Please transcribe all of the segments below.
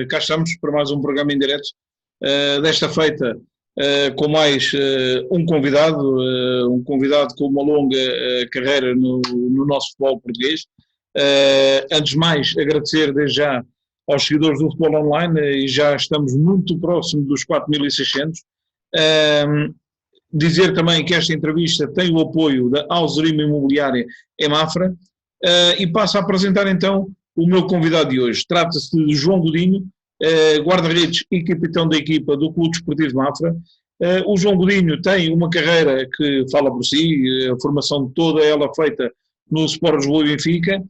Cá estamos para mais um programa em direto. Desta feita, com mais um convidado com uma longa carreira no nosso futebol português. Antes de mais, agradecer desde já aos seguidores do futebol online, e já estamos muito próximo dos 4.600. Dizer também que esta entrevista tem o apoio da Alzerima Imobiliária em Mafra, e passo a apresentar então o meu convidado de hoje. Trata-se de João Godinho, guarda-redes e capitão da equipa do Clube Desportivo Mafra. O João Godinho tem uma carreira que fala por si, a formação toda ela feita no Sport Lisboa e Benfica,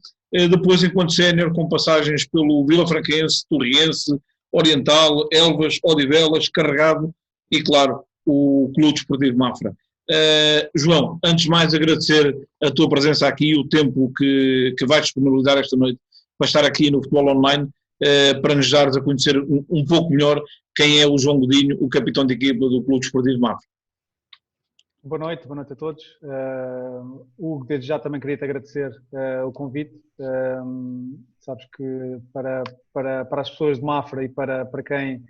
depois enquanto sénior com passagens pelo Vilafranquense, Torriense, Oriental, Elvas, Odivelas, Carregado e, claro, o Clube Desportivo Mafra. João, antes de mais agradecer a tua presença aqui e o tempo que vais disponibilizar esta noite para estar aqui no Futebol Online, para nos dares a conhecer um pouco melhor quem é o João Godinho, o capitão de equipa do Clube Desportivo Mafra. Boa noite a todos. Hugo, desde já também queria te agradecer o convite. Sabes que para as pessoas de Mafra e para quem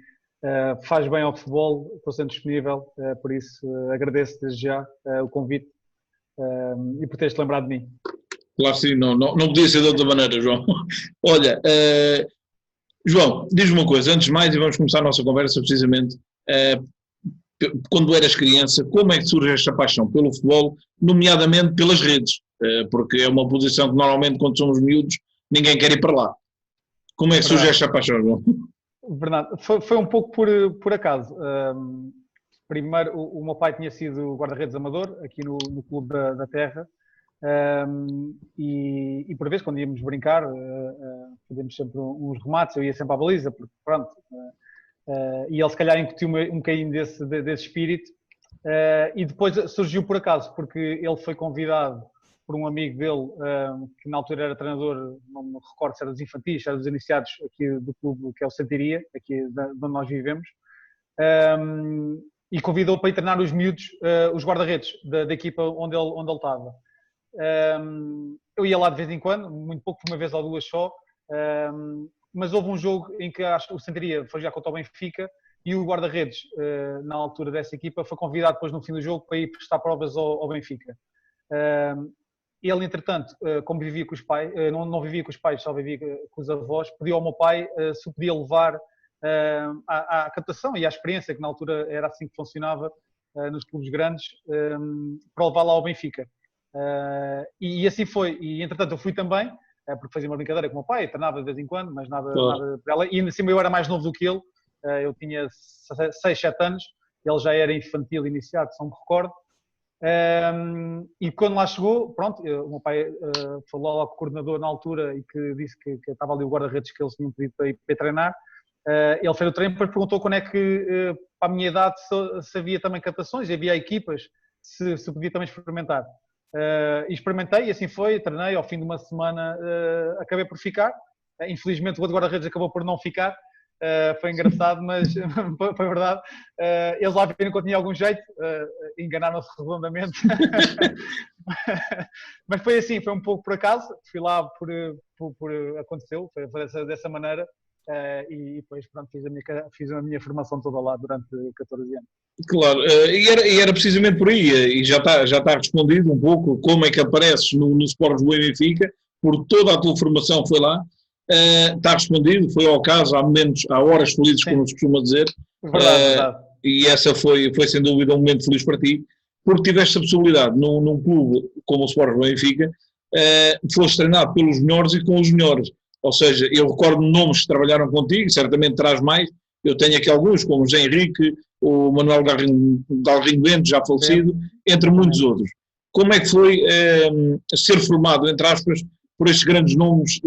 faz bem ao futebol, estou sempre disponível, por isso agradeço desde já o convite e por teres-te lembrado de mim. Claro, sim, não podia ser de outra maneira, João. Olha, João, diz-me uma coisa, antes de mais, e vamos começar a nossa conversa precisamente, quando eras criança, como é que surge esta paixão pelo futebol, nomeadamente pelas redes? Porque é uma posição que normalmente quando somos miúdos, ninguém quer ir para lá. Como é que surge esta paixão, João? Verdade, foi um pouco por acaso. Primeiro, o meu pai tinha sido guarda-redes amador aqui no Clube da Terra, e por vezes quando íamos brincar, fazíamos sempre uns remates, eu ia sempre à baliza, porque pronto, e ele se calhar incutiu-me um bocadinho desse espírito, e depois surgiu por acaso, porque ele foi convidado por um amigo dele, que na altura era treinador, não me recordo se era dos infantis, era dos iniciados aqui do clube, que é o Santiria, aqui de onde nós vivemos, e convidou para ir treinar os miúdos, os guarda-redes da equipa onde ele estava. Eu ia lá de vez em quando, muito pouco, uma vez ou duas só, mas houve um jogo em que acho que o Santiria foi já contra o Benfica e o guarda-redes, na altura dessa equipa, foi convidado depois no fim do jogo para ir prestar provas ao Benfica. Ele, entretanto, como vivia com os pais, não vivia com os pais, só vivia com os avós, pediu ao meu pai se o podia levar à captação e à experiência, que na altura era assim que funcionava nos clubes grandes, para levar lá ao Benfica. E assim foi. E, entretanto, eu fui também, porque fazia uma brincadeira com o meu pai, treinava de vez em quando, mas nada para ela. E ainda assim eu era mais novo do que ele, eu tinha 6, 7 anos, ele já era infantil iniciado, se não me recordo. E quando lá chegou, pronto, o meu pai falou lá com o coordenador na altura e que disse que estava ali o guarda-redes que eles tinham pedido para ir treinar. Ele fez o treino, depois perguntou quando é que, para a minha idade, se havia também captações, havia equipas, se podia também experimentar. E experimentei, e assim foi, treinei, ao fim de uma semana acabei por ficar. Infelizmente o outro guarda-redes acabou por não ficar. Foi engraçado, mas foi verdade. Eles lá viram que eu tinha algum jeito, enganaram-se redondamente. Mas foi assim, foi um pouco por acaso. Fui lá por aconteceu, foi dessa maneira. E depois pronto, fiz a minha formação toda lá durante 14 anos. Claro, e era precisamente por aí, e já está respondido um pouco como é que apareces no Sport Lisboa e Benfica, por toda a tua formação foi lá. Está respondido, foi ao caso, há horas felizes, sim, como se costuma dizer. Verdade. E essa foi sem dúvida um momento feliz para ti, porque tiveste a possibilidade num clube como o Sport Lisboa e Benfica, foste treinado pelos melhores e com os melhores. Ou seja, eu recordo nomes que trabalharam contigo, certamente terás mais. Eu tenho aqui alguns, como o José Henrique, o Manuel Galrinho Bento, já falecido, entre muitos outros. Como é que foi ser formado, entre aspas, por estes grandes nomes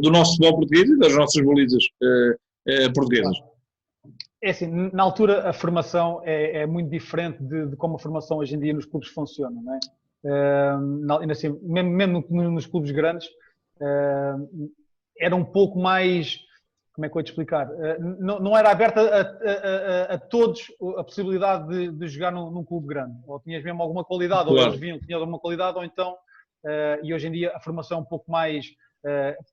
do nosso futebol português e das nossas balizas portuguesas? É assim, na altura a formação é muito diferente de como a formação hoje em dia nos clubes funciona, não é? Assim, mesmo nos clubes grandes, era um pouco mais, como é que eu vou te explicar? Não era aberta a todos a possibilidade de jogar num clube grande. Ou tinhas mesmo alguma qualidade, claro, ou eles viam que tinhas alguma qualidade, ou então, e hoje em dia a formação é um pouco mais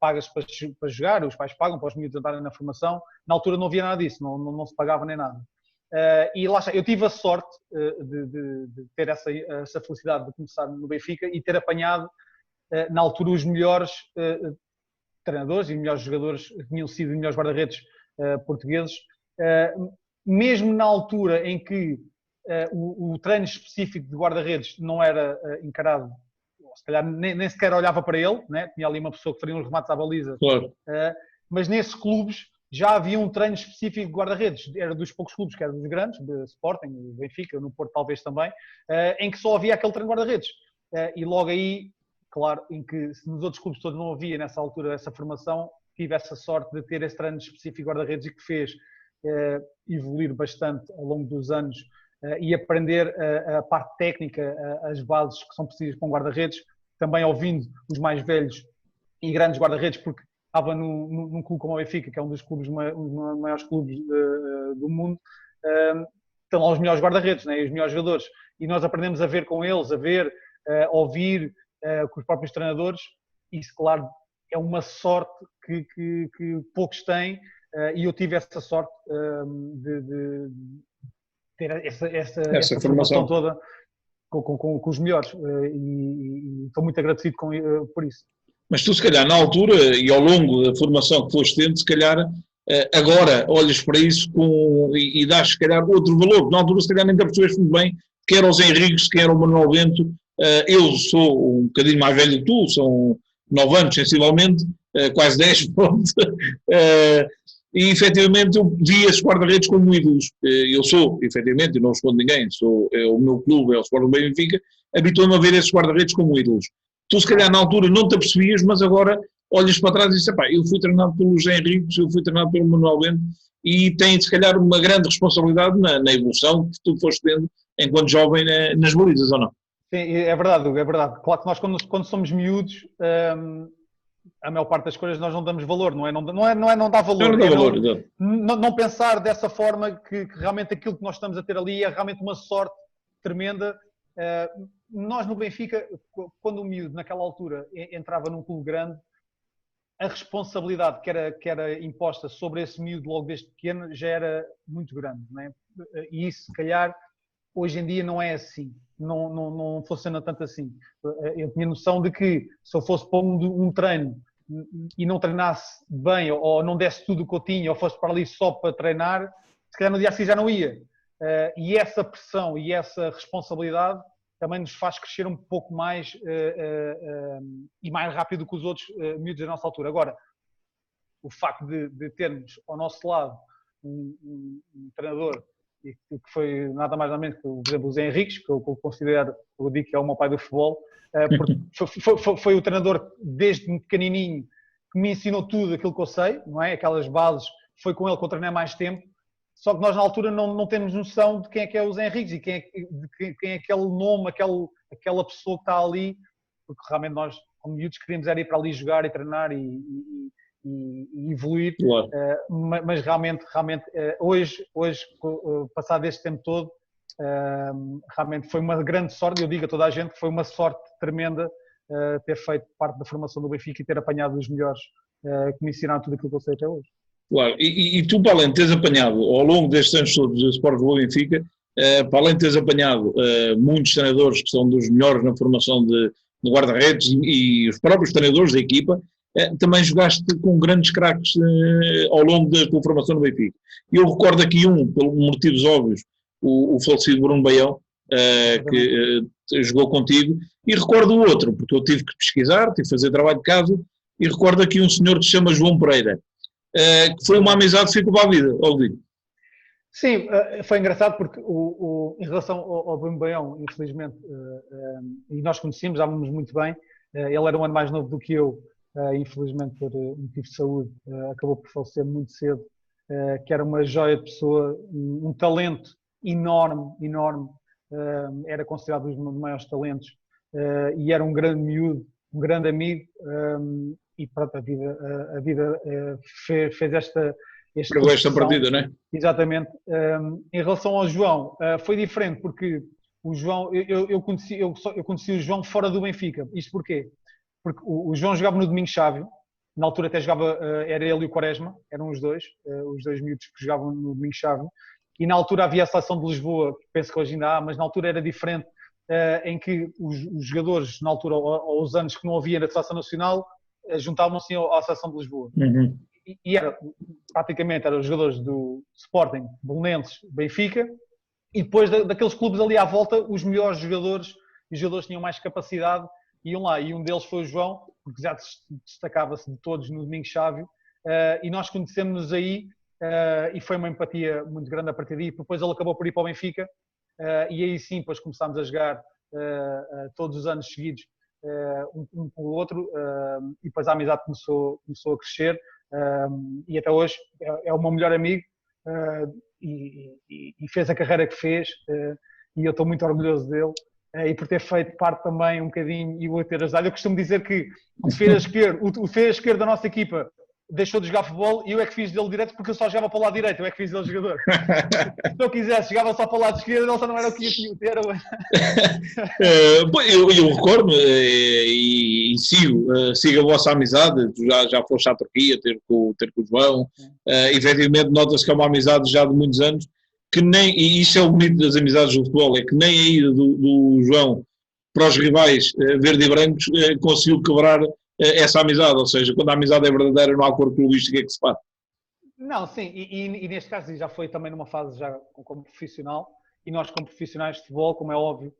pagas para jogar, os pais pagam para os miúdos andarem na formação. Na altura não havia nada disso, não se pagava nem nada. E lá está, eu tive a sorte de ter essa felicidade de começar no Benfica e ter apanhado, na altura, os melhores treinadores e melhores jogadores que tinham sido os melhores guarda-redes portugueses, mesmo na altura em que o treino específico de guarda-redes não era encarado, se calhar nem sequer olhava para ele, né? Tinha ali uma pessoa que faria uns remates à baliza, Claro. mas nesses clubes já havia um treino específico de guarda-redes, era dos poucos clubes, que era dos grandes, de Sporting, Benfica, no Porto talvez também, em que só havia aquele treino de guarda-redes. E logo aí, claro, em que se nos outros clubes todos não havia nessa altura essa formação, tive essa sorte de ter esse treino específico de guarda-redes e que fez evoluir bastante ao longo dos anos e aprender a parte técnica, as bases que são precisas para um guarda-redes, também ouvindo os mais velhos e grandes guarda-redes, porque estava num clube como o Benfica, que é um dos clubes, um dos maiores clubes do mundo, estão lá os melhores guarda-redes, né, os melhores jogadores, e nós aprendemos a ver com eles, a ver, a ouvir com os próprios treinadores. Isso, claro, é uma sorte que poucos têm, e eu tive essa sorte de ter essa formação toda com os melhores, e estou muito agradecido por isso. Mas tu, se calhar, na altura e ao longo da formação que foste tendo, se calhar, agora olhas para isso e dás, se calhar, outro valor. Na altura, se calhar, nem te percebeste muito bem, quer aos Henriques, quer ao Manuel Bento. Eu sou um bocadinho mais velho que tu, são 9 anos, sensivelmente, quase 10, pronto. E, efetivamente, eu vi esses guarda-redes como ídolos. Eu sou, efetivamente, e não escondo ninguém, o meu clube, é o Sporting Benfica, habituou-me a ver esses guarda-redes como ídolos. Tu, se calhar, na altura não te apercebias, mas agora olhas para trás e dizes, eu fui treinado pelo José Henriques, eu fui treinado pelo Manuel Bento, e tem, se calhar, uma grande responsabilidade na evolução que tu foste tendo enquanto jovem nas balizas, ou não? Sim, é verdade, Hugo, é verdade. Claro que nós, quando somos miúdos, a maior parte das coisas nós não damos valor, não é não dar valor, não dá valor, não pensar dessa forma que realmente aquilo que nós estamos a ter ali é realmente uma sorte tremenda. Nós no Benfica, quando o miúdo naquela altura entrava num clube grande, a responsabilidade que era imposta sobre esse miúdo logo desde pequeno já era muito grande, não é? E isso, se calhar, hoje em dia não é assim, não funciona tanto assim. Eu tinha noção de que se eu fosse para um treino e não treinasse bem, ou não desse tudo o que eu tinha, ou fosse para ali só para treinar, se calhar no dia seguinte já não ia. E essa pressão e essa responsabilidade também nos faz crescer um pouco mais e mais rápido que os outros miúdos da nossa altura. Agora, o facto de termos ao nosso lado um treinador que foi nada mais nada menos que, por exemplo, o Zé Henriques, que eu considero, eu digo que é o meu pai do futebol, porque foi o treinador desde pequenininho que me ensinou tudo aquilo que eu sei, não é? Aquelas bases, foi com ele que eu treinei mais tempo, só que nós na altura não temos noção de quem é que é o Zé Henriques e quem é aquele nome, aquela pessoa que está ali, porque realmente nós, como miúdos, queríamos era ir para ali jogar e treinar e evoluir, claro. Mas realmente hoje, passado este tempo todo, realmente foi uma grande sorte, eu digo a toda a gente que foi uma sorte tremenda ter feito parte da formação do Benfica e ter apanhado os melhores que me ensinaram tudo aquilo que eu sei até hoje. Claro, e tu, para além de teres apanhado ao longo destes anos todos do Sport Lisboa e Benfica, para além de teres apanhado muitos treinadores que são dos melhores na formação de guarda-redes e os próprios treinadores da equipa, também jogaste com grandes craques ao longo da tua formação no Benfica. E eu recordo aqui por motivos óbvios, o falecido Bruno Baião, que jogou contigo, e recordo o outro, porque eu tive que pesquisar, tive que fazer trabalho de casa, e recordo aqui um senhor que se chama João Pereira, que foi uma amizade que ficou para a vida, óbvio. Sim, foi engraçado porque em relação ao Bruno Baião, infelizmente, e nós conhecíamos, estávamos muito bem, ele era um ano mais novo do que eu, infelizmente por motivo de saúde, acabou por falecer muito cedo, que era uma joia de pessoa, um talento enorme, era considerado um dos maiores talentos, e era um grande miúdo, um grande amigo, e pronto, a vida fez esta partida, não é? Exatamente. Em relação ao João, foi diferente porque o João, eu conheci o João fora do Benfica. Isto porquê? porque o João jogava no Domingos Sávio, na altura até jogava, era ele e o Quaresma, eram os dois miúdos que jogavam no Domingos Sávio, e na altura havia a seleção de Lisboa, que penso que hoje ainda há, mas na altura era diferente, em que os jogadores, na altura, aos anos que não havia na seleção nacional, juntavam-se à seleção de Lisboa. Uhum. E praticamente eram os jogadores do Sporting, Belenenses, Benfica, e depois daqueles clubes ali à volta, os melhores jogadores, e os jogadores tinham mais capacidade, iam lá. E um deles foi o João, porque já destacava-se de todos no Domingos Sávio, e nós conhecemos-nos aí, e foi uma empatia muito grande a partir daí. Depois ele acabou por ir para o Benfica, e aí sim, depois começámos a jogar todos os anos seguidos, um com o outro, e depois a amizade começou a crescer, e até hoje é o meu melhor amigo, e fez a carreira que fez, e eu estou muito orgulhoso dele, e por ter feito parte também um bocadinho e o ter ajudado. Eu costumo dizer que o defesa esquerdo da nossa equipa deixou de jogar futebol e eu é que fiz dele direito porque eu só jogava para o lado direito, eu é que fiz dele jogador. Se eu quisesse, jogava só para o lado esquerdo, ele só não era o que ia ter. Eu recordo e sigo a vossa amizade. Tu já foste à Turquia ter com o João. Efetivamente, nota-se que é uma amizade já de muitos anos. Que nem, e isso é o bonito das amizades do futebol, é que nem a ida do João para os rivais verde e brancos conseguiu quebrar essa amizade, ou seja, quando a amizade é verdadeira não há cor clubística que se faz. Não, sim, e neste caso já foi também numa fase já como profissional, e nós como profissionais de futebol, como é óbvio,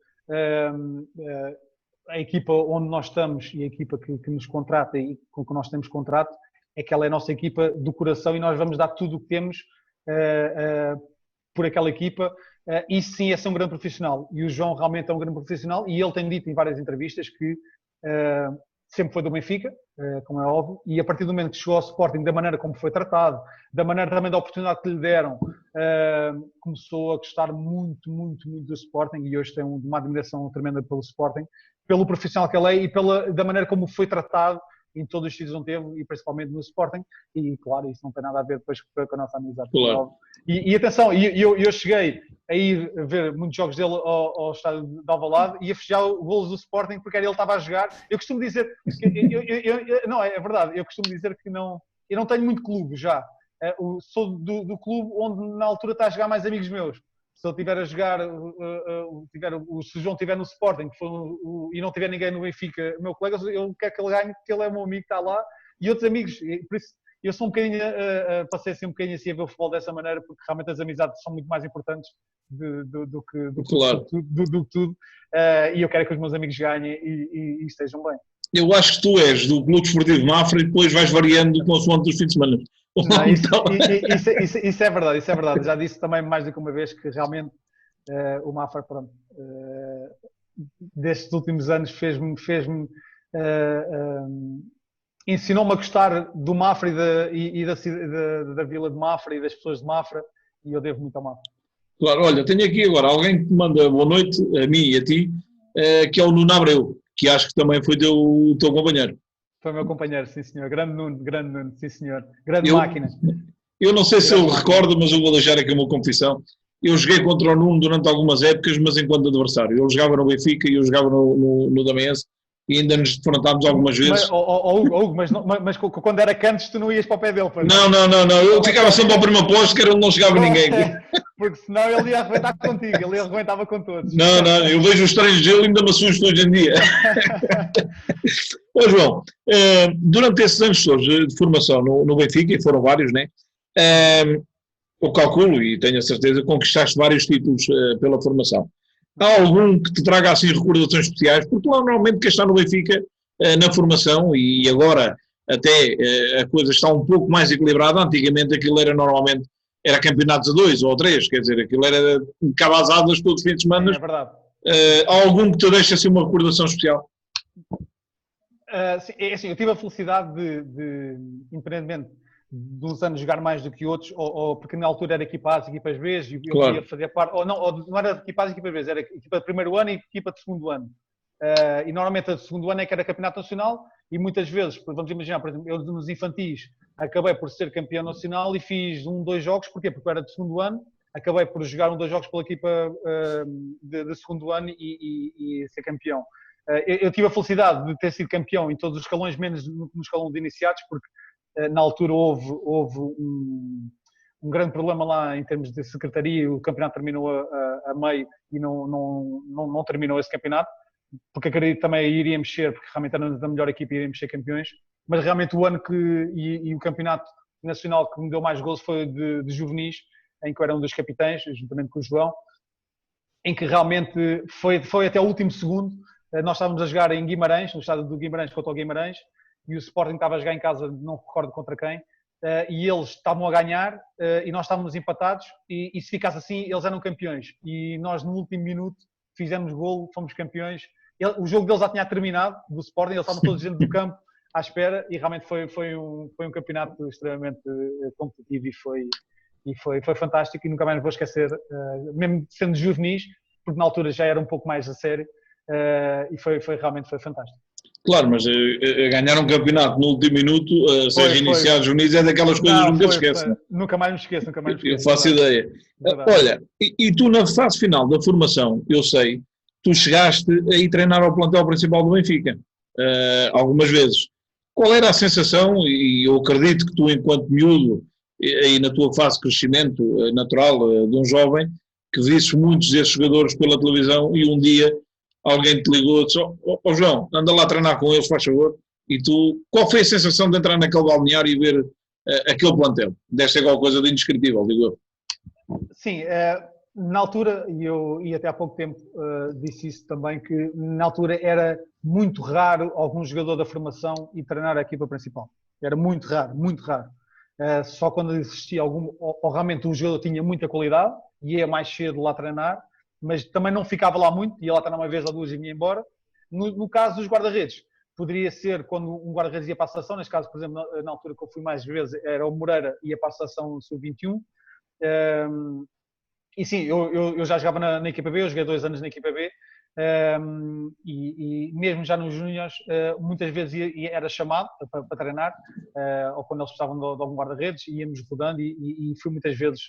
a equipa onde nós estamos e a equipa que nos contrata e com que nós temos contrato, é que ela é a nossa equipa do coração e nós vamos dar tudo o que temos por aquela equipa, isso sim é ser um grande profissional, e o João realmente é um grande profissional, e ele tem dito em várias entrevistas que sempre foi do Benfica, como é óbvio, e a partir do momento que chegou ao Sporting, da maneira como foi tratado, da maneira também da oportunidade que lhe deram, começou a gostar muito, muito, muito do Sporting, e hoje tem uma admiração tremenda pelo Sporting, pelo profissional que ele é e da maneira como foi tratado em todos os sítios onde teve, e principalmente no Sporting, e claro, isso não tem nada a ver depois com a nossa amizade. Claro. E atenção, eu cheguei a ir ver muitos jogos dele ao estádio de Alvalade e a festejar golos do Sporting porque era ele que estava a jogar. Eu costumo dizer, não, é verdade, eu costumo dizer que eu não tenho muito clube já. Sou do clube onde na altura está a jogar mais amigos meus. Se ele estiver a jogar, se o João estiver no Sporting e não tiver ninguém no Benfica, meu colega, eu quero que ele ganhe, porque ele é o meu amigo que está lá, e outros amigos. Por isso, eu sou um bocadinho, passei assim um bocadinho assim a ver o futebol dessa maneira, porque realmente as amizades são muito mais importantes do que tudo. E eu quero que os meus amigos ganhem e estejam bem. Eu acho que tu és do Clube Desportivo Mafra e depois vais variando consoante os fins de semana. Não, isso é verdade, isso é verdade. Já disse também mais do que uma vez que realmente o Mafra, pronto, destes últimos anos ensinou-me a gostar do Mafra e da vila de Mafra e das pessoas de Mafra, e eu devo muito ao Mafra. Claro, olha, tenho aqui agora alguém que me manda boa noite, a mim e a ti, que é o Nuno Abreu, que acho que também foi o teu companheiro. Foi meu companheiro, sim senhor. Grande Nuno, sim senhor. Grande máquina. Eu não sei se eu recordo, mas eu vou deixar aqui uma confissão. Eu joguei contra o Nuno durante algumas épocas, mas enquanto adversário. Ele jogava no Benfica e eu jogava no Damense e ainda nos defrontámos algumas vezes. Hugo, mas quando era cantos tu não ias para o pé dele? Não. Eu ficava sempre ao primeiro posto, que era onde não chegava ninguém. Porque senão ele ia arrebentar contigo, ele arrebentava com todos. Não, eu vejo os treinos dele e ainda me assusto hoje em dia. Ô João, durante esses anos todos de formação no Benfica, e foram vários, né? Eu calculo, e tenho a certeza, conquistaste vários títulos pela formação. Há algum que te traga assim recordações especiais? Porque lá normalmente quem está no Benfica na formação, e agora até a coisa está um pouco mais equilibrada, antigamente aquilo era normalmente campeonatos a 2 ou a 3, quer dizer, aquilo era cabazadas todos os fins de semana. É verdade. Há algum que te deixe assim uma recordação especial? Assim, eu tive a felicidade de independentemente de uns anos jogar mais do que outros, porque na altura era equipa A, equipas B, e eu claro. Podia fazer parte, ou não era equipa A, equipa B, era equipa de primeiro ano e equipa de segundo ano. E normalmente a de segundo ano é que era campeonato nacional, e muitas vezes, vamos imaginar, por exemplo, eu nos infantis acabei por ser campeão nacional e fiz 2 jogos, porquê? Porque eu era de segundo ano, acabei por jogar 2 jogos pela equipa de segundo ano e ser campeão. Eu tive a felicidade de ter sido campeão em todos os escalões, menos no escalão de iniciados, porque na altura houve um grande problema lá em termos de secretaria, o campeonato terminou a meio e não terminou esse campeonato, porque acredito também iria mexer, porque realmente era da melhor equipa e iria mexer campeões, mas realmente o ano e o campeonato nacional que me deu mais gozo foi de juvenis, em que eu era um dos capitães, juntamente com o João, em que realmente foi até o último segundo. Nós estávamos a jogar em Guimarães, no estádio do Guimarães contra o Guimarães, e o Sporting estava a jogar em casa, não recordo contra quem, e eles estavam a ganhar e nós estávamos empatados, e se ficasse assim, eles eram campeões. E nós, no último minuto, fizemos golo, fomos campeões. O jogo deles já tinha terminado, do Sporting, eles estavam todos dentro do campo à espera, e realmente foi um campeonato extremamente competitivo e foi fantástico, e nunca mais me vou esquecer, mesmo sendo juvenis, porque na altura já era um pouco mais a sério, e realmente foi fantástico. Claro, mas ganhar um campeonato no último minuto, ser reiniciado juvenis, é daquelas coisas que nunca se esquece. Nunca mais me esqueço. Eu faço ideia. Olha, e tu na fase final da formação, eu sei, tu chegaste a ir treinar ao plantel principal do Benfica, algumas vezes. Qual era a sensação, e eu acredito que tu, enquanto miúdo, aí na tua fase de crescimento natural de um jovem, que visses muitos desses jogadores pela televisão e um dia alguém te ligou e disse: ó João, anda lá a treinar com eles, faz favor. E tu, qual foi a sensação de entrar naquele balneário e ver aquele plantel? Deve ser alguma coisa de indescritível, digo eu. Sim, na altura, e até há pouco tempo disse isso também, que na altura era muito raro algum jogador da formação ir treinar a equipa principal. Era muito raro, muito raro. Só quando existia ou realmente o jogador tinha muita qualidade, ia mais cedo lá treinar, mas também não ficava lá muito, ia lá treinar uma vez ou duas e vinha embora. No caso dos guarda-redes, poderia ser quando um guarda-redes ia para a seleção, neste caso, por exemplo, na altura que eu fui mais vezes, era o Moreira, ia para a seleção sub-21. E sim, eu já jogava na equipa B, eu joguei 2 anos na equipa B, e mesmo já nos júniores, muitas vezes era chamado para treinar, ou quando eles precisavam de algum guarda-redes, íamos rodando e fui muitas vezes,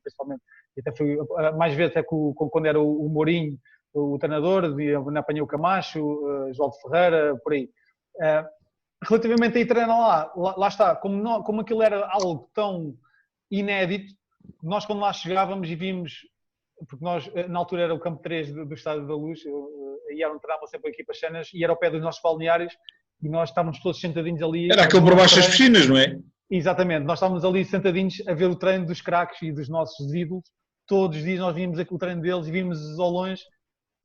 principalmente, e até fui mais vezes até quando era o Mourinho, o treinador, apanhei o Camacho, João de Ferreira, por aí. Relativamente a ir treinar lá está, como aquilo era algo tão inédito, nós quando lá chegávamos e vimos, porque nós na altura era o campo 3 do Estádio da Luz, e treinava sempre a equipa Cenas, e era ao pé dos nossos balneários, e nós estávamos todos sentadinhos ali. Era aquele por baixo das piscinas, não é? Exatamente, nós estávamos ali sentadinhos a ver o treino dos craques e dos nossos ídolos. Todos os dias nós víamos o treino deles e vimos ao longe,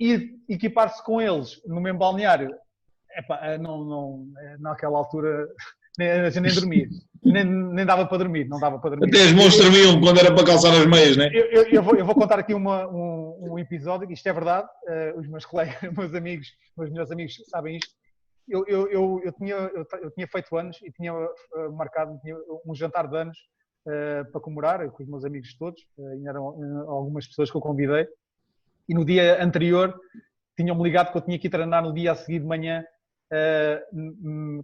e equipar-se com eles no mesmo balneário, naquela altura nem dormia. Nem dava para dormir, não dava para dormir. Até as mãos tremiam quando era para calçar as meias, não é? Eu vou contar aqui um episódio, isto é verdade, os meus colegas, meus melhores amigos sabem isto. Eu tinha feito anos e tinha marcado um jantar de anos para comemorar com os meus amigos todos, ainda eram algumas pessoas que eu convidei, e no dia anterior tinham-me ligado que eu tinha que ir treinar no dia a seguir de manhã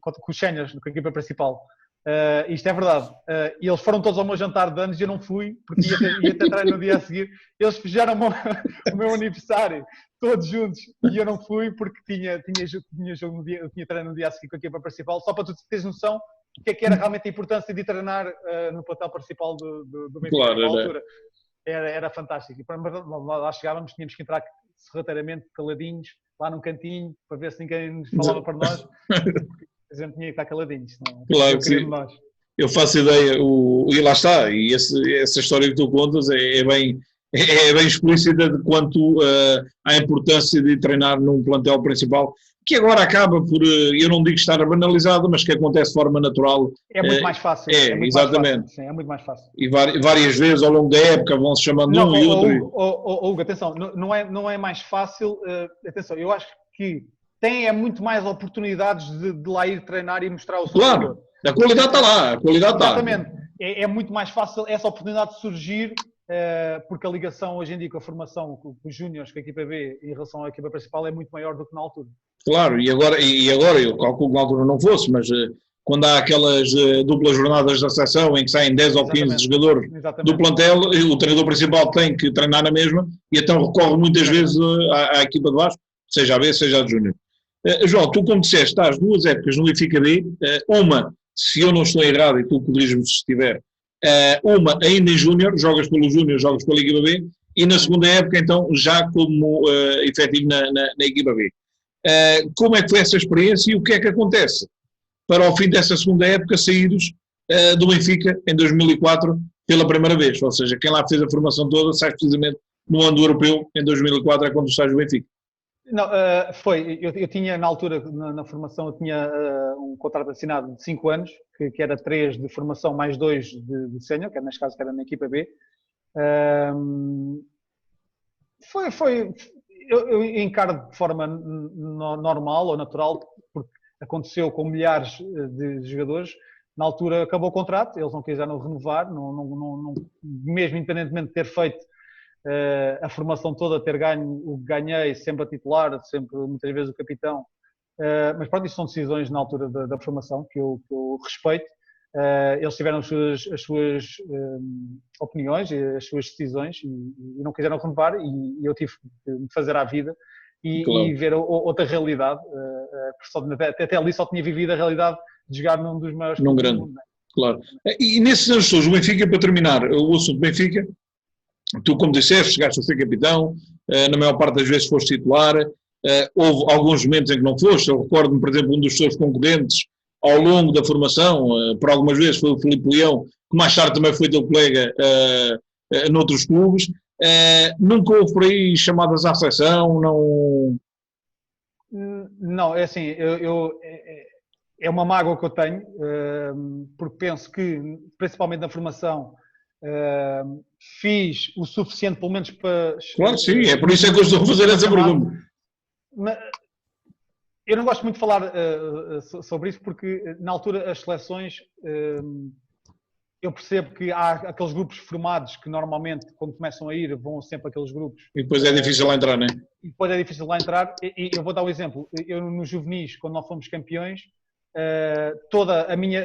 com os séniores, com a equipa principal. Isto é verdade. E eles foram todos ao meu jantar de anos e eu não fui, porque ia ter treino no dia a seguir. Eles fizeram o meu aniversário todos juntos e eu não fui porque tinha jogo no dia, eu tinha treino no dia a seguir com a equipa principal, só para tu teres noção do que é que era realmente a importância de treinar no plantel principal do Benfica. Claro, na altura. Era fantástico. E para lá chegávamos, tínhamos que entrar sorrateiramente, caladinhos, lá num cantinho, para ver se ninguém nos falava para nós. A gente tinha que estar caladinhos. Claro que sim. Nós. Eu faço ideia, e lá está, e essa história que tu contas é bem explícita de quanto à importância de treinar num plantel principal, que agora acaba por, eu não digo estar banalizado, mas que acontece de forma natural. É muito mais fácil. Muito exatamente. Mais fácil, sim, é muito mais fácil. E várias vezes ao longo da época vão-se chamando um e outro. Hugo, atenção, não é mais fácil, atenção, eu acho que tem muito mais oportunidades de lá ir treinar e mostrar o seu Claro, a qualidade está lá, a qualidade está. Exatamente, é muito mais fácil essa oportunidade de surgir, porque a ligação hoje em dia com a formação, com os júniores, com a equipa B em relação à equipa principal é muito maior do que na altura. Claro, e agora eu calculo que na altura não fosse, mas quando há aquelas duplas jornadas da seleção em que saem 10 ou 15 jogadores do plantel, o treinador principal tem que treinar na mesma e então recorre muitas vezes à equipa de baixo, seja a B, seja a de júnior. João, tu como disseste, estás 2 épocas no Benfica B, uma, se eu não estou errado, e tu corriges-me se estiver, uma ainda em Júnior, jogas pelo Júnior, jogas pela equipa B, e na segunda época, então, já como efetivo na equipa B. Como é que foi essa experiência e o que é que acontece para ao fim dessa segunda época saíres do Benfica em 2004 pela primeira vez? Ou seja, quem lá fez a formação toda sai precisamente no ano europeu, em 2004 é quando sai do Benfica. Não, eu tinha na altura, na formação, eu tinha um contrato assinado de 5 anos, que era 3 de formação mais 2 de sénior, que neste caso que era na equipa B. Eu encaro de forma normal ou natural, porque aconteceu com milhares de jogadores. Na altura acabou o contrato, eles não quiseram renovar, mesmo independentemente de ter feito a formação toda, ter ganho o que ganhei, sempre a titular, sempre muitas vezes o capitão. Mas pronto, isso são decisões na altura da formação que eu respeito. Eles tiveram as suas opiniões, as suas decisões e não quiseram renovar e eu tive que me fazer à vida e ver outra realidade. Até ali só tinha vivido a realidade de jogar num dos maiores clubes do mundo. Claro. E nesses anos todos, o Benfica, para terminar o assunto do Benfica, tu, como disseste, chegaste a ser capitão, na maior parte das vezes foste titular, houve alguns momentos em que não foste. Eu recordo-me, por exemplo, um dos seus concorrentes ao longo da formação, por algumas vezes foi o Filipe Leão, que mais tarde também foi teu colega noutros clubes. Nunca houve por aí chamadas à seleção? Não, é assim, é uma mágoa que eu tenho, porque penso que, principalmente na formação, fiz o suficiente, pelo menos para... Claro, sim, é por isso é que eu estou a fazer essa pergunta. Mas eu não gosto muito de falar sobre isso, porque na altura as seleções, eu percebo que há aqueles grupos formados que normalmente, quando começam a ir, vão sempre aqueles grupos. E depois é difícil lá entrar, não é? E depois é difícil lá entrar. E eu vou dar um exemplo. Eu, nos juvenis, quando nós fomos campeões,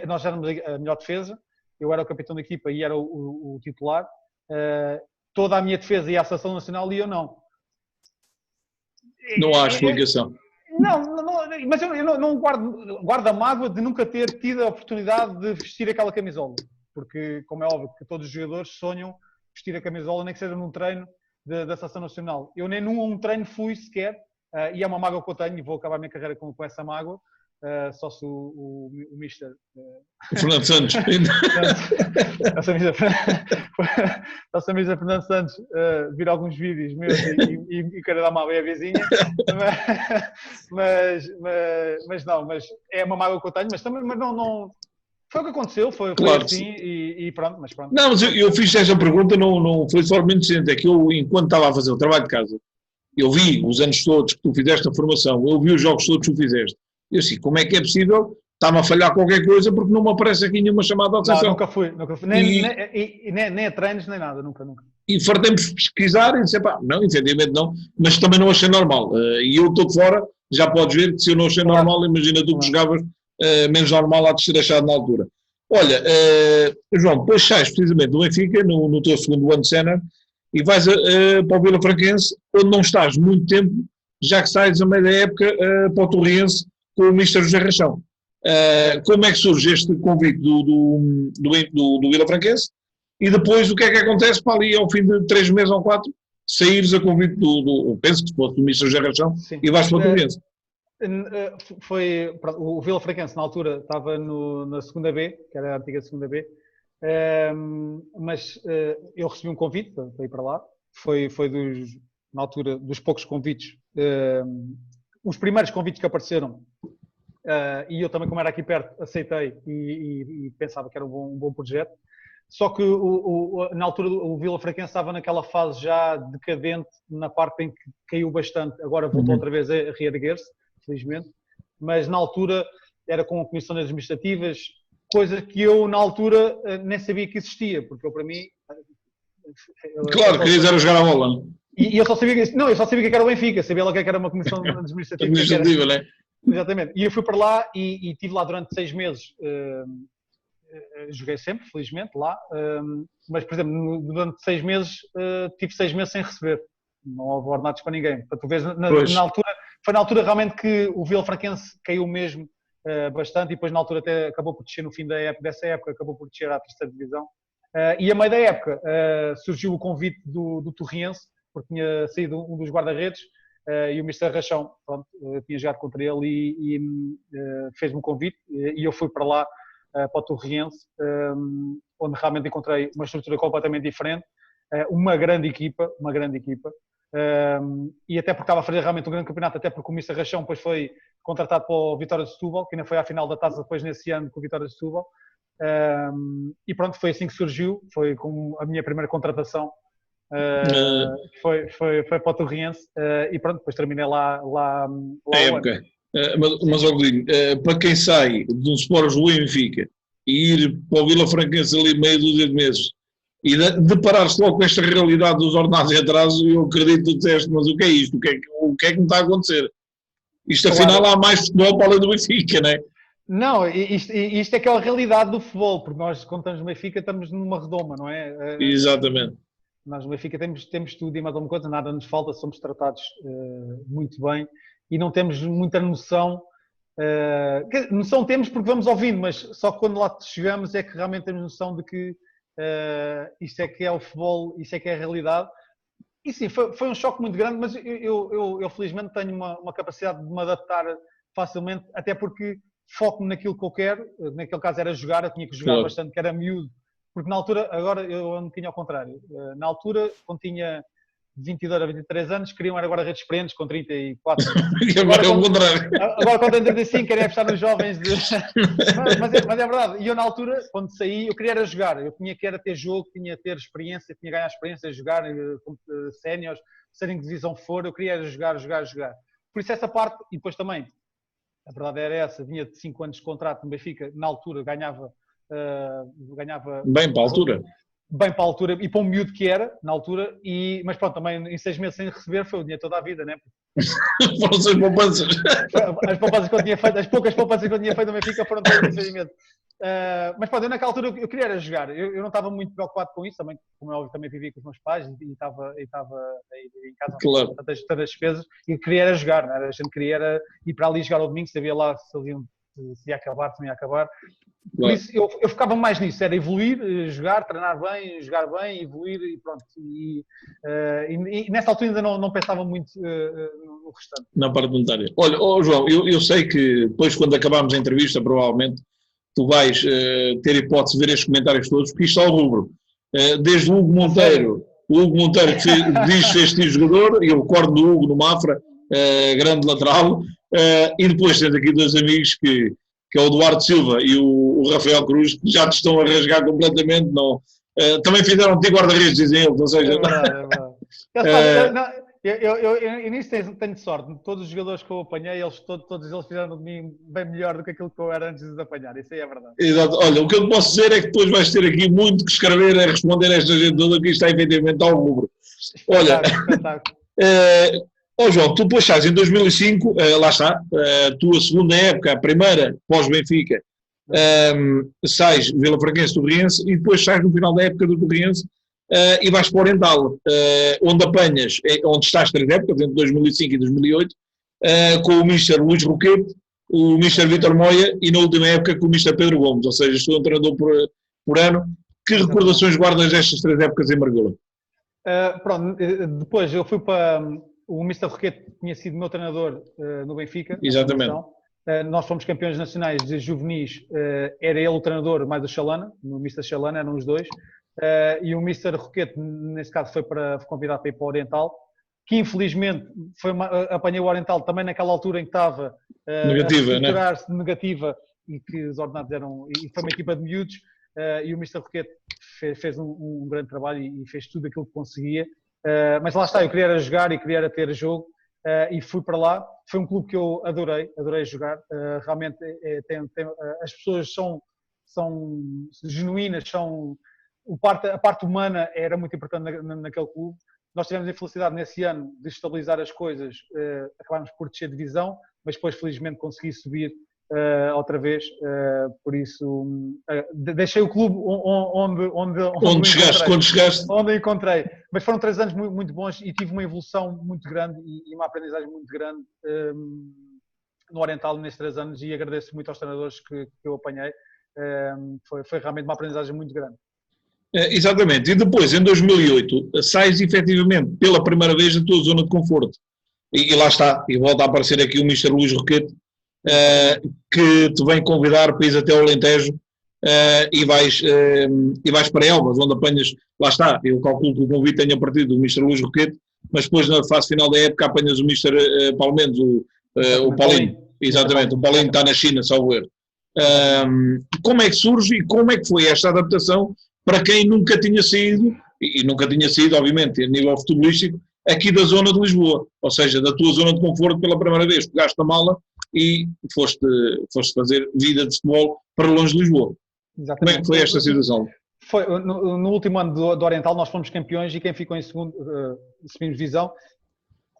nós éramos a melhor defesa, eu era o capitão da equipa e era o titular, toda a minha defesa ia à seleção nacional e eu não. Não há explicação. Não, mas eu não guardo a mágoa de nunca ter tido a oportunidade de vestir aquela camisola, porque, como é óbvio, que todos os jogadores sonham vestir a camisola, nem que seja num treino da seleção nacional. Eu nem num treino fui sequer, e é uma mágoa que eu tenho, e vou acabar a minha carreira com essa mágoa. Só se o Mister Fernando Santos nossa Mister Fernando Santos vir alguns vídeos meus e querer dar uma à vizinha, mas é uma mágoa que eu tenho, mas não foi o que aconteceu, foi claro, assim e pronto, mas pronto. Não, mas eu fiz essa pergunta, não foi só inocente, é que eu, enquanto estava a fazer o trabalho de casa, eu vi os anos todos que tu fizeste a formação, eu vi os jogos todos que tu fizeste. Eu disse, como é que é possível? Está-me a falhar qualquer coisa porque não me aparece aqui nenhuma chamada à atenção. Nunca fui. Nem a treinos, nem nada, nunca. E fartemos pesquisar e dizer, não, efetivamente não, mas também não achei normal. E eu estou de fora, já podes ver que se eu não achei normal, imagina tu que jogavas menos normal há de ser achado na altura. Olha, João, depois sais precisamente do Benfica, no teu segundo ano de sénior, e vais para o Vila Franquense, onde não estás muito tempo, já que sais a meio da época para o Torriense, com o Mister José Rachão. Como é que surge este convite do Vila Franquense e depois o que é que acontece para ali ao fim de 3 meses ou 4 saíres a convite penso que se fosse do Mister José Rachão e vais para o Torriense? O Vila Franquense na altura estava na segunda B, que era a antiga segunda B, mas eu recebi um convite para ir para lá, foi na altura dos poucos convites, os primeiros convites que apareceram. E eu também, como era aqui perto, aceitei e pensava que era um bom projeto. Só que na altura o Vila Franquense estava naquela fase já decadente, na parte em que caiu bastante. Agora voltou outra vez a reerguer-se, felizmente. Mas na altura era com comissões administrativas, coisa que eu na altura nem sabia que existia, porque eu, para mim... Claro, querias era jogar a bola. E eu só sabia que era o Benfica, sabia lá que era uma comissão administrativa. Administrativa, não é? Exatamente. E eu fui para lá e estive lá durante 6 meses. Joguei sempre, felizmente, lá. Mas, por exemplo, durante 6 meses, tive 6 meses sem receber. Não houve ordenados para ninguém. Para tu veres, na altura, Foi na altura realmente que o Vilafranquense caiu mesmo bastante e depois na altura até acabou por descer no fim dessa época, acabou por descer à terceira divisão. E a meio da época surgiu o convite do Torriense, porque tinha saído um dos guarda-redes e o Mr. Rachão, pronto, tinha jogado contra ele e fez-me um convite e eu fui para lá, para o Torriense, onde realmente encontrei uma estrutura completamente diferente, uma grande equipa, e até porque estava a fazer realmente um grande campeonato, até porque o Mr. Rachão depois foi contratado para o Vitória de Setúbal, que ainda foi à final da taça depois nesse ano com o Vitória de Setúbal, e pronto, foi assim que surgiu, foi com a minha primeira contratação, foi para o Torriense, e pronto, depois terminei lá a época. Mas Godinho, para quem sai de um Sport do Benfica e ir para o Vilafranquense ali meio dúzia de meses e deparar-se logo com esta realidade dos ordenados em atraso, eu acredito que tu disseste, mas o que é isto? O que é que me está a acontecer? Isto afinal há mais futebol para além do Benfica, não é? Não, isto é que é a realidade do futebol, porque nós, quando estamos no Benfica, estamos numa redoma, não é? Exatamente. Nós no Benfica temos tudo e mais alguma coisa, nada nos falta, somos tratados muito bem e não temos muita noção. Noção temos porque vamos ouvindo, mas só que quando lá chegamos é que realmente temos noção de que isto é que é o futebol, isto é que é a realidade. E sim, foi um choque muito grande, mas eu felizmente tenho uma capacidade de me adaptar facilmente, até porque foco-me naquilo que eu quero. Naquele caso era jogar, eu tinha que jogar bastante, que era miúdo. Porque na altura, agora eu ando um bocadinho ao contrário. Na altura, quando tinha 22 a 23 anos, queriam era redes experientes com 34. E agora é o contrário. Agora quando tenho 35, querem apostar nos jovens. Mas é verdade. E eu na altura, quando saí, eu queria era jogar. Eu tinha que era ter jogo, tinha que ter experiência, tinha que ganhar experiência, jogar com séniores, serem de divisão for, eu queria era jogar. Por isso essa parte, e depois também, a verdade era essa, vinha de 5 anos de contrato no Benfica, na altura ganhava bem para a altura. Bem para a altura e para um miúdo que era, na altura, mas pronto, também em 6 meses sem receber foi o dinheiro toda a vida, né? Foram as poupanças. As poupanças que eu tinha feito, as poucas poupanças que eu tinha feito no Benfica foram todas em 6 meses. Mas pronto, eu naquela altura eu queria era jogar, eu não estava muito preocupado com isso, também, como é óbvio, também vivia com os meus pais e estava em casa, claro. Todas as despesas, e queria era jogar, né? A gente queria era ir para ali jogar ao domingo, sabia lá se ia acabar, se não ia acabar. Por isso eu focava mais nisso, era evoluir, jogar, treinar bem, jogar bem, evoluir e pronto. E nessa altura ainda não pensava muito no restante. Na parte monetária. Olha, João, eu sei que depois quando acabarmos a entrevista, provavelmente, tu vais ter hipótese de ver estes comentários todos, porque isto está ao rubro. Desde o Hugo Monteiro que diz que este jogador, e eu recordo do Hugo no Mafra, grande lateral, e depois tens aqui dois amigos que é o Eduardo Silva e o Rafael Cruz, que já te estão a rasgar completamente, não. Também fizeram de guarda-redes, dizem eles, ou seja... É verdade. Eu nisso tenho sorte, todos os jogadores que eu apanhei, todos eles fizeram de mim bem melhor do que aquilo que eu era antes de os apanhar, isso aí é verdade. Exato, olha, o que eu te posso dizer é que depois vais ter aqui muito que escrever a responder a esta gente toda, que isto está efetivamente ao rubro. Olha... João, tu depois estás em 2005, lá está, a tua segunda época, a primeira pós-Benfica, sais Vilafranquense do Torriense e depois sais no final da época do Torriense e vais para o Oriental, onde apanhas, onde estás 3 épocas, entre 2005 e 2008, com o Mr. Luís Roquete, o Mr. Vítor Moia e na última época com o Mr. Pedro Gomes, ou seja, estou um treinador por ano. Que recordações guardas destas 3 épocas em Margola? Pronto, depois eu fui para... O Mr. Roquete tinha sido meu treinador no Benfica. Exatamente. Nós fomos campeões nacionais de juvenis. Era ele o treinador, mais o Chalana. O Mr. Chalana, eram os dois. E o Mr. Roquete, nesse caso, foi convidado para ir para o Oriental, que infelizmente apanhei o Oriental também naquela altura em que estava negativa, a estruturar-se, negativa, e que os ordenados eram... E foi uma equipa de miúdos. E o Mr. Roquete fez um grande trabalho e fez tudo aquilo que conseguia. Mas lá está, eu queria era jogar e queria era ter jogo e fui para lá. Foi um clube que eu adorei jogar. Realmente as pessoas são genuínas, a parte humana era muito importante naquele clube. Nós tivemos a infelicidade nesse ano de estabilizar as coisas, acabámos por descer de divisão, mas depois felizmente consegui subir outra vez, por isso deixei o clube onde chegaste. Onde encontrei. Mas foram 3 anos muito, muito bons e tive uma evolução muito grande e uma aprendizagem muito grande no Oriental nestes 3 anos e agradeço muito aos treinadores que eu apanhei. Foi realmente uma aprendizagem muito grande. Exatamente. E depois, em 2008, sais efetivamente pela primeira vez da tua zona de conforto. E lá está, e volta a aparecer aqui o Mr. Luís Roquete, que te vem convidar para ir até ao Alentejo e vais para Elvas, onde apanhas, lá está, eu calculo que o convite tenha partido do Mr. Luís Roquete, mas depois na fase final da época apanhas o Mr. Palmeiras, o Paulinho. Exatamente, o Paulinho está na China, salvo erro. Como é que surge e como é que foi esta adaptação para quem nunca tinha saído, e nunca tinha saído, obviamente, a nível futebolístico, aqui da zona de Lisboa, ou seja, da tua zona de conforto pela primeira vez, pegaste a mala e foste fazer vida de futebol para longe de Lisboa. Exatamente. Como é que foi esta situação? Foi, no último ano do Oriental nós fomos campeões e quem ficou em segundo, subimos divisão,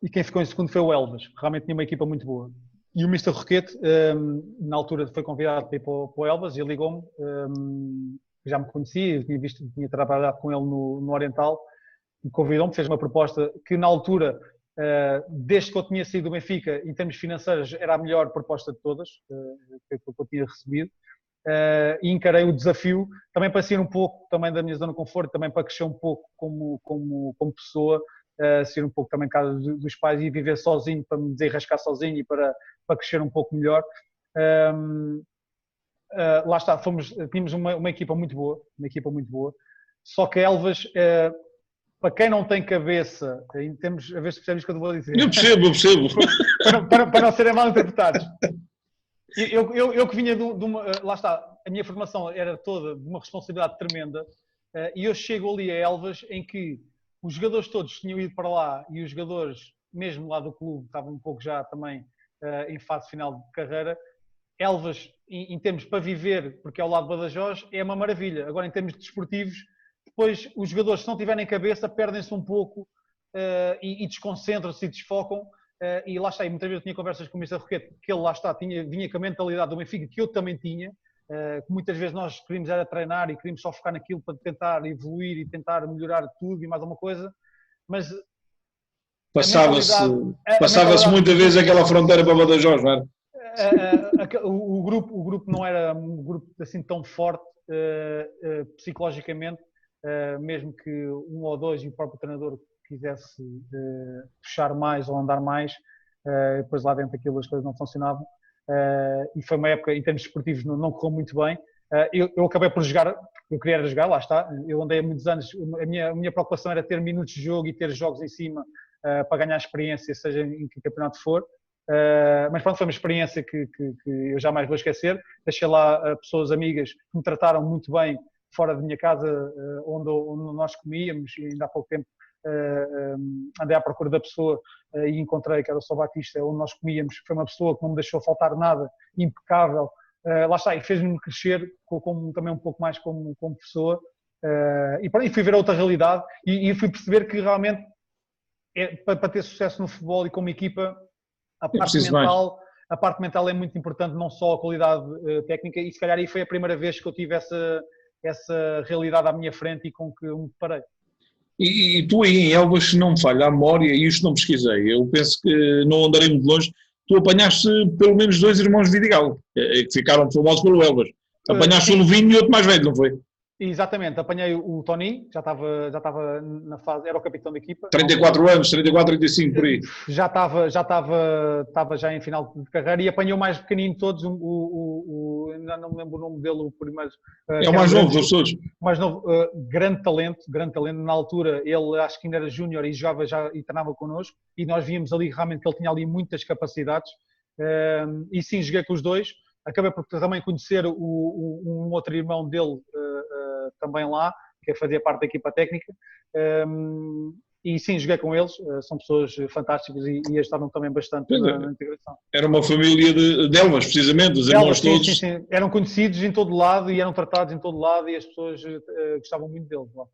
e quem ficou em segundo foi o Elvas, realmente tinha uma equipa muito boa. E o Mr. Roquete, na altura foi convidado para ir para o Elvas e ele ligou-me, já me conhecia, tinha trabalhado com ele no Oriental, me convidou-me, fez uma proposta que na altura, desde que eu tinha saído do Benfica, em termos financeiros, era a melhor proposta de todas, que eu tinha recebido, e encarei o desafio, também para sair um pouco também da minha zona de conforto, também para crescer um pouco como pessoa, sair um pouco também casa dos pais e viver sozinho, para me desenrascar sozinho e para crescer um pouco melhor. Lá está, tínhamos uma equipa muito boa, só que Elvas, para quem não tem cabeça, em termos, a ver se percebes o que eu vou dizer. Eu percebo. para não serem mal interpretados. Eu que vinha de uma, lá está, a minha formação era toda de uma responsabilidade tremenda, e eu chego ali a Elvas em que os jogadores todos tinham ido para lá e os jogadores, mesmo lá do clube, estavam um pouco já também em fase final de carreira. Elvas, em termos para viver, porque é ao lado de Badajoz, é uma maravilha. Agora, em termos desportivos, depois os jogadores, se não tiverem cabeça, perdem-se um pouco e desconcentram-se e desfocam. E lá está, e muitas vezes eu tinha conversas com o Mr. Roquete, que ele lá está, vinha com a mentalidade do Benfica, que eu também tinha, que muitas vezes nós queríamos era treinar e queríamos só focar naquilo para tentar evoluir e tentar melhorar tudo e mais alguma coisa, mas passava-se muitas vezes aquela fronteira para Badajoz, não é? O grupo não era um grupo assim tão forte psicologicamente, mesmo que um ou dois e o próprio treinador quisesse puxar mais ou andar mais, depois lá dentro aquilo as coisas não funcionavam, e foi uma época em termos esportivos não correu muito bem. Eu acabei por jogar, eu queria jogar, lá está, eu andei há muitos anos, a minha preocupação era ter minutos de jogo e ter jogos em cima para ganhar experiência, seja em que campeonato for. Mas pronto, foi uma experiência que eu jamais vou esquecer. Deixei lá pessoas amigas que me trataram muito bem fora da minha casa, onde nós comíamos, e ainda há pouco tempo andei à procura da pessoa e encontrei que era o São Batista, onde nós comíamos. Foi uma pessoa que não me deixou faltar nada, impecável, lá está, e fez-me crescer também um pouco mais como pessoa, e fui ver a outra realidade e fui perceber que realmente para ter sucesso no futebol e como equipa, a parte mental é muito importante, não só a qualidade técnica, e se calhar aí foi a primeira vez que eu tive essa realidade à minha frente e com que eu me deparei. E tu aí em Elvas, se não me falha a memória, e isto não pesquisei, eu penso que não andarei muito longe, tu apanhaste pelo menos 2 irmãos de Vidigal, que ficaram famosos pelo Elvas. Apanhaste um novinho e outro mais velho, não foi? Exatamente, apanhei o Tony, já estava na fase, era o capitão da equipa. 34 anos, 34, 35, por aí. Já estava já em final de carreira, e apanhei o mais pequenino de todos, ainda não me lembro o nome dele, o primeiro. É o mais novo dos todos. Mais novo, grande talento, na altura ele acho que ainda era júnior e jogava já e treinava connosco, e nós víamos ali realmente que ele tinha ali muitas capacidades, e sim, joguei com os dois. Acabei por também conhecer um outro irmão dele também lá, que fazia parte da equipa técnica, e sim, joguei com eles, são pessoas fantásticas e ajudaram também bastante na integração. Era uma família de Elvas, precisamente, os irmãos todos. Sim. Eram conhecidos em todo lado e eram tratados em todo lado, e as pessoas gostavam muito deles. Lá.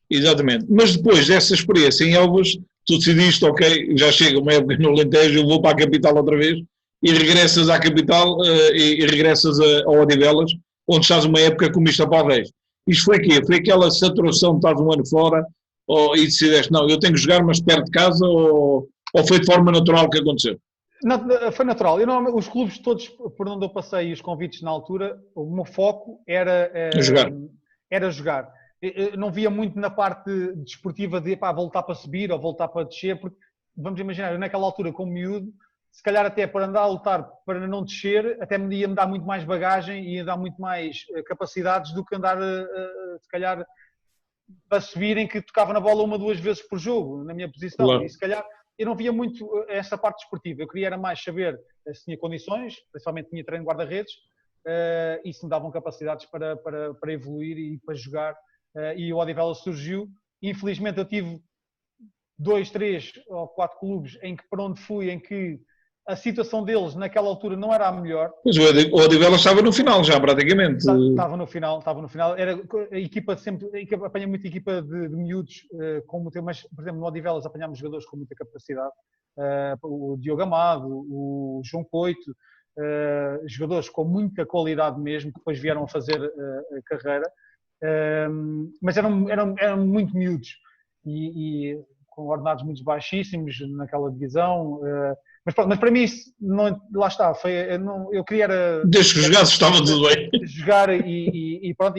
Exatamente, mas depois dessa experiência em Elvas, tu decidiste, ok, já chega uma época no Alentejo, eu vou para a capital outra vez, e regressas à capital e regressas ao Odivelas, onde estás uma época como Mr. Paulo Reis. Isto foi o quê? Foi aquela saturação de estás um ano fora, e decidiste, não, eu tenho que jogar, mas perto de casa, ou foi de forma natural que aconteceu? Não, foi natural. Os clubes todos por onde eu passei e os convites na altura, o meu foco A jogar. era jogar. Eu não via muito na parte desportiva de voltar para subir ou voltar para descer, porque vamos imaginar, eu naquela altura como miúdo, se calhar até para andar a lutar para não descer, até me ia-me dar muito mais bagagem e ia dar muito mais capacidades do que andar, se calhar, para subir em que tocava na bola uma, duas vezes por jogo, na minha posição. Claro. E se calhar eu não via muito essa parte desportiva. Eu queria era mais saber se tinha condições, principalmente tinha treino de guarda-redes, e se me davam capacidades para evoluir e para jogar. E o Odivelas surgiu. Infelizmente eu tive 2, 3 ou 4 clubes em que, para onde fui, em que a situação deles naquela altura não era a melhor. Mas o Odivelas estava no final já, praticamente. Estava no final. Era a equipa sempre, apanha muita equipa de miúdos, mas, por exemplo, no Odivelas apanhámos jogadores com muita capacidade. O Diogo Amado, o João Coito, jogadores com muita qualidade mesmo, que depois vieram a fazer a carreira. Mas eram muito miúdos e com ordenados muito baixíssimos naquela divisão. Mas para mim, isso não, lá está. Eu queria era. Desde que jogasse, estava tudo bem. Jogar e pronto.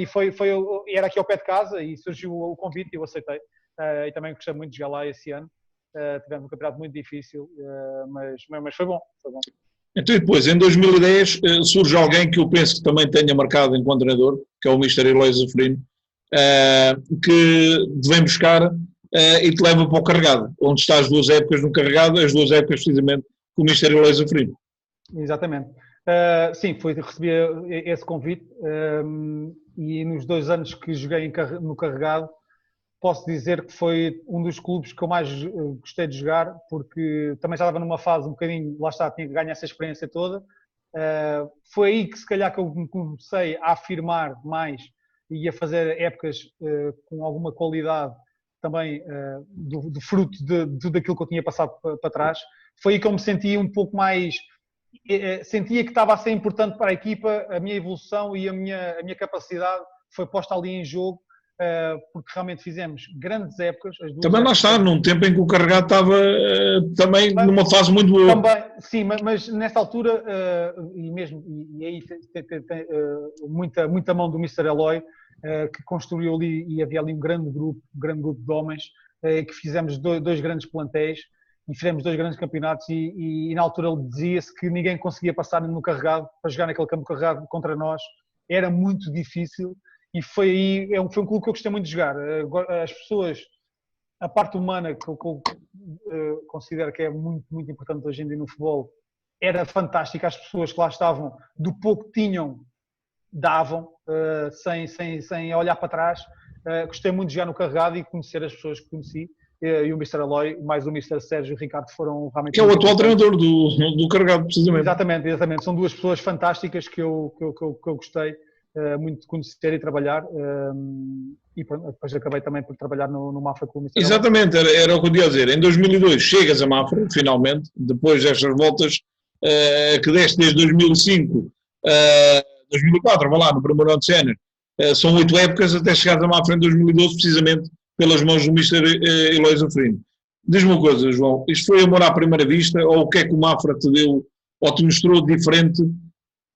Era aqui ao pé de casa e surgiu o convite e eu aceitei. E também gostei muito de jogar lá esse ano. Tivemos um campeonato muito difícil, mas foi bom. Foi bom. Então, depois, em 2010, surge alguém que eu penso que também tenha marcado enquanto treinador, que é o Mr. Eloy Zafrino, que te vem buscar e te leva para o Carregado, onde está as 2 épocas no Carregado, as 2 épocas precisamente com o Mr. Eloy Zafrino. Exatamente. Sim, recebi esse convite e nos 2 anos que joguei no Carregado, posso dizer que foi um dos clubes que eu mais gostei de jogar, porque também já estava numa fase um bocadinho, lá está, tinha que ganhar essa experiência toda. Foi aí que se calhar que eu me comecei a afirmar mais e a fazer épocas com alguma qualidade também do fruto de tudo aquilo que eu tinha passado para trás. Foi aí que eu me senti um pouco mais... sentia que estava a ser importante para a equipa, a minha evolução e a minha capacidade foi posta ali em jogo, porque realmente fizemos grandes épocas. Também lá está, num tempo em que o Carregado estava também numa fase muito boa. Também, sim, mas nessa altura, e aí tem muita mão do Mr. Eloy, que construiu ali, e havia ali um grande grupo de homens, que fizemos 2 grandes plantéis e fizemos 2 grandes campeonatos e na altura ele dizia-se que ninguém conseguia passar no Carregado, para jogar naquele campo Carregado contra nós, era muito difícil. E foi um clube que eu gostei muito de jogar. As pessoas, a parte humana, que eu considero que é muito, muito importante hoje em dia no futebol, era fantástica. As pessoas que lá estavam, do pouco que tinham, davam, sem olhar para trás. Gostei muito de jogar no Carregado e conhecer as pessoas que conheci. E o Mr. Eloy, mais o Mr. Sérgio Ricardo foram realmente... Que é o atual treinador do Carregado, precisamente. Exatamente. São 2 pessoas fantásticas que eu gostei muito de conhecer e trabalhar, e depois acabei também por trabalhar no Mafra com o Mr. Exatamente, era o que eu ia dizer. Em 2002 chegas a Mafra, finalmente, depois destas voltas que deste desde 2005 2004, vá lá, no primeiro ano de sénior. São 8 épocas até chegares a Mafra em 2012, precisamente pelas mãos do Mr. Eloy Zafrino. Diz-me uma coisa, João, isto foi amor à primeira vista, ou o que é que o Mafra te deu, ou te mostrou de diferente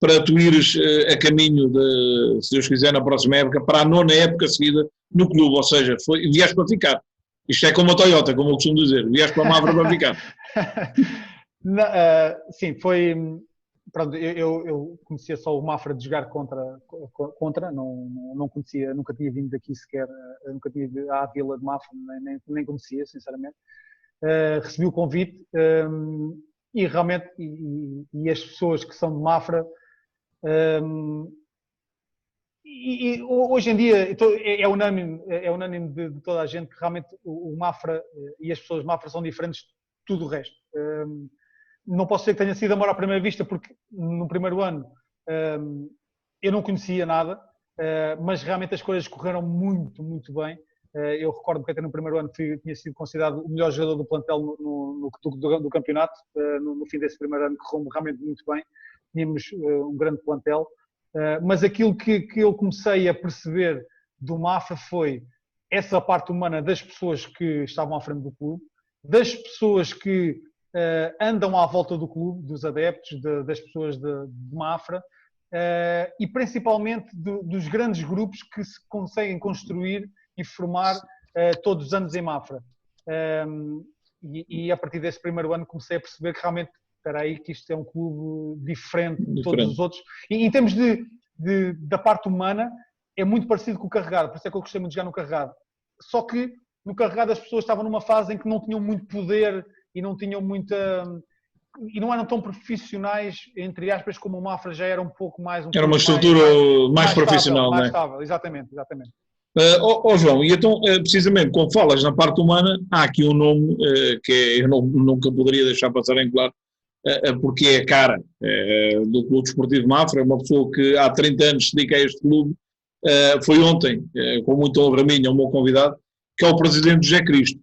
para tu ires a caminho de, se Deus quiser, na próxima época, para a 9ª época seguida no clube, ou seja, vieste para ficar. Isto é como a Toyota, como eu costumo dizer, vieste para a Mafra para ficar. Sim, foi... Pronto, eu conhecia só o Mafra de jogar contra não conhecia, nunca tinha vindo daqui sequer, nunca tinha ido à Vila de Mafra, nem conhecia, sinceramente. Recebi o convite e realmente, e as pessoas que são de Mafra, e hoje em dia é unânime de toda a gente que realmente o Mafra e as pessoas de Mafra são diferentes de tudo o resto. Não posso dizer que tenha sido amor à primeira vista, porque no primeiro ano eu não conhecia nada, mas realmente as coisas correram muito, muito bem. Eu recordo que até no primeiro ano tinha sido considerado o melhor jogador do plantel do campeonato. No fim desse primeiro ano correu realmente muito bem. Tínhamos um grande plantel. Mas aquilo que eu comecei a perceber do Mafra foi essa parte humana das pessoas que estavam à frente do clube, das pessoas que andam à volta do clube, dos adeptos, das pessoas de Mafra, e principalmente dos grandes grupos que se conseguem construir e formar todos os anos em Mafra. E a partir desse primeiro ano comecei a perceber que realmente, espera aí, que isto é um clube diferente de todos os outros. E em termos da parte humana, é muito parecido com o Carregado, por isso é que eu gostei muito de jogar no Carregado. Só que no Carregado as pessoas estavam numa fase em que não tinham muito poder e não tinham muita... E não eram tão profissionais, entre aspas, como o Mafra já era um pouco mais... Era uma estrutura mais profissional, mais estável, exatamente. João, e então, precisamente, quando falas na parte humana, há aqui um nome que eu nunca poderia deixar passar em claro, porque é a cara do Clube Desportivo Mafra, uma pessoa que há 30 anos se dedica a este clube. Foi ontem, com muita honra minha, o meu convidado, que é o presidente José Cristo.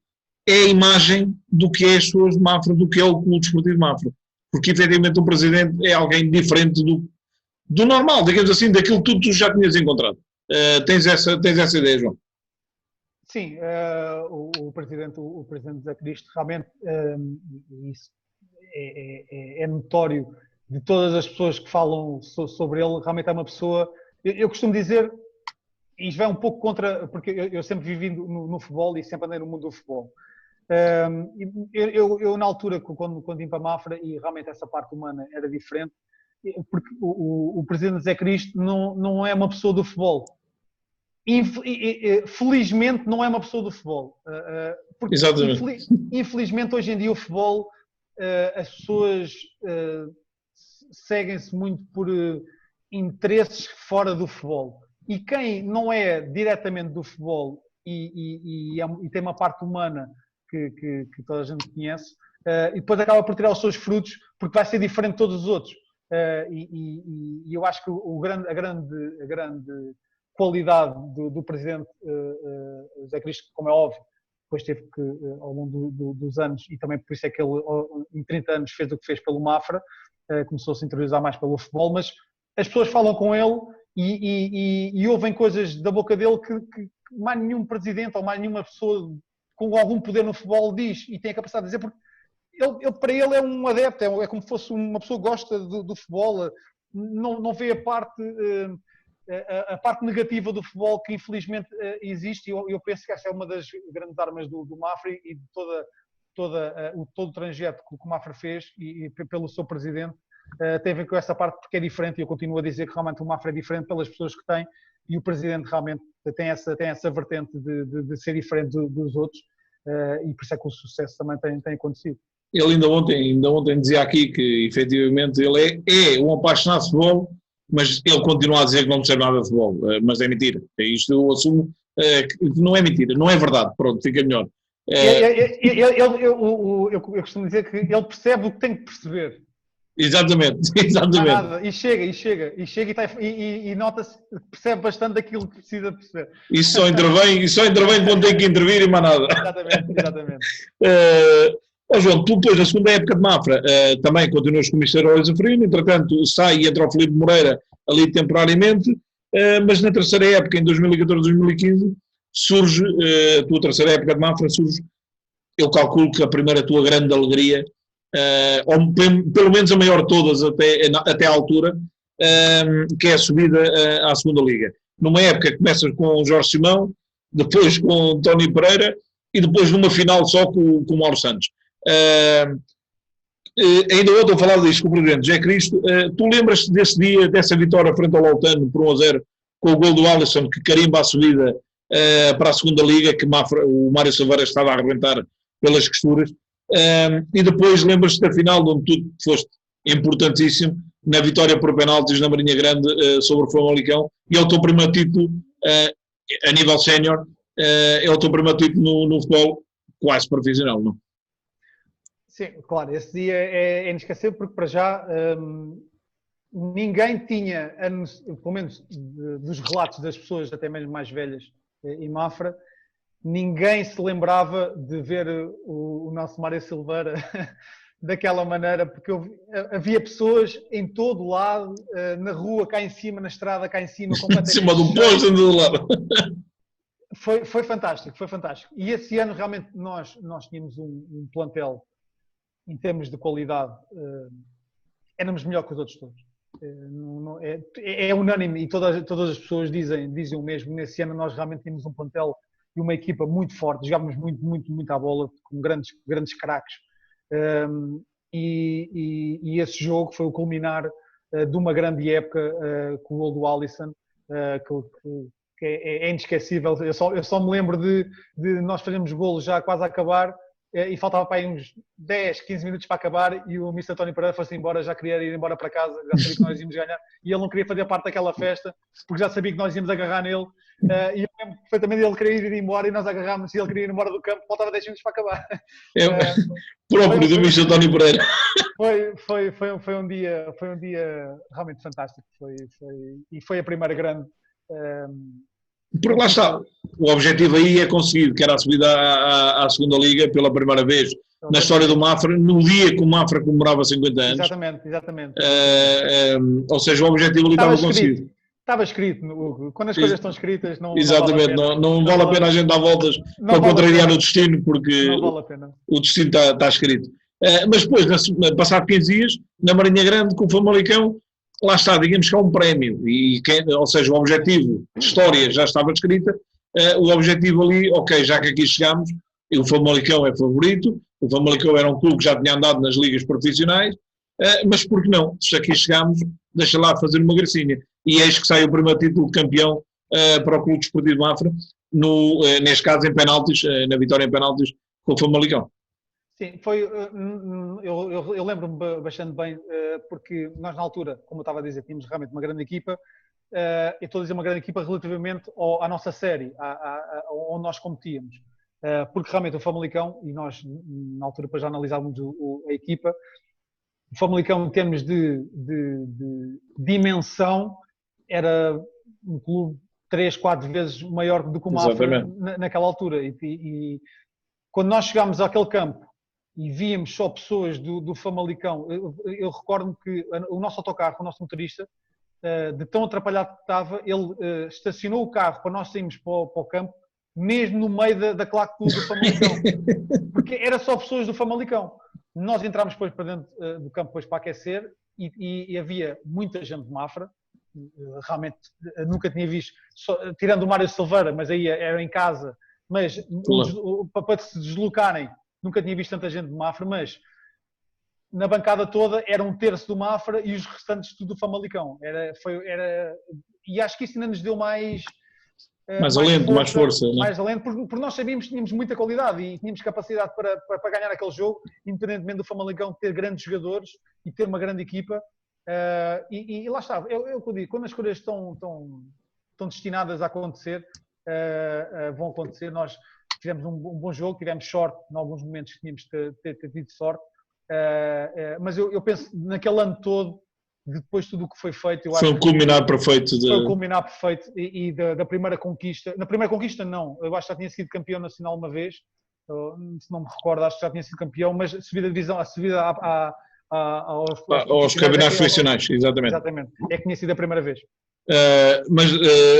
É a imagem do que é as pessoas de Mafra, do que é o Clube Desportivo Mafra. Porque, efetivamente, o presidente é alguém diferente do normal, digamos assim, daquilo que tu já tinhas encontrado. Tens essa ideia, João? Sim, o presidente José Cristo, realmente, isso é notório de todas as pessoas que falam sobre ele, realmente é uma pessoa... Eu costumo dizer, e isto vai um pouco contra, porque eu sempre vivi no futebol e sempre andei no mundo do futebol. Eu na altura, quando vim para a Mafra, e realmente essa parte humana era diferente, porque o presidente José Cristo não é uma pessoa do futebol. Felizmente não é uma pessoa do futebol. Porque infelizmente hoje em dia o futebol, as pessoas seguem-se muito por interesses fora do futebol. E quem não é diretamente do futebol e tem uma parte humana que toda a gente conhece, e depois acaba por tirar os seus frutos, porque vai ser diferente de todos os outros. E eu acho que a grande qualidade do presidente José Cristo, como é óbvio, depois teve que, ao longo dos anos, e também por isso é que ele, em 30 anos, fez o que fez pelo Mafra, começou a se interiorizar mais pelo futebol, mas as pessoas falam com ele e ouvem coisas da boca dele que mais nenhum presidente ou mais nenhuma pessoa com algum poder no futebol diz e tem a capacidade de dizer, porque para ele é um adepto, é como se fosse uma pessoa que gosta do futebol, não vê a parte negativa do futebol que infelizmente existe, e eu penso que essa é uma das grandes armas do Mafra e de todo o trajeto que o Mafra fez e pelo seu presidente. Tem a ver com essa parte porque é diferente, e eu continuo a dizer que realmente o Mafra é diferente pelas pessoas que tem, e o presidente realmente tem essa vertente de ser diferente dos outros, e por isso é que o sucesso também tem acontecido. Ele ainda ontem dizia aqui que efetivamente ele é um apaixonado de futebol, mas ele continua a dizer que não percebe nada de futebol, mas é mentira. Isto eu assumo que não é mentira, não é verdade, pronto, fica melhor. Eu costumo dizer que ele percebe o que tem que perceber. Exatamente. Nada, e chega e nota-se, percebe bastante daquilo que precisa perceber. Isso só intervém quando tem que intervir e mais nada. Exatamente. João, tu depois na segunda época de Mafra também continuas como comissário Zeferino, entretanto sai e entra o Filipe Moreira ali temporariamente, mas na terceira época, em 2014-2015, surge, a tua terceira época de Mafra surge, eu calculo que a primeira tua grande alegria, ou pelo menos a maior de todas até à altura, que é a subida à segunda liga. Numa época que começas com o Jorge Simão, depois com o Tony Pereira e depois numa final só com o Mauro Santos. Ainda ontem eu falava disto com o presidente José Cristo. Tu lembras-te desse dia, dessa vitória frente ao Lautano por 1-0 com o gol do Alisson que carimba a subida para a segunda liga, que o Mário Silveira estava a arrebentar pelas costuras, e depois lembras-te da final onde tu foste importantíssimo na vitória por penaltis na Marinha Grande sobre o Famalicão, e é o teu primeiro título a nível sénior, é o teu primeiro título no futebol quase profissional, não? Sim, claro, esse dia é inesquecível porque para já ninguém tinha, pelo menos dos relatos das pessoas até mesmo mais velhas em Mafra, ninguém se lembrava de ver o nosso Mário Silveira daquela maneira, porque havia pessoas em todo o lado, na rua cá em cima, na estrada cá em cima, completamente em cima do posto do lado. Foi fantástico, foi fantástico. E esse ano realmente nós tínhamos um plantel em termos de qualidade, éramos melhor que os outros todos. É unânime e todas as pessoas dizem o mesmo. Nesse ano nós realmente tínhamos um plantel e uma equipa muito forte, jogávamos muito à bola, com grandes craques. E esse jogo foi o culminar de uma grande época com o gol do Alisson, que é inesquecível. Eu só me lembro de nós fazermos golos já quase a acabar e faltava para aí uns 10, 15 minutos para acabar e o Mr. António Pereira foi-se embora, já queria ir embora para casa, já sabia que nós íamos ganhar e ele não queria fazer parte daquela festa porque já sabia que nós íamos agarrar nele e eu lembro perfeitamente ele queria ir embora e nós agarrámos e ele queria ir embora do campo, faltava 10 minutos para acabar. Próprio do Mr. António Pereira. Foi um dia realmente fantástico e foi a primeira grande. Porque lá está, o objetivo aí é conseguir, que era a subida à segunda Liga pela primeira vez na história do Mafra, no dia que o Mafra comemorava 50 anos. Exatamente. Ou seja, o objetivo ali estava conseguido. Estava escrito, Hugo. Quando as coisas estão escritas, exatamente, não vale a pena a gente dar voltas para contrariar o destino, porque o destino está escrito. Mas depois, passado 15 dias, na Marinha Grande, com o Famalicão, lá está, digamos que há um prémio, ou seja, o objetivo de história já estava escrita, o objetivo ali, ok, já que aqui chegamos, o Famalicão é favorito, o Famalicão era um clube que já tinha andado nas ligas profissionais, mas por que não? Se aqui chegamos, deixa lá fazer uma gracinha. E eis que sai o primeiro título de campeão para o Clube Desportivo Mafra, neste caso em penaltis, na vitória em penaltis com o Famalicão. Sim, eu lembro-me bastante bem, porque nós na altura, como eu estava a dizer, tínhamos realmente uma grande equipa, e estou a dizer uma grande equipa relativamente à nossa série, onde nós competíamos. Porque realmente o Famalicão, e nós na altura depois já analisávamos a equipa, o Famalicão em termos de dimensão era um clube 3, 4 vezes maior do que o Mafra naquela altura. E quando nós chegámos àquele campo e víamos só pessoas do Famalicão, eu recordo-me que o nosso autocarro, o nosso motorista, de tão atrapalhado que estava, ele estacionou o carro para nós sairmos para o campo, mesmo no meio da claque do Famalicão, porque era só pessoas do Famalicão. Nós entrámos depois para dentro do campo depois para aquecer e havia muita gente de Mafra, realmente nunca tinha visto, tirando o Mário Silveira, mas aí era em casa, mas para se deslocarem, nunca tinha visto tanta gente de Mafra, mas na bancada toda era um terço do Mafra e os restantes tudo do Famalicão. E acho que isso ainda nos deu mais força. Mais alento, porque nós sabíamos que tínhamos muita qualidade e tínhamos capacidade para ganhar aquele jogo, independentemente do Famalicão ter grandes jogadores e ter uma grande equipa. E lá está, eu digo, quando as coisas estão destinadas a acontecer, vão acontecer. Nós fizemos um bom jogo, tivemos sorte em alguns momentos que tínhamos ter tido sorte, mas eu penso naquele ano todo, depois de tudo o que foi feito, foi um culminar perfeito. Foi um culminar perfeito e da primeira conquista. Na primeira conquista não, eu acho que já tinha sido campeão nacional uma vez, se não me recordo, acho que já tinha sido campeão, mas a subida aos campeonatos profissionais, exatamente. É que tinha sido a primeira vez. Mas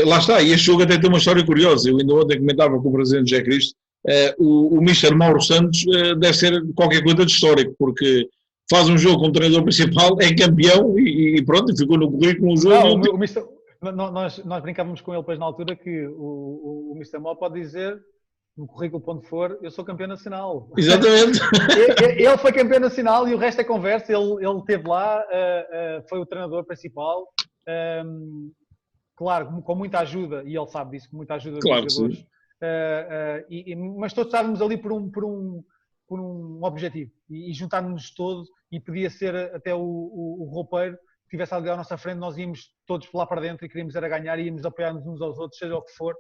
lá está, e este jogo até tem uma história curiosa. Eu ainda ontem comentava com o presidente José Cristo, o Mr. Mauro Santos deve ser qualquer coisa de histórico, porque faz um jogo com o treinador principal, é campeão e pronto, ficou no currículo um jogo. Nós brincávamos com ele depois na altura que o Mr. Mauro pode dizer no currículo onde for, eu sou campeão nacional. Exatamente. Ele foi campeão nacional e o resto é conversa, ele esteve lá, foi o treinador principal. Claro, com muita ajuda, e ele sabe disso, com muita ajuda dos jogadores, mas todos estávamos ali por um objetivo e juntámos-nos todos e podia ser até o roupeiro que estivesse ali à nossa frente, nós íamos todos lá para dentro e queríamos era ganhar e íamos apoiar-nos uns aos outros, seja o que for.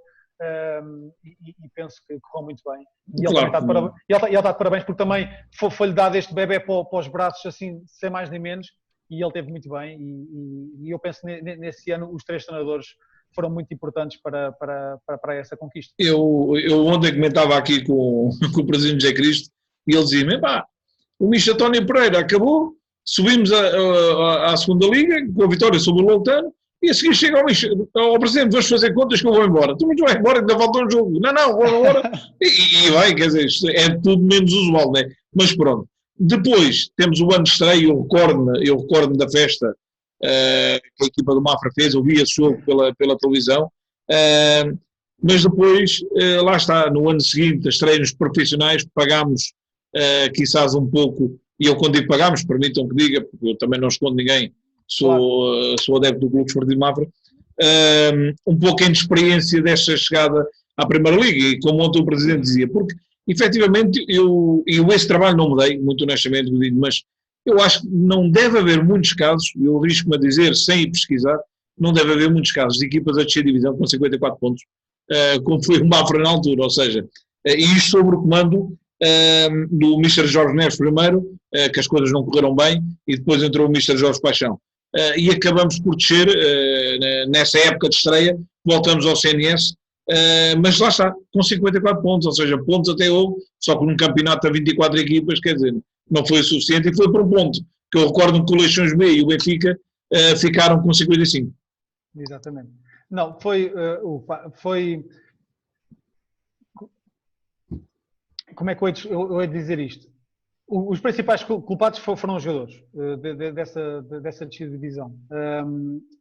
E penso que correu muito bem. E ele está de parabéns porque também foi-lhe dado este bebê para os braços, assim, sem mais nem menos. E ele teve muito bem e eu penso que nesse ano os 3 treinadores foram muito importantes para essa conquista. Eu ontem comentava aqui com o presidente José Cristo e ele dizia-me, o Mr. António Pereira acabou, subimos à segunda Liga com a vitória sobre o Loutano E a seguir chega ao presidente, vamos fazer contas que eu vou embora. Tu, mas vai embora, ainda falta um jogo. Não, vou embora. E vai, quer dizer, isto é tudo menos usual, né? Mas pronto. Depois temos o ano de estreia, eu recordo-me da festa que a equipa do Mafra fez, eu vi esse jogo pela televisão, mas depois, lá está, no ano seguinte, as estreias profissionais, pagámos, quizás um pouco, e eu quando digo pagámos, permitam que diga, porque eu também não escondo ninguém, sou adepto do Clube Desportivo de Mafra, um pouco em experiência desta chegada à Primeira Liga, e como ontem o Presidente dizia, porque efetivamente eu esse trabalho não mudei, muito honestamente, mas eu acho que não deve haver muitos casos, eu arrisco-me a dizer, sem ir pesquisar, não deve haver muitos casos de equipas a descer divisão com 54 pontos, como foi o Mafra na altura, ou seja, isto sobre o comando do Mr. Jorge Neves primeiro, que as coisas não correram bem, e depois entrou o Mr. Jorge Paixão. E acabamos por descer, nessa época de estreia, voltamos ao CNS, mas lá está, com 54 pontos, ou seja, pontos até houve, só que num campeonato a 24 equipas, quer dizer, não foi o suficiente, e foi por um ponto, que eu recordo que o Leixões B e o Benfica ficaram com 55. Exatamente. Não, foi como é que eu ia dizer isto? Os principais culpados foram os jogadores dessa descida de divisão.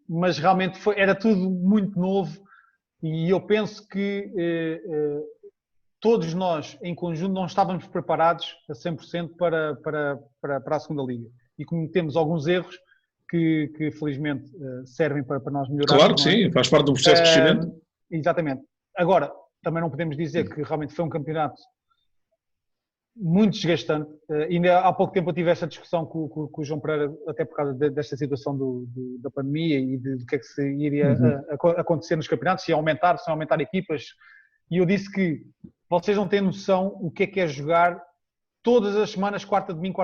Mas realmente era tudo muito novo e eu penso que todos nós, em conjunto, não estávamos preparados a 100% para a segunda liga. E cometemos alguns erros que felizmente servem para nós melhorar. Claro que sim, faz parte do processo de crescimento. Exatamente. Agora, também não podemos dizer que realmente foi um campeonato muito desgastante. Ainda há pouco tempo eu tive essa discussão com o João Pereira, até por causa desta situação da pandemia e do que é que se iria acontecer nos campeonatos, se ia aumentar, se não aumentar equipas. E eu disse que vocês não têm noção o que é jogar todas as semanas, quarta, domingo.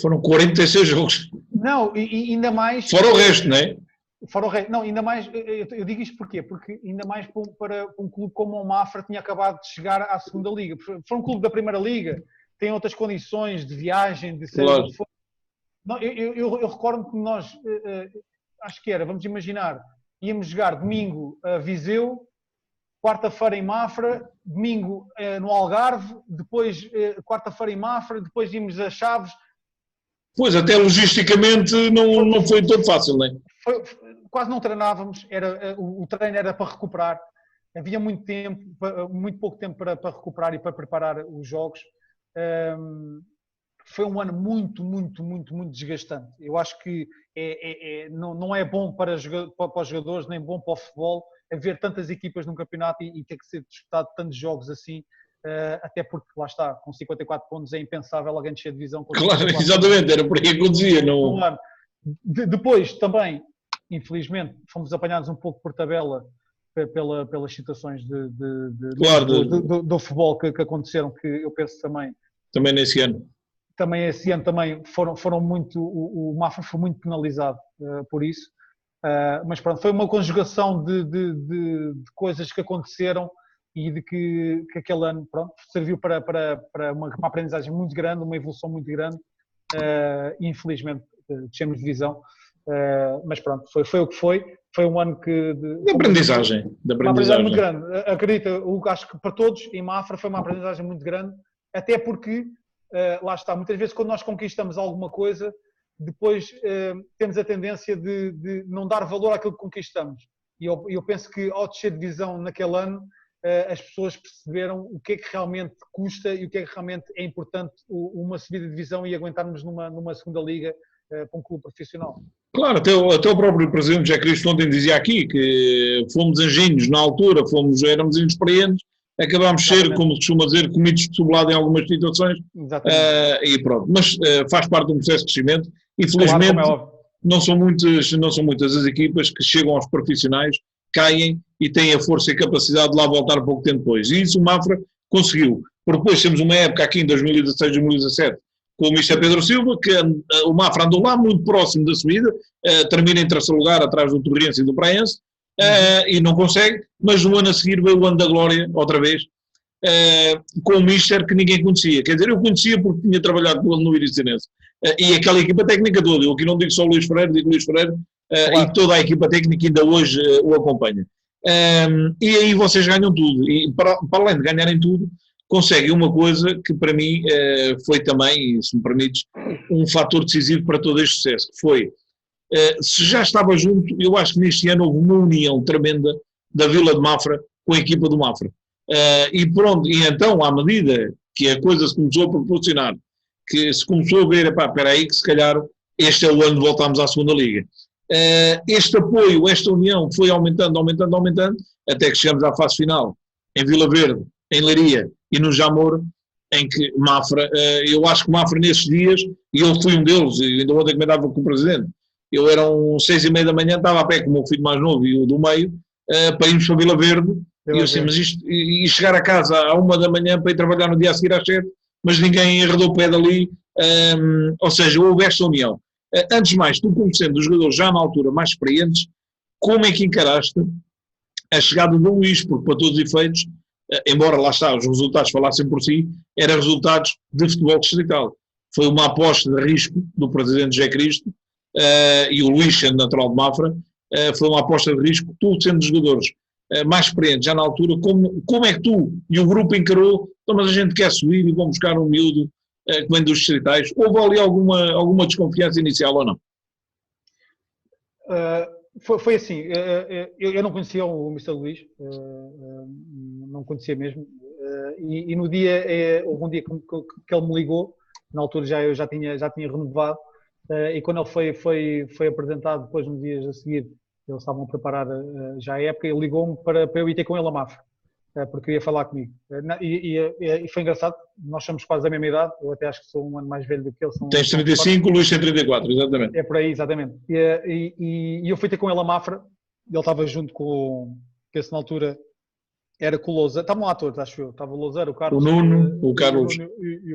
Foram 46 jogos. Não, e ainda mais... Fora o resto, não é? Fora o resto. Não, ainda mais... Eu digo isto porquê? Porque ainda mais para um clube como o Mafra tinha acabado de chegar à segunda liga. For um clube da Primeira Liga, tem outras condições de viagem, de ser... Claro. Não, eu recordo que nós, acho que era, vamos imaginar, íamos jogar domingo a Viseu, quarta-feira em Mafra, domingo no Algarve, depois quarta-feira em Mafra, depois íamos a Chaves. Pois, até logisticamente não foi todo fácil, não é? Quase não treinávamos, o treino era para recuperar, havia muito pouco tempo para recuperar e para preparar os jogos. Foi um ano muito desgastante. Eu acho que não é bom para os jogadores, nem bom para o futebol, haver tantas equipas num campeonato e ter que ser disputado tantos jogos assim, até porque, lá está, com 54 pontos é impensável alguém descer de divisão. Claro, exatamente, era por aí que eu dizia. Não... Depois, também, infelizmente, fomos apanhados um pouco por tabela pelas situações do futebol que aconteceram, que eu penso também nesse ano. Também esse ano foram muito, o Mafra foi muito penalizado por isso. Mas pronto, foi uma conjugação de coisas que aconteceram e de que aquele ano, pronto, serviu para uma aprendizagem muito grande, uma evolução muito grande. Infelizmente descemos de divisão, mas pronto, foi o que foi. Foi um ano de aprendizagem. Uma aprendizagem muito grande. Acredita, acho que para todos em Mafra foi uma aprendizagem muito grande, até porque lá está, muitas vezes quando nós conquistamos alguma coisa, depois temos a tendência de não dar valor àquilo que conquistamos. E eu penso que ao descer de divisão naquele ano, as pessoas perceberam o que é que realmente custa e o que é que realmente é importante uma subida de divisão e aguentarmos numa segunda liga para um clube profissional. Claro, até o próprio Presidente José Cristo ontem dizia aqui que fomos anjinhos na altura, éramos inexperientes, acabámos de ser, como se costuma dizer, comidos de sobolado em algumas situações, e pronto. Mas faz parte de um processo de crescimento. Infelizmente, não são muitas as equipas que chegam aos profissionais, caem e têm a força e capacidade de lá voltar pouco tempo depois. E isso o Mafra conseguiu. Porque depois temos uma época aqui em 2016, 2017, com o Mr. Pedro Silva, que o Mafra andou lá muito próximo da subida, termina em terceiro lugar atrás do Torrense e do Praense, e não consegue, mas no ano a seguir veio o ano da glória, outra vez, com o Mister que ninguém conhecia. Quer dizer, eu conhecia porque tinha trabalhado com ele no Iricenense. E aquela equipa técnica toda, eu aqui não digo só o Luís Freire, digo Luís Freire, e toda a equipa técnica ainda hoje o acompanha. E aí vocês ganham tudo, e para além de ganharem tudo, conseguem uma coisa que para mim foi também, se me permites, um fator decisivo para todo este sucesso, que foi, se já estava junto, eu acho que neste ano houve uma união tremenda da Vila de Mafra com a equipa do Mafra. E pronto, e então, à medida que a coisa se começou a proporcionar, que se começou a ver, espera aí que se calhar este é o ano de voltarmos à segunda Liga. Este apoio, esta união foi aumentando, até que chegamos à fase final, em Vila Verde, em Leiria e no Jamor, em que Mafra, eu acho que Mafra nesses dias, e eu fui um deles, e ainda ontem comentava com o Presidente, eu eram 6:30 da manhã, estava a pé com o meu filho mais novo e o do meio, para irmos para Vila Verde, e eu assim, mas isto, e chegar a casa à 1 da manhã para ir trabalhar no dia a seguir às 7, mas ninguém arredou o pé dali, ou seja, houve esta união. Antes de mais, tu conhecendo os jogadores já na altura mais experientes, como é que encaraste a chegada do Luís? Porque para todos os efeitos, embora lá está, os resultados falassem por si, eram resultados de futebol distrital. Foi uma aposta de risco do Presidente José Cristo, e o Luís, sendo natural de Mafra, foi uma aposta de risco, tu sendo jogadores mais experientes já na altura, como é que tu e o grupo encarou, então, mas a gente quer subir e vão buscar um miúdo que vem dos distritais? Houve ali alguma desconfiança inicial ou não? Foi assim, eu não conhecia o Mr. Luís, não conhecia mesmo, e no dia, houve um dia que ele me ligou, na altura eu já tinha renovado, e quando ele foi apresentado depois nos dias a seguir, eles estavam a preparar já a época, ele ligou-me para eu ir ter com ele a Mafra, porque queria falar comigo. E foi engraçado, nós somos quase da mesma idade, eu até acho que sou um ano mais velho do que ele. Tens 35, o Luís tem 34, exatamente. É por aí, exatamente. E eu fui ter com ele a Mafra, ele estava junto que esse na altura era com o Lousa, estavam lá todos, acho eu, estava o Lousa, o Carlos, o Nuno, o Carlos e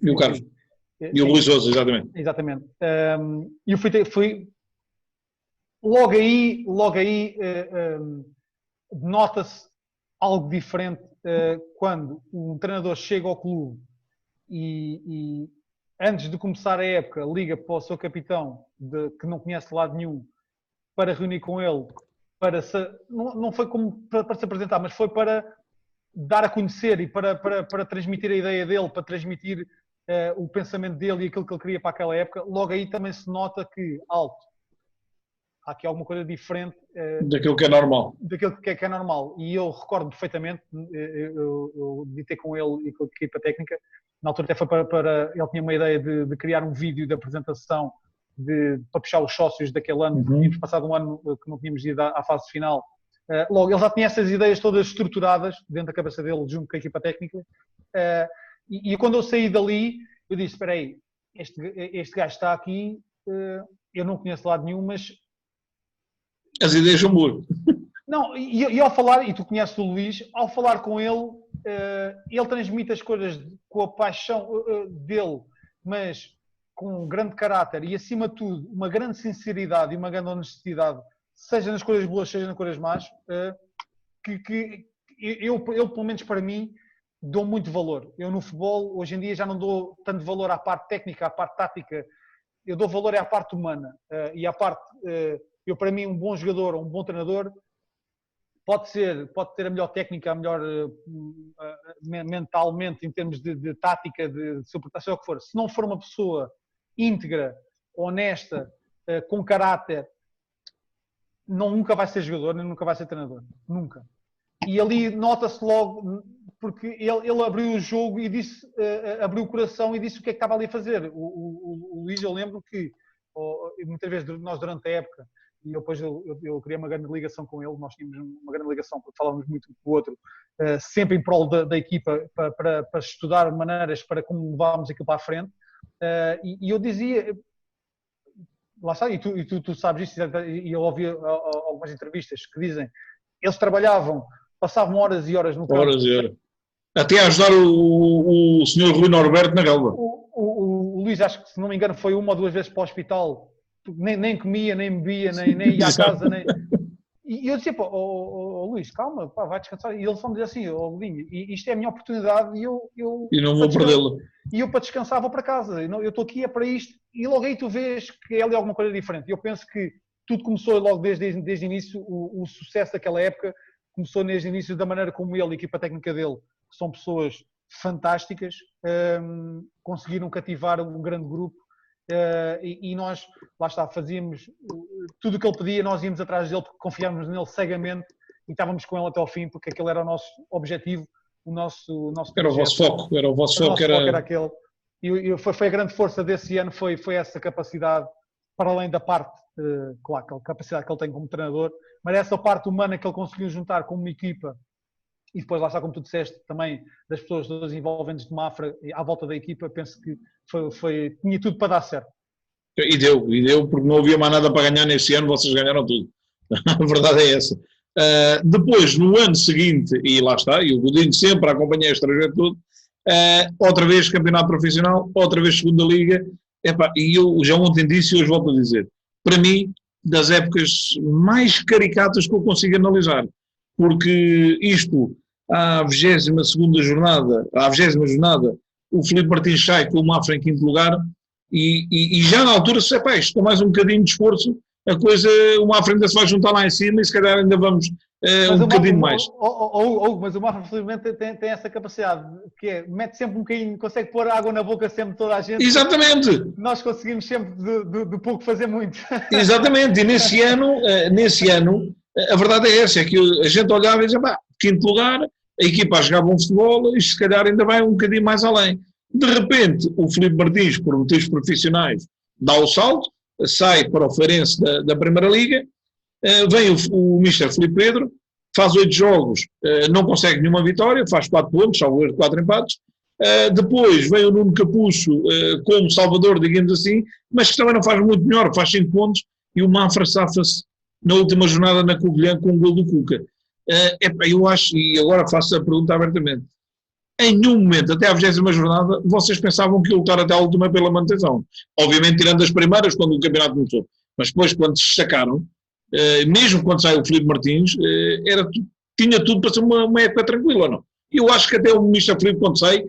o Carlos. E o Luís Sousa, exatamente. Exatamente. E eu fui logo aí nota-se algo diferente quando um treinador chega ao clube e antes de começar a época liga para o seu capitão, que não conhece de lado nenhum, para reunir com ele, não foi como para se apresentar, mas foi para dar a conhecer e para transmitir a ideia dele, para transmitir o pensamento dele e aquilo que ele queria para aquela época. Logo aí também se nota que, há aqui alguma coisa diferente daquilo que é normal. Daquilo que é normal. E eu recordo perfeitamente, eu ditei com ele e com a equipa técnica, na altura até foi para ele tinha uma ideia de criar um vídeo de apresentação para puxar os sócios daquele ano, porque tínhamos passado um ano que não tínhamos ido à fase final. Logo, ele já tinha essas ideias todas estruturadas dentro da cabeça dele, junto com a equipa técnica. E quando eu saí dali, eu disse, espera aí, este gajo está aqui, eu não conheço de lado nenhum, mas... As ideias são boas. Não, e ao falar, e tu conheces o Luís, ao falar com ele, ele transmite as coisas com a paixão dele, mas com um grande caráter e, acima de tudo, uma grande sinceridade e uma grande honestidade, seja nas coisas boas, seja nas coisas más, que eu, pelo menos para mim, dou muito valor. Eu no futebol, hoje em dia, já não dou tanto valor à parte técnica, à parte tática, eu dou valor à parte humana e à parte... Eu, para mim, um bom jogador ou um bom treinador pode ter a melhor técnica, a melhor mentalmente, em termos de tática, de suportação, o que for. Se não for uma pessoa íntegra, honesta, com caráter, nunca vai ser jogador, nem nunca vai ser treinador. Nunca. E ali nota-se logo, porque ele abriu o jogo e disse, abriu o coração e disse o que é que estava ali a fazer. O Luís, eu lembro que, muitas vezes, nós durante a época, e depois eu criei uma grande ligação com ele, nós tínhamos uma grande ligação porque falávamos muito um com o outro, sempre em prol da equipa, para estudar maneiras para como levarmos aquilo para a frente, e eu dizia, lá está, e tu sabes isso, e eu ouvi algumas entrevistas que dizem, eles trabalhavam, passavam horas e horas no campo. Horas e horas. Até a ajudar o senhor Rui Norberto na relva. O Luís, acho que se não me engano, foi 1 ou 2 vezes para o hospital, nem comia, nem bebia, nem ia à casa, E eu dizia, pá, Luís, calma, pá, vai descansar. E ele só me dizia assim, Godinho, isto é a minha oportunidade e não vou perdê-la. E eu para descansar vou para casa. Eu estou aqui é para isto. E logo aí tu vês que é ali alguma coisa diferente. Eu penso que tudo começou logo desde o início, o sucesso daquela época começou desde o início da maneira como ele e a equipa técnica dele, que são pessoas fantásticas, conseguiram cativar um grande grupo. E nós, lá está, fazíamos tudo o que ele pedia, nós íamos atrás dele porque confiávamos nele cegamente e estávamos com ele até ao fim, porque aquele era o nosso objetivo, o nosso era o vosso foco, era aquele. E foi a grande força desse ano, foi essa capacidade, para além da parte, claro, a capacidade que ele tem como treinador, mas essa parte humana que ele conseguiu juntar como uma equipa. E depois, lá está, como tu disseste, também das pessoas todas envolventes de Mafra à volta da equipa, penso que tinha tudo para dar certo. E deu, porque não havia mais nada para ganhar nesse ano, vocês ganharam tudo. A verdade é essa. Depois, no ano seguinte, e lá está, e o Godinho sempre a acompanhar este trajeto todo, outra vez campeonato profissional, outra vez segunda liga, e eu já ontem disse e hoje volto a dizer, para mim, das épocas mais caricatas que eu consigo analisar, porque isto, à 22ª jornada, o Filipe Martins sai com o Mafra em quinto lugar, e já na altura, se isto com mais um bocadinho de esforço, a coisa, o Mafra ainda se vai juntar lá em cima e se calhar ainda vamos um bocadinho mais. Mas o Mafra, felizmente, tem essa capacidade, que é, mete sempre um bocadinho, consegue pôr água na boca sempre toda a gente. Exatamente! Nós conseguimos sempre de pouco fazer muito. Exatamente, e nesse ano, a verdade é essa, é que a gente olhava e dizia, quinto lugar, a equipa a jogar bom futebol, isto se calhar ainda vai um bocadinho mais além. De repente, o Filipe Martins, por motivos profissionais, dá o salto, sai para o Feirense da Primeira Liga, vem o Mister Filipe Pedro, faz 8 jogos, não consegue nenhuma vitória, faz 4 pontos, salvo 4 empates. Depois vem o Nuno Capucho como salvador, digamos assim, mas que também não faz muito melhor, faz 5 pontos, e o Mafra safa-se na última jornada na Covilhã com um gol do Cuca. Eu acho, e agora faço a pergunta abertamente, em nenhum momento, até à 20ª jornada, vocês pensavam que ia lutar até à última pela manutenção. Obviamente tirando as primeiras, quando o campeonato começou. Mas depois, quando se destacaram, mesmo quando saiu o Filipe Martins, tinha tudo para ser uma época tranquila, ou não? E eu acho que até o Ministro Filipe, quando sai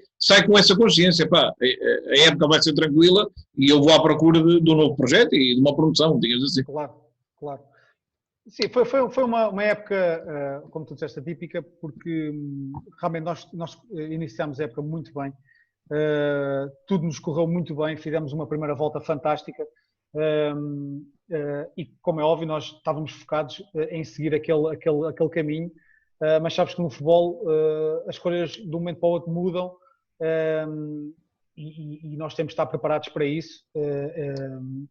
com essa consciência, a época vai ser tranquila e eu vou à procura de um novo projeto e de uma promoção, digamos assim. Claro. Sim, foi uma época, como tu disseste, atípica, porque realmente nós iniciámos a época muito bem, tudo nos correu muito bem, fizemos uma primeira volta fantástica e, como é óbvio, nós estávamos focados em seguir aquele caminho, mas sabes que no futebol as coisas de um momento para o outro mudam e nós temos de estar preparados para isso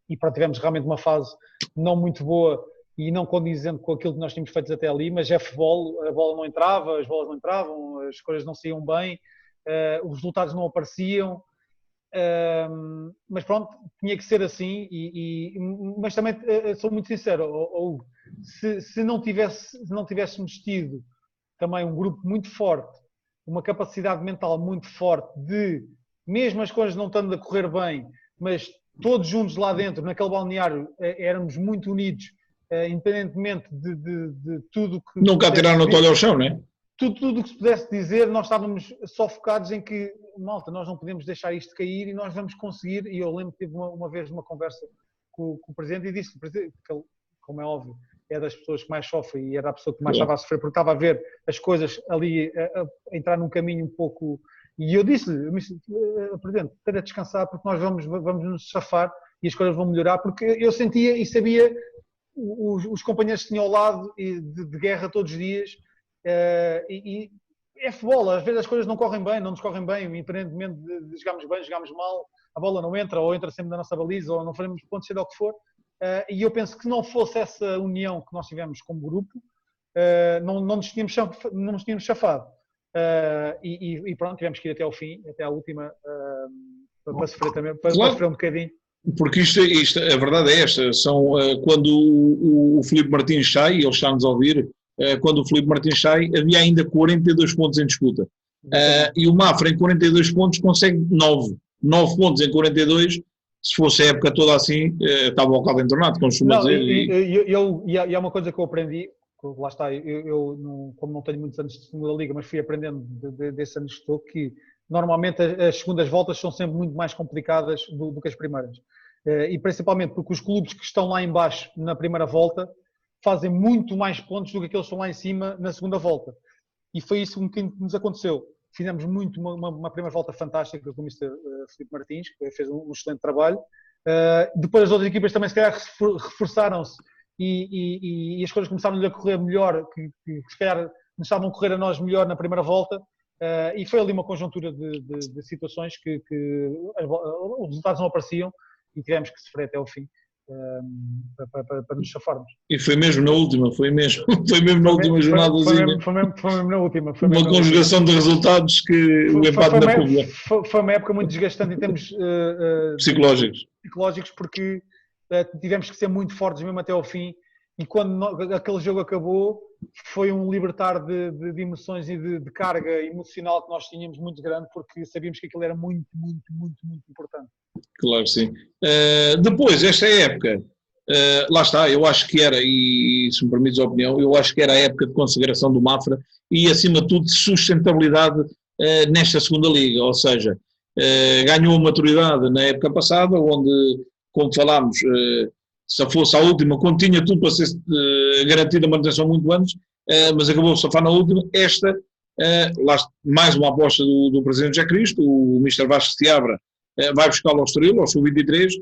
e tivemos realmente uma fase não muito boa e não condizente com aquilo que nós tínhamos feito até ali, mas é futebol, a bola não entrava, as bolas não entravam, as coisas não saíam bem, os resultados não apareciam, mas pronto, tinha que ser assim, mas também sou muito sincero, se não tivéssemos tido também um grupo muito forte, uma capacidade mental muito forte de, mesmo as coisas não estando a correr bem, mas todos juntos lá dentro, naquele balneário, éramos muito unidos, independentemente de tudo que... Nunca atiraram o toalha ao chão, não é? Tudo o que se pudesse dizer, nós estávamos só focados em que, malta, nós não podemos deixar isto cair e nós vamos conseguir. E eu lembro que tive uma vez uma conversa com o Presidente e disse que ele, como é óbvio, é das pessoas que mais sofrem e era a pessoa que mais estava a sofrer, porque estava a ver as coisas ali a entrar num caminho um pouco... E eu disse-lhe, Presidente, esteja a descansar porque nós vamos nos safar e as coisas vão melhorar, porque eu sentia e sabia os companheiros que tinham ao lado de guerra todos os dias, e é futebol, às vezes as coisas não nos correm bem, independentemente de jogarmos bem, jogarmos mal, a bola não entra, ou entra sempre da nossa baliza, ou não faremos pontos, seja o que for, e eu penso que não fosse essa união que nós tivemos como grupo, não nos tínhamos chafado, e pronto, tivemos que ir até ao fim, até à última, para sofrer também, para sofrer um bocadinho. Porque isto, a verdade é esta, quando o Filipe Martins sai, e ele está-nos a ouvir, quando o Filipe Martins sai, havia ainda 42 pontos em disputa. E o Mafra em 42 pontos consegue 9 pontos em 42, se fosse a época toda assim, estava o caldo entornado, como costuma dizer. E é uma coisa que eu aprendi, lá está, como não tenho muitos anos de segunda liga, mas fui aprendendo desses anos que estou, que normalmente as segundas voltas são sempre muito mais complicadas do que as primeiras. E principalmente porque os clubes que estão lá em baixo na primeira volta fazem muito mais pontos do que aqueles que estão lá em cima na segunda volta. E foi isso um bocadinho que nos aconteceu. Fizemos uma primeira volta fantástica com o Mr. Filipe Martins, que fez um excelente trabalho. Depois as outras equipas também se calhar reforçaram-se e as coisas começaram a correr melhor, que se calhar começavam a correr a nós melhor na primeira volta. E foi ali uma conjuntura de situações que os resultados não apareciam e tivemos que sofrer até ao fim para nos chafarmos. E foi mesmo na última, foi mesmo na última jornadazinha. Foi mesmo na última. Uma conjugação de resultados que o empate na Puglia. Foi uma época muito desgastante em termos psicológicos, porque tivemos que ser muito fortes mesmo até ao fim. E quando aquele jogo acabou, foi um libertar de emoções e de carga emocional que nós tínhamos muito grande, porque sabíamos que aquilo era muito, muito, muito, muito importante. Claro que sim. Depois, esta época, lá está, eu acho que era, e se me permites a opinião, eu acho que era a época de consagração do Mafra e, acima de tudo, de sustentabilidade nesta segunda liga, ou seja, ganhou maturidade na época passada, onde, como falámos, se fosse a última, quando tinha tudo para ser garantida a manutenção muito antes, mas acabou de safar na última. Esta, mais uma aposta do Presidente José Cristo, o Mr. Vasco Seabra vai buscá-lo ao Estoril, ao Sub-23,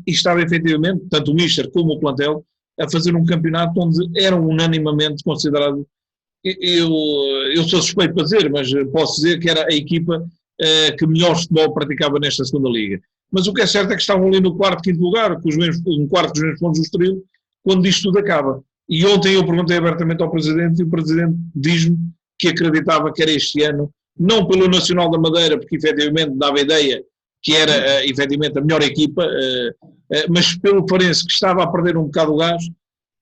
e estava efetivamente, tanto o Mister como o plantel, a fazer um campeonato onde eram unanimamente considerados, eu sou suspeito para dizer, mas posso dizer que era a equipa que melhor futebol praticava nesta segunda liga. Mas o que é certo é que estavam ali no quarto, quinto lugar, com um quarto dos mesmos pontos do Estoril, quando isto tudo acaba. E ontem eu perguntei abertamente ao Presidente, e o Presidente diz-me que acreditava que era este ano, não pelo Nacional da Madeira, porque efetivamente dava a ideia que era efetivamente a melhor equipa, mas pelo Farense, que estava a perder um bocado o gás,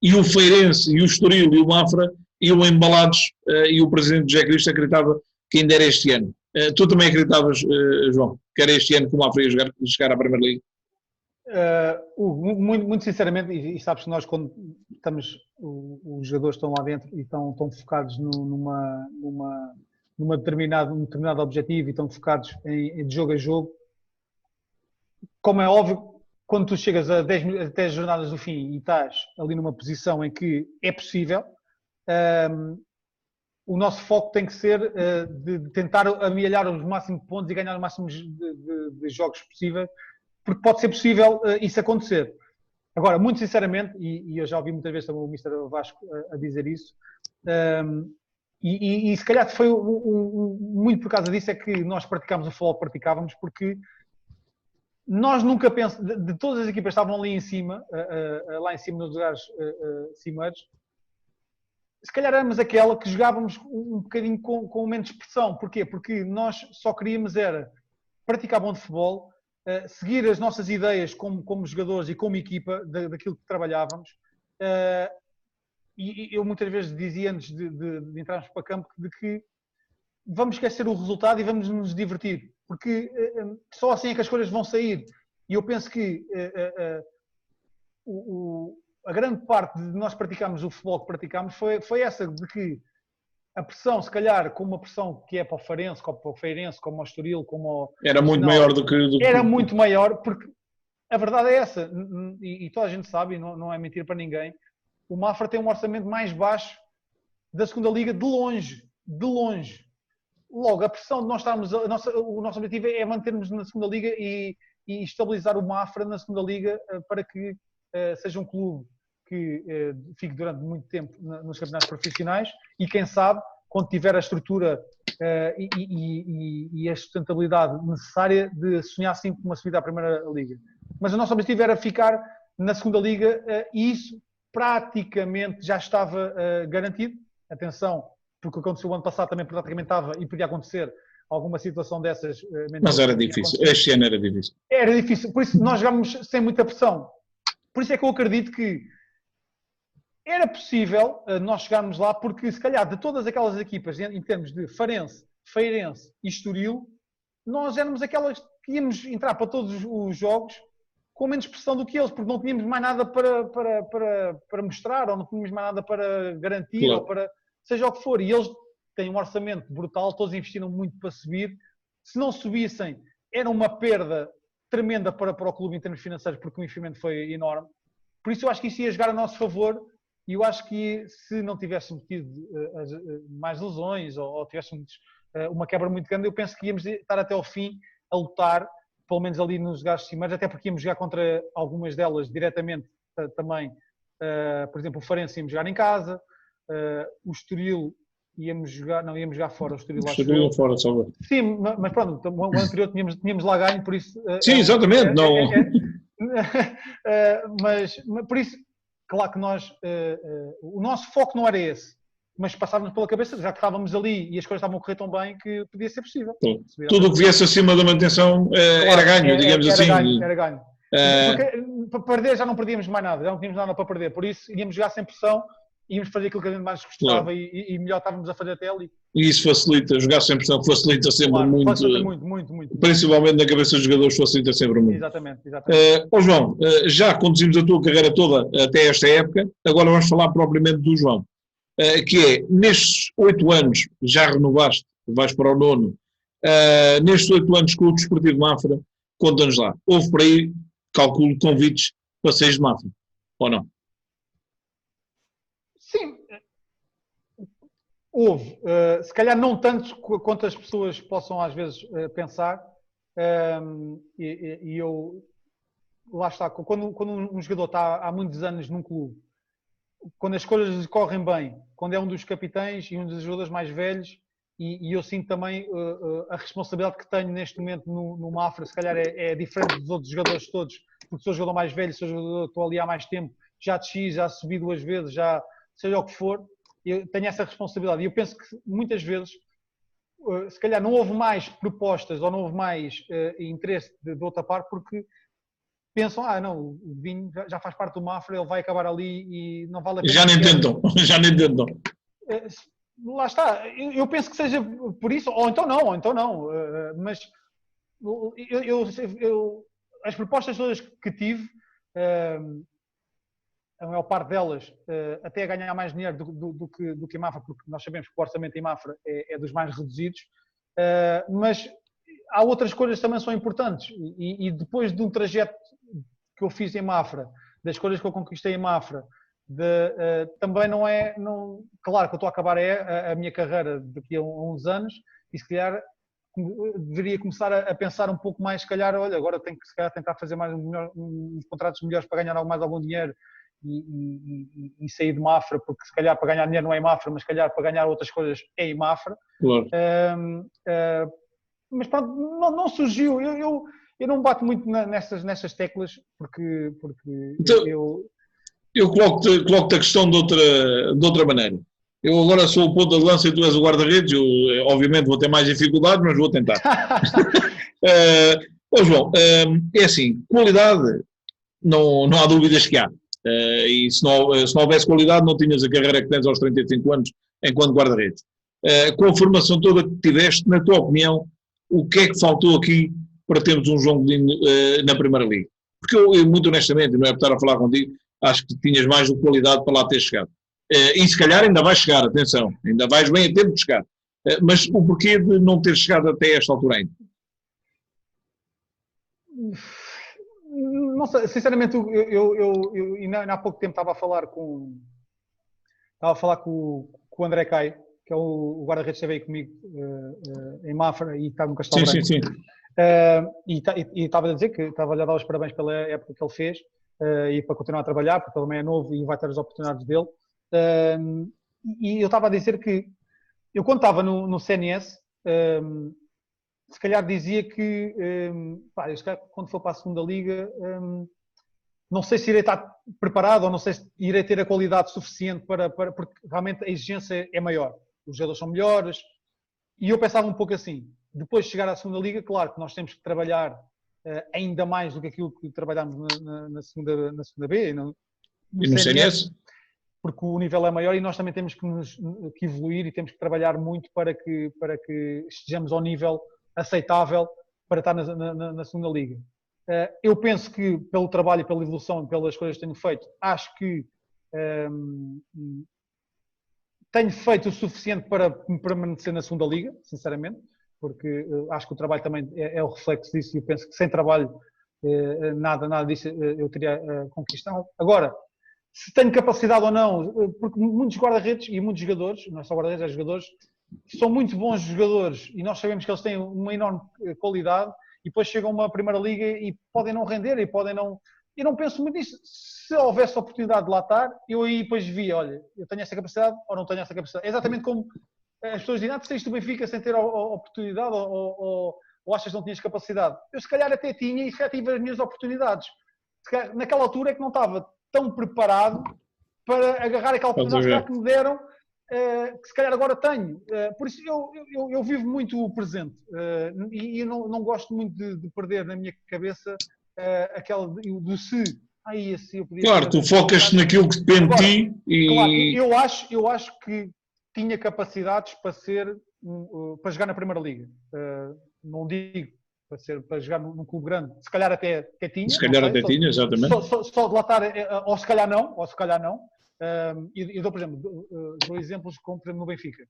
e o Feirense, e o Estoril, e o Mafra, iam embalados, e o Presidente José Cristo acreditava que ainda era este ano. Tu também acreditavas, João, que era este ano que o Mafra ia chegar à Primeira Liga? Muito sinceramente, e sabes que nós quando estamos, os jogadores estão lá dentro e estão focados num determinado objetivo e estão focados de jogo a jogo, como é óbvio, quando tu chegas a 10 jornadas do fim e estás ali numa posição em que é possível, o nosso foco tem que ser de tentar amealhar os máximos de pontos e ganhar os máximos de jogos possíveis, porque pode ser possível isso acontecer. Agora, muito sinceramente, e eu já ouvi muitas vezes também o Mr. Vasco a dizer isso, e se calhar foi muito por causa disso é que nós praticámos o futebol que praticávamos, porque nós nunca pensamos, de todas as equipas que estavam ali em cima, lá em cima nos lugares cimeiros, se calhar éramos aquela que jogávamos um bocadinho com menos pressão. Porquê? Porque nós só queríamos era praticar bom de futebol, seguir as nossas ideias como jogadores e como equipa daquilo que trabalhávamos. E eu muitas vezes dizia antes de entrarmos para campo de que vamos esquecer o resultado e vamos nos divertir, porque só assim é que as coisas vão sair. E eu penso que a grande parte de nós praticarmos o futebol que praticámos foi essa, de que a pressão, se calhar, com uma pressão que é para o Farense, como para o Feirense, como ao Estoril, como ao... Era muito maior do que... Era muito maior, porque a verdade é essa, e toda a gente sabe, e não é mentir para ninguém, o Mafra tem um orçamento mais baixo da segunda liga de longe. Logo, a pressão de nós estarmos... O nosso objetivo é mantermos na segunda liga e estabilizar o Mafra na segunda liga para que seja um clube que fique durante muito tempo nos campeonatos profissionais e, quem sabe, quando tiver a estrutura e a sustentabilidade necessária de sonhar sim com uma subida à Primeira Liga. Mas o nosso objetivo era ficar na segunda Liga e isso praticamente já estava garantido. Atenção, porque o que aconteceu o ano passado também praticamente estava e podia acontecer alguma situação dessas. Mas era difícil, este ano era difícil. Era difícil, por isso nós jogámos sem muita pressão. Por isso é que eu acredito que era possível nós chegarmos lá, porque se calhar de todas aquelas equipas, em termos de Farense, Feirense e Estoril, nós éramos aquelas que íamos entrar para todos os jogos com menos pressão do que eles, porque não tínhamos mais nada para mostrar, ou não tínhamos mais nada para garantir, Claro. ou para seja o que for. E eles têm um orçamento brutal, todos investiram muito para subir. Se não subissem, era uma perda tremenda para o clube em termos financeiros, porque o investimento foi enorme. Por isso eu acho que isso ia jogar a nosso favor, e eu acho que se não tivéssemos tido mais lesões, ou tivéssemos uma quebra muito grande, eu penso que íamos estar até ao fim a lutar, pelo menos ali nos lugares cimeiros, até porque íamos jogar contra algumas delas diretamente também. Por exemplo, o Farense íamos jogar em casa, o Estoril íamos jogar fora, o Estoril acho Estoril fora, só ver. Sim, mas pronto, o ano anterior tínhamos lá ganho, por isso... Sim, exatamente, não... mas por isso, claro que nós... o nosso foco não era esse, mas passávamos pela cabeça, já que estávamos ali e as coisas estavam a correr tão bem, que podia ser possível. Tudo o que viesse acima da manutenção era ganho, digamos assim. Era ganho. Porque para perder já não perdíamos mais nada, já não tínhamos nada para perder, por isso íamos jogar sem pressão, íamos fazer aquilo que a gente mais gostava, claro. e melhor estávamos a fazer até ali. E isso facilita, jogar sem pressão facilita sempre, claro, muito, facilita muito. Principalmente na cabeça dos jogadores facilita sempre muito. Exatamente. João, já conduzimos a tua carreira toda até esta época, agora vamos falar propriamente do João, que é, nestes 8 anos, já renovaste, vais para o 9º, nestes 8 anos com o Desportivo de Mafra, conta-nos lá, houve por aí, calculo, convites para seis de Mafra, ou não? Sim, houve. Se calhar não tantos quanto as pessoas possam às vezes pensar. E eu, lá está, quando um jogador está há muitos anos num clube, quando as coisas correm bem, quando é um dos capitães e um dos jogadores mais velhos, e eu sinto também a responsabilidade que tenho neste momento no Mafra, se calhar é diferente dos outros jogadores todos, porque sou jogador mais velho, sou jogador, estou ali há mais tempo, já desci, já subi 2 vezes, já seja o que for, eu tenho essa responsabilidade. E eu penso que muitas vezes, se calhar não houve mais propostas ou não houve mais interesse de outra parte, porque pensam, não, o Vinho já faz parte do Mafra, ele vai acabar ali e não vale a pena. Já nem tentam. Lá está, eu penso que seja por isso, ou então não, mas as propostas todas que tive, a maior parte delas até a ganhar mais dinheiro do que em Mafra, porque nós sabemos que o orçamento em Mafra é dos mais reduzidos, mas há outras coisas que também são importantes, e depois de um trajeto que eu fiz em Mafra, das coisas que eu conquistei em Mafra, também não é... claro que eu estou a acabar a minha carreira daqui a uns anos, e se calhar deveria começar a pensar um pouco mais, se calhar, olha, agora tenho que se calhar tentar fazer mais uns contratos melhores para ganhar mais algum dinheiro e sair de Mafra, porque se calhar para ganhar dinheiro não é em Mafra, mas se calhar para ganhar outras coisas é em Mafra. Claro. Mas pronto, não surgiu. Eu não bato muito nessas teclas, porque então, eu coloco-te a questão de outra maneira. Eu agora sou o ponta de lança e tu és o guarda-redes, eu obviamente vou ter mais dificuldades, mas vou tentar. João, é assim, qualidade não há dúvidas que há. E se não houvesse qualidade não tinhas a carreira que tens aos 35 anos enquanto guarda-redes. Com a formação toda que tiveste, na tua opinião, o que é que faltou aqui para termos um João Godinho na Primeira Liga? Porque eu muito honestamente, não é por estar a falar contigo, acho que tinhas mais de qualidade para lá ter chegado. E se calhar ainda vais chegar, atenção, ainda vais bem a tempo de chegar. Mas o porquê de não ter chegado até esta altura ainda? Não sei, sinceramente, eu ainda há pouco tempo estava a falar com o André Caio, que é o guarda-redes que esteve aí comigo em Mafra e está no Castelo Branco. Sim. E estava a dizer que estava a lhe dar os parabéns pela época que ele fez e para continuar a trabalhar, porque ele também é novo e vai ter as oportunidades dele. E eu estava a dizer que eu, quando estava no CNS, se calhar dizia que quando for para a segunda liga, não sei se irei estar preparado ou não sei se irei ter a qualidade suficiente porque realmente a exigência é maior. Os jogadores são melhores. E eu pensava um pouco assim, depois de chegar à segunda liga, claro que nós temos que trabalhar ainda mais do que aquilo que trabalhámos na segunda B e no CNS, porque o nível é maior e nós também temos que evoluir e temos que trabalhar muito para que estejamos ao nível aceitável para estar na segunda liga. Eu penso que, pelo trabalho, pela evolução, pelas coisas que tenho feito, acho que tenho feito o suficiente para permanecer na segunda liga, sinceramente, porque acho que o trabalho também é o reflexo disso e eu penso que sem trabalho nada disso eu teria conquistado. Agora, se tenho capacidade ou não, porque muitos guarda-redes e muitos jogadores, não é só guarda-redes, é jogadores, são muito bons jogadores e nós sabemos que eles têm uma enorme qualidade e depois chegam a uma primeira liga e podem não render e podem não... Eu não penso muito nisso. Se houvesse oportunidade de lá estar, eu aí depois via, olha, eu tenho essa capacidade ou não tenho essa capacidade. É exatamente como as pessoas dizem, tu saíste do Benfica sem ter a oportunidade ou achas que não tinhas capacidade. Eu se calhar até tinha e se calhar tive as minhas oportunidades. Naquela altura é que não estava tão preparado para agarrar aquela oportunidade que me deram, que se calhar agora tenho. Por isso eu vivo muito o presente e eu não gosto muito de perder na minha cabeça aquela do se. Eu podia claro, tu focas-te naquilo que depende de ti e... Claro, eu acho que tinha capacidades para jogar na Primeira Liga. Não digo para jogar num clube grande, se calhar até tinha. Se calhar até tinha, exatamente. Só de lá estar, ou se calhar não. Eu dou, por exemplo, dou exemplos como, por exemplo, no Benfica.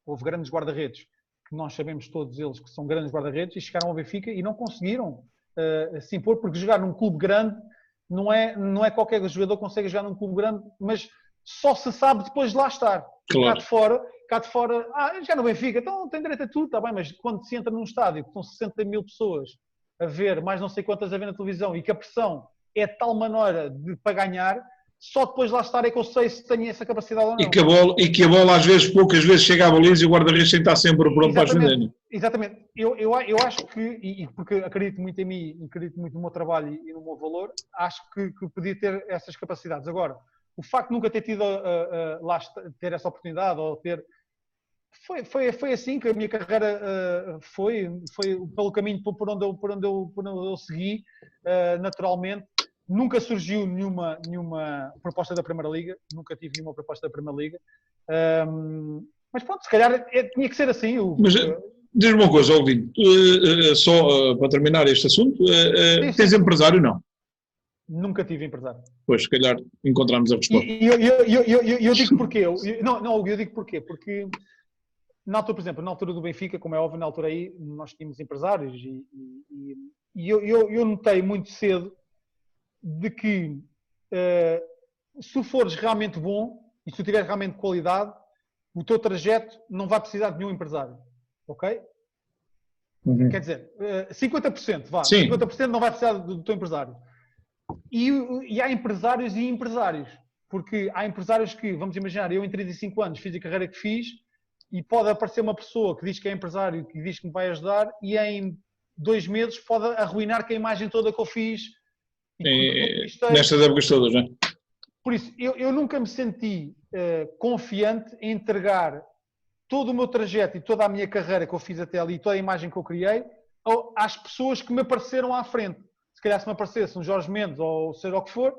Houve grandes guarda-redes, que nós sabemos todos eles que são grandes guarda-redes, e chegaram ao Benfica e não conseguiram se impor, porque jogar num clube grande não é qualquer jogador que consegue jogar num clube grande, mas só se sabe depois de lá estar. Claro. Cá de fora, já no Benfica, então tem direito a tudo, está bem, mas quando se entra num estádio que estão 60 mil pessoas a ver, mais não sei quantas a ver na televisão, e que a pressão é de tal maneira para ganhar, só depois de lá estar é que eu sei se tenho essa capacidade ou não. E que a bola às vezes, poucas vezes chega à baliza e o guarda-redes tem que estar sempre pronto para defender. Exatamente. Eu acho que, porque acredito muito em mim, acredito muito no meu trabalho e no meu valor, acho que podia ter essas capacidades. Agora, o facto de nunca ter tido lá ter essa oportunidade ou ter... Foi assim que a minha carreira foi pelo caminho por onde eu segui, naturalmente. Nunca surgiu nenhuma proposta da Primeira Liga, nunca tive nenhuma proposta da Primeira Liga. Mas pronto, se calhar tinha que ser assim. Mas diz-me uma coisa, Aldino, só para terminar este assunto, tens empresário não? Nunca tive empresário. Pois, se calhar encontramos a resposta. Eu digo porquê. Eu digo porquê. Porque, na altura, por exemplo, na altura do Benfica, como é óbvio, na altura aí, nós tínhamos empresários e eu notei muito cedo de que se fores realmente bom e se tu tiveres realmente qualidade, o teu trajeto não vai precisar de nenhum empresário. Ok? Uhum. Quer dizer, 50%, vá. Sim. 50% não vai precisar do teu empresário. E há empresários e empresários. Porque há empresários que, vamos imaginar, eu em 35 anos fiz a carreira que fiz e pode aparecer uma pessoa que diz que é empresário, que diz que me vai ajudar e em 2 meses pode arruinar com a imagem toda que eu fiz. Nestas épocas todas, não é? Por isso, eu nunca me senti confiante em entregar todo o meu trajeto e toda a minha carreira que eu fiz até ali, toda a imagem que eu criei, às pessoas que me apareceram à frente. Se calhar se me aparecesse um Jorge Mendes ou seja o que for,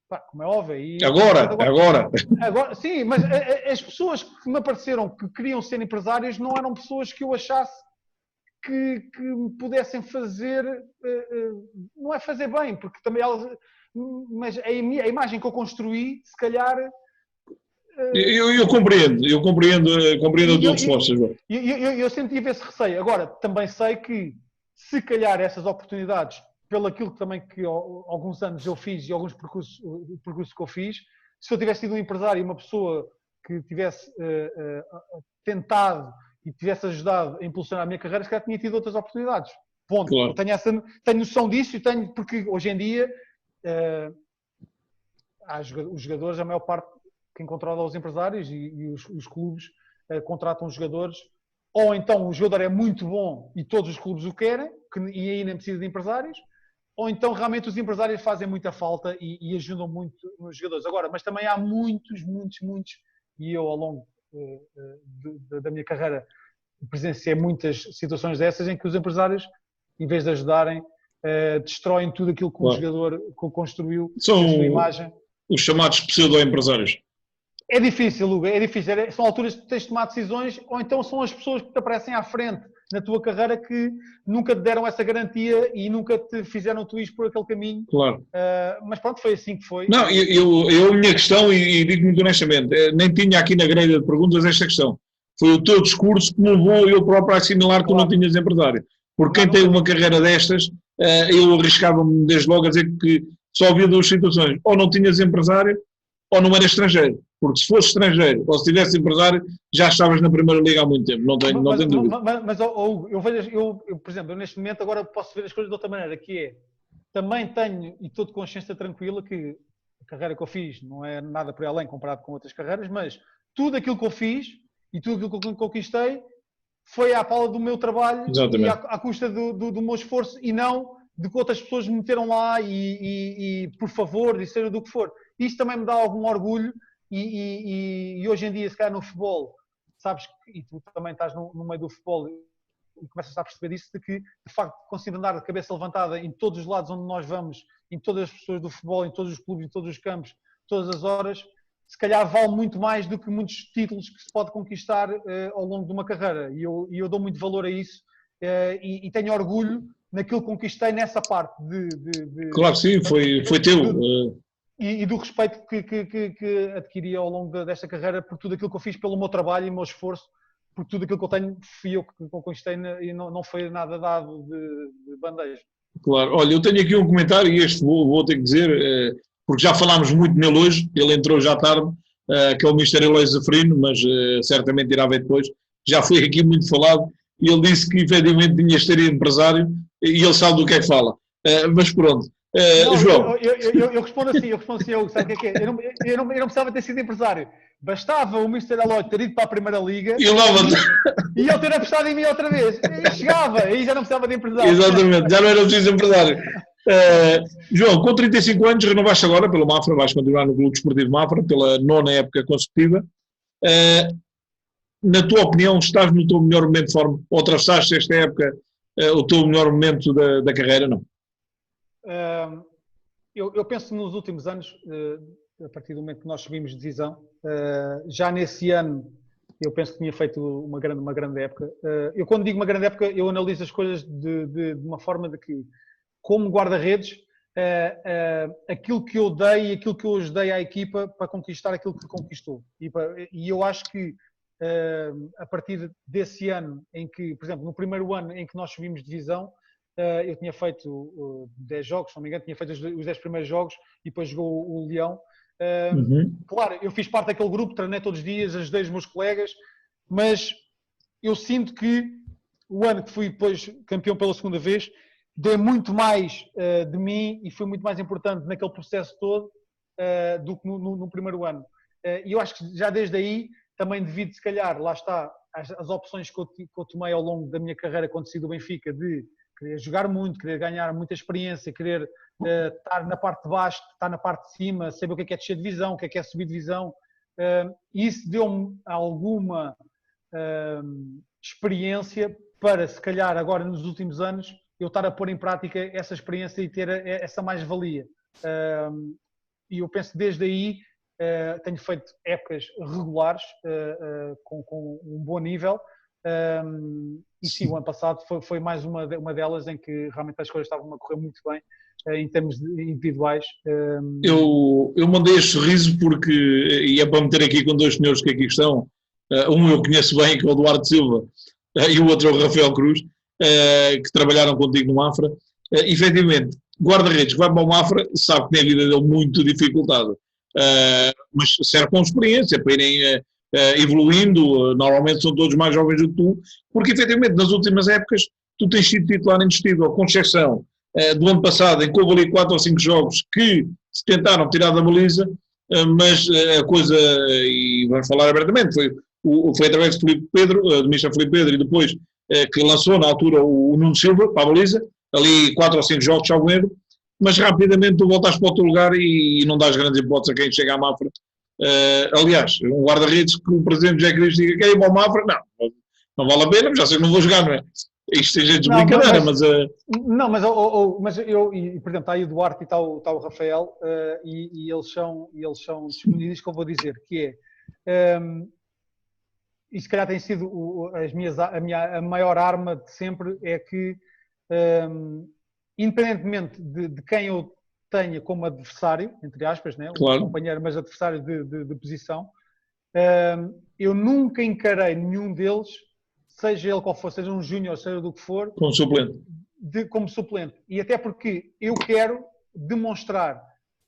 pá, como é óbvio. Agora, sim, mas as pessoas que me apareceram que queriam ser empresários não eram pessoas que eu achasse que me pudessem fazer, não é fazer bem, porque também elas, mas a imagem que eu construí, se calhar... Eu compreendo a tua resposta, João. Eu sempre tive esse receio. Agora, também sei que, se calhar, essas oportunidades, pelo aquilo também que alguns anos eu fiz e alguns percursos que eu fiz, se eu tivesse sido um empresário e uma pessoa que tivesse tentado e tivesse ajudado a impulsionar a minha carreira, se calhar tinha tido outras oportunidades. Ponto. Claro. Eu tenho noção disso e tenho, porque hoje em dia os jogadores, a maior parte, quem controla os empresários e os clubes contratam os jogadores, ou então o jogador é muito bom e todos os clubes o querem, e aí nem precisa de empresários, ou então realmente os empresários fazem muita falta e ajudam muito nos jogadores. Agora, mas também há muitos, e eu ao longo da minha carreira presenciei muitas situações dessas em que os empresários, em vez de ajudarem, destroem tudo aquilo que o jogador construiu, são a sua imagem. Os chamados pseudo-empresários. É difícil, Hugo, é difícil. São alturas que tens de tomar decisões, ou então são as pessoas que te aparecem à frente na tua carreira que nunca te deram essa garantia e nunca te fizeram tu ir por aquele caminho. Claro. Mas pronto, foi assim que foi. Não, a minha questão, e digo muito honestamente, nem tinha aqui na grelha de perguntas esta questão. Foi o teu discurso que me levou eu próprio a assimilar que tu não tinhas empresário. Porque quem tem uma carreira destas, eu arriscava-me desde logo a dizer que só havia duas situações. Ou não tinhas empresário, ou não era estrangeiro. Porque se fosse estrangeiro, ou se tivesse empresário, já estavas na Primeira Liga há muito tempo. Não tenho dúvida. Mas Hugo, eu, por exemplo, neste momento agora posso ver as coisas de outra maneira, que é, também tenho, e estou de consciência tranquila, que a carreira que eu fiz não é nada por além comparado com outras carreiras, mas tudo aquilo que eu fiz e tudo aquilo que eu conquistei foi à pala do meu trabalho. Exatamente. E à custa do meu esforço, e não de que outras pessoas me meteram lá e por favor, e seja do que for. Isto também me dá algum orgulho e hoje em dia, se calhar no futebol, sabes, e tu também estás no meio do futebol e começas a perceber disso, de que de facto consigo andar de cabeça levantada em todos os lados onde nós vamos, em todas as pessoas do futebol, em todos os clubes, em todos os campos, todas as horas, se calhar vale muito mais do que muitos títulos que se pode conquistar ao longo de uma carreira. E eu dou muito valor a isso e tenho orgulho naquilo que conquistei nessa parte de claro que sim, foi teu. E do respeito que adquiri ao longo desta carreira por tudo aquilo que eu fiz, pelo meu trabalho e o meu esforço, por tudo aquilo que eu tenho, fui eu que conquistei e não foi nada dado de bandeja. Claro. Olha, eu tenho aqui um comentário e este vou ter que dizer, porque já falámos muito nele hoje, ele entrou já tarde, que é o Mr. Eloy Zafrino, mas certamente irá ver depois, já foi aqui muito falado, e ele disse que efetivamente tinha de ter empresário, e ele sabe do que é que fala. Mas pronto. Não, João. Eu respondo assim, sabe o que é? Eu não precisava ter sido empresário. Bastava o Mr. Eloy ter ido para a Primeira Liga e ele ter apostado em mim outra vez. E chegava, aí já não precisava de empresário. Exatamente, já não era preciso empresário. João, com 35 anos, renovaste agora pelo Mafra, vais continuar no Clube Desportivo Mafra, pela 9ª época consecutiva. Na tua opinião, estás no teu melhor momento de forma? Ou atravessaste esta época o teu melhor momento da carreira? Não? Eu penso nos últimos anos, a partir do momento que nós subimos de divisão, já nesse ano eu penso que tinha feito uma grande época. Eu quando digo uma grande época, eu analiso as coisas de uma forma de que, como guarda-redes, aquilo que eu dei e aquilo que eu ajudei à equipa para conquistar aquilo que conquistou. E eu acho que a partir desse ano em que, por exemplo, no primeiro ano em que nós subimos de divisão, eu tinha feito 10 jogos, se não me engano, tinha feito os 10 primeiros jogos e depois jogou o Leão. Claro, eu fiz parte daquele grupo, treinei todos os dias, ajudei os meus colegas, mas eu sinto que o ano que fui depois campeão pela segunda vez, dei muito mais de mim e foi muito mais importante naquele processo todo do que no primeiro ano. E eu acho que já desde aí, também devido, se calhar, lá está, as opções que eu tomei ao longo da minha carreira quando saí do Benfica, de querer jogar muito, querer ganhar muita experiência, querer estar na parte de baixo, estar na parte de cima, saber o que é descer divisão, o que é subir divisão. Isso deu-me alguma experiência para, se calhar, agora nos últimos anos, eu estar a pôr em prática essa experiência e ter essa mais-valia. E eu penso que desde aí tenho feito épocas regulares, com um bom nível. E sim, o ano passado foi mais uma delas em que realmente as coisas estavam a correr muito bem em termos individuais. Eu mandei este sorriso porque, e é para meter aqui com dois senhores que aqui estão, um eu conheço bem, que é o Eduardo Silva, e o outro é o Rafael Cruz, que trabalharam contigo no Mafra. Efetivamente, guarda-redes que vai para o Mafra sabe que tem a vida dele muito dificultada, mas serve com experiência para irem evoluindo. Normalmente são todos mais jovens do que tu, porque efetivamente nas últimas épocas tu tens sido titular indiscutível, com exceção do ano passado, em que houve ali 4 ou 5 jogos que se tentaram tirar da baliza, mas a coisa, e vamos falar abertamente, foi através de Filipe Pedro, de Michel Filipe Pedro, e depois que lançou na altura o Nuno Silva para a baliza, ali 4 ou 5 jogos, salvo erro, mas rapidamente tu voltaste para outro lugar e não dás grandes hipóteses a quem chega à Mafra. Aliás, um guarda-redes que o presidente José Cris diga: quer ir para o Mafra? Não vale a pena, já sei que não vou jogar, não é? Isto tem jeito de brincadeira, mas... Não, mas eu, e, por exemplo, está aí o Duarte e está o Rafael, e eles são testemunhas que eu vou dizer, que é, e se calhar tem sido a maior arma de sempre, é que, independentemente de quem eu tenha como adversário, entre aspas, né? Claro. Um companheiro, mas adversário de posição, eu nunca encarei nenhum deles, seja ele qual for, seja um júnior, seja do que for, Como suplente. Como suplente. E até porque eu quero demonstrar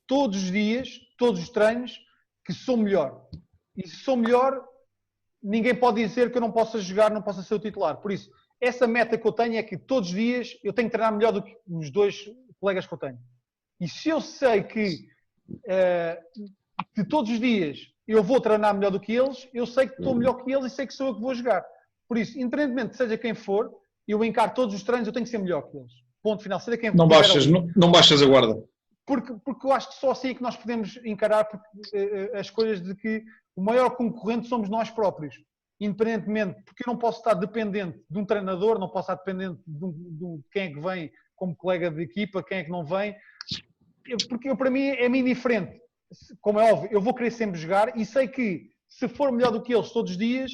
todos os dias, todos os treinos, que sou melhor. E se sou melhor, ninguém pode dizer que eu não possa jogar, não possa ser o titular. Por isso, essa meta que eu tenho é que todos os dias eu tenho que treinar melhor do que os dois colegas que eu tenho. E se eu sei que de todos os dias eu vou treinar melhor do que eles, eu sei que estou melhor que eles e sei que sou eu que vou jogar. Por isso, independentemente de seja quem for, eu encaro todos os treinos, eu tenho que ser melhor que eles. Ponto final. Seja quem não baixas a guarda. Porque eu acho que só assim é que nós podemos encarar as coisas de que o maior concorrente somos nós próprios. Independentemente, porque eu não posso estar dependente de um treinador, não posso estar dependente de quem é que vem como colega de equipa, quem é que não vem. Porque para mim é-me indiferente. Como é óbvio, eu vou querer sempre jogar e sei que se for melhor do que eles todos os dias,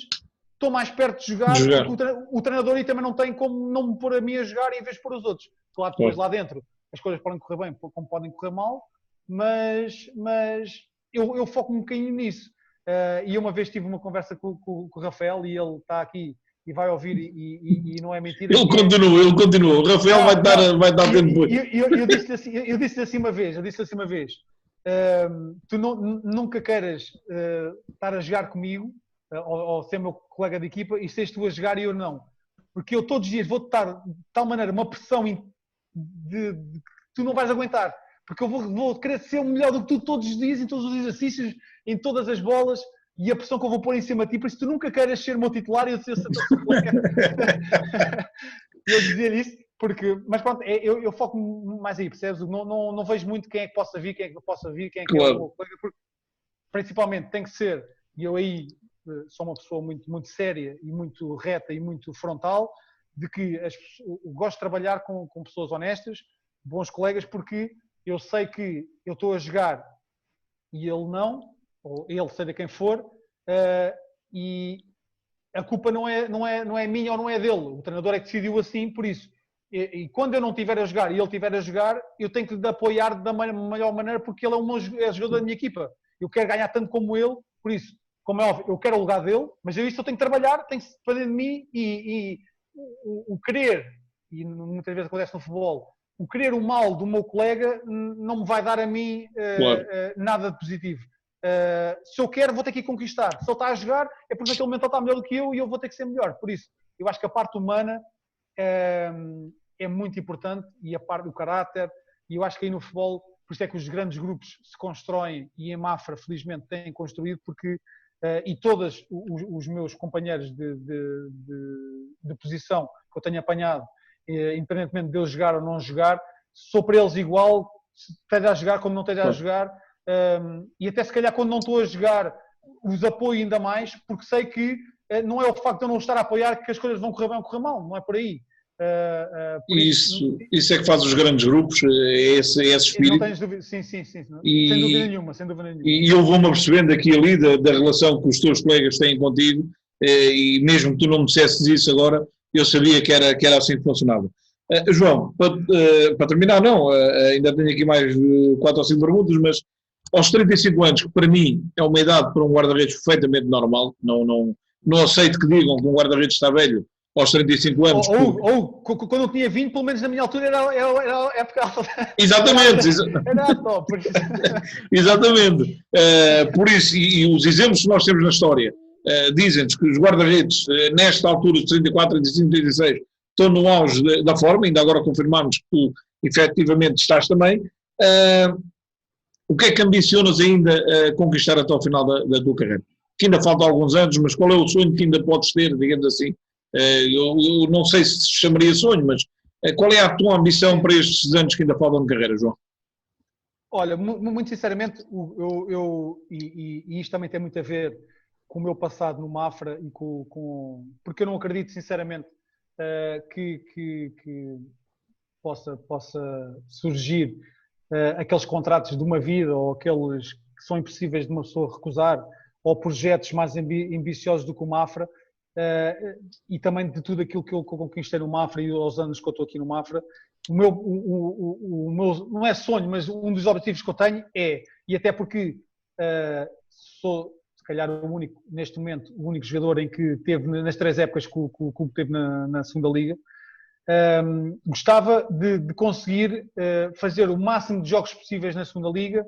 estou mais perto de jogar. Porque o treinador aí também não tem como não me pôr a mim a jogar em vez de pôr os outros. Claro, depois lá dentro as coisas podem correr bem como podem correr mal, mas eu foco um bocadinho nisso. E uma vez tive uma conversa com o Rafael e ele está aqui e vai ouvir e não é mentira. Ele continua. O Rafael vai dar tempo. Eu disse-lhe assim uma vez, tu nunca queiras estar a jogar comigo ou ser meu colega de equipa e seres tu a jogar e eu não. Porque eu todos os dias vou estar de tal maneira uma pressão de que tu não vais aguentar. Porque eu vou querer ser o melhor do que tu todos os dias, em todos os exercícios, em todas as bolas, e a pressão que eu vou pôr em cima de ti, por isso tu nunca queiras ser o meu titular e eu ser o teu colega. Eu dizia isso, mas pronto, eu foco mais aí, percebes? Não vejo muito quem é que possa vir, quem é que não possa vir, quem é que é o meu colega, porque principalmente tem que ser, e eu aí sou uma pessoa muito, muito séria e muito reta e muito frontal, de que eu gosto de trabalhar com pessoas honestas, bons colegas, porque eu sei que eu estou a jogar e ele não, ou ele, seja quem for, e a culpa não é minha ou não é dele. O treinador é que decidiu assim, por isso. E quando eu não estiver a jogar e ele estiver a jogar, eu tenho que lhe apoiar da melhor maneira, porque ele é jogador da minha equipa. Eu quero ganhar tanto como ele, por isso, como é óbvio, eu quero o lugar dele, mas eu isso eu tenho que trabalhar, tem que se fazer de mim e o querer, e muitas vezes acontece no futebol, o querer o mal do meu colega não me vai dar a mim nada de positivo. Se eu quero, vou ter que ir conquistar. Se ele está a jogar, é porque naquele momento ele está melhor do que eu e eu vou ter que ser melhor. Por isso, eu acho que a parte humana é muito importante e a parte do caráter, e eu acho que aí no futebol, por isso é que os grandes grupos se constroem e em Mafra, felizmente, têm construído, porque e todos os meus companheiros de posição que eu tenho apanhado, independentemente de eu jogar ou não jogar, sou para eles igual, se esteja a jogar como não esteja a jogar, e até se calhar quando não estou a jogar os apoio ainda mais, porque sei que não é o facto de eu não estar a apoiar que as coisas vão correr bem ou correr mal, não é por aí. Isso é que faz os grandes grupos, esse espírito. Não tens dúvida, sim, sem dúvida nenhuma. E eu vou-me apercebendo aqui ali da relação que os teus colegas têm contigo, e mesmo que tu não me dissesses isso agora, eu sabia que era assim que funcionava. João, para terminar, não, ainda tenho aqui mais 4 ou 5 perguntas, mas aos 35 anos, que para mim é uma idade para um guarda-redes perfeitamente normal, não aceito que digam que um guarda-redes está velho aos 35 anos. Ou quando eu tinha 20, pelo menos na minha altura era época alta. Exatamente. Era top. Exatamente. Por isso, e os exemplos que nós temos na história dizem-nos que os guarda-redes, nesta altura de 34, 35, 36, estão no auge da forma, ainda agora confirmamos que tu efetivamente estás também. O que é que ambicionas ainda conquistar até ao final da tua carreira? Que ainda faltam alguns anos, mas qual é o sonho que ainda podes ter, digamos assim? Eu não sei se chamaria sonho, mas qual é a tua ambição para estes anos que ainda faltam de carreira, João? Olha, muito sinceramente, e isto também tem muito a ver com o meu passado no Mafra e porque eu não acredito sinceramente que possa surgir aqueles contratos de uma vida ou aqueles que são impossíveis de uma pessoa recusar ou projetos mais ambiciosos do que o Mafra, e também de tudo aquilo que eu conquistei no Mafra e aos anos que eu estou aqui no Mafra. O meu não é sonho, mas um dos objetivos que eu tenho é, e até porque sou se calhar o único, neste momento, o único jogador em que teve nas 3 épocas que o clube teve na segunda Liga, gostava de conseguir fazer o máximo de jogos possíveis na segunda Liga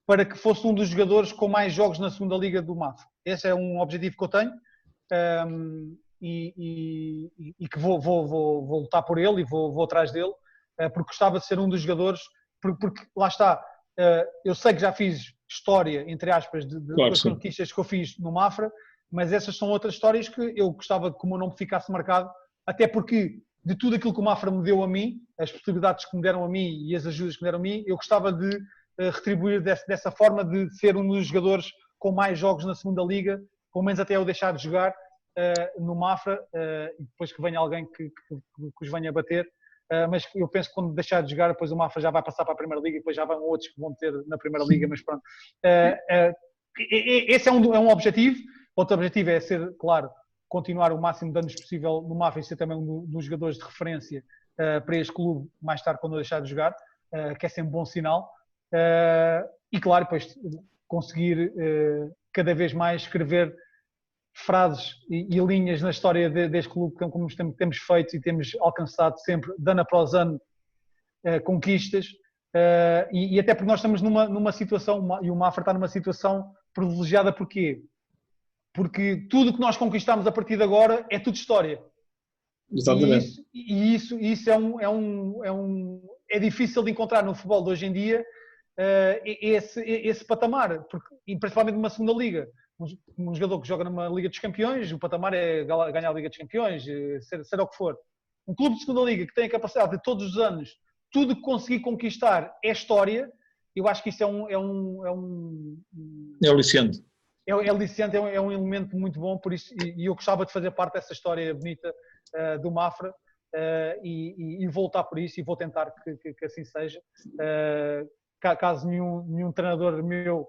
para que fosse um dos jogadores com mais jogos na segunda Liga do Mafra. Esse é um objetivo que eu tenho. E que vou lutar por ele e vou atrás dele, porque gostava de ser um dos jogadores, porque lá está, eu sei que já fiz história, entre aspas, das conquistas que eu fiz no Mafra, mas essas são outras histórias que eu gostava que o meu nome ficasse marcado, até porque de tudo aquilo que o Mafra me deu a mim, as possibilidades que me deram a mim e as ajudas que me deram a mim, eu gostava de retribuir dessa forma, de ser um dos jogadores com mais jogos na segunda Liga, pelo menos até eu deixar de jogar no Mafra, e depois que venha alguém que os venha bater, mas eu penso que quando deixar de jogar, depois o Mafra já vai passar para a Primeira Liga e depois já vão outros que vão ter na Primeira Liga, mas pronto. Esse é um objetivo. Outro objetivo é ser, claro, continuar o máximo de anos possível no Mafra e ser também um dos jogadores de referência para este clube mais tarde quando eu deixar de jogar, que é sempre um bom sinal. E claro, depois conseguir cada vez mais escrever frases e linhas na história deste clube, como temos feito e temos alcançado sempre, de ano após ano, conquistas, e até porque nós estamos numa situação, e o Mafra está numa situação privilegiada. Porquê? Porque tudo o que nós conquistamos a partir de agora é tudo história. Exatamente. E isso é difícil de encontrar no futebol de hoje em dia, esse patamar, porque, e principalmente numa segunda liga. Um jogador que joga numa Liga dos Campeões, o patamar é ganhar a Liga dos Campeões, ser o que for. Um clube de segunda liga que tem a capacidade de todos os anos, tudo que conseguir conquistar é história. Eu acho que isso é aliciante. É aliciante, é um elemento muito bom, por isso, e eu gostava de fazer parte dessa história bonita do Mafra, e vou lutar por isso e vou tentar que assim seja. Caso nenhum treinador meu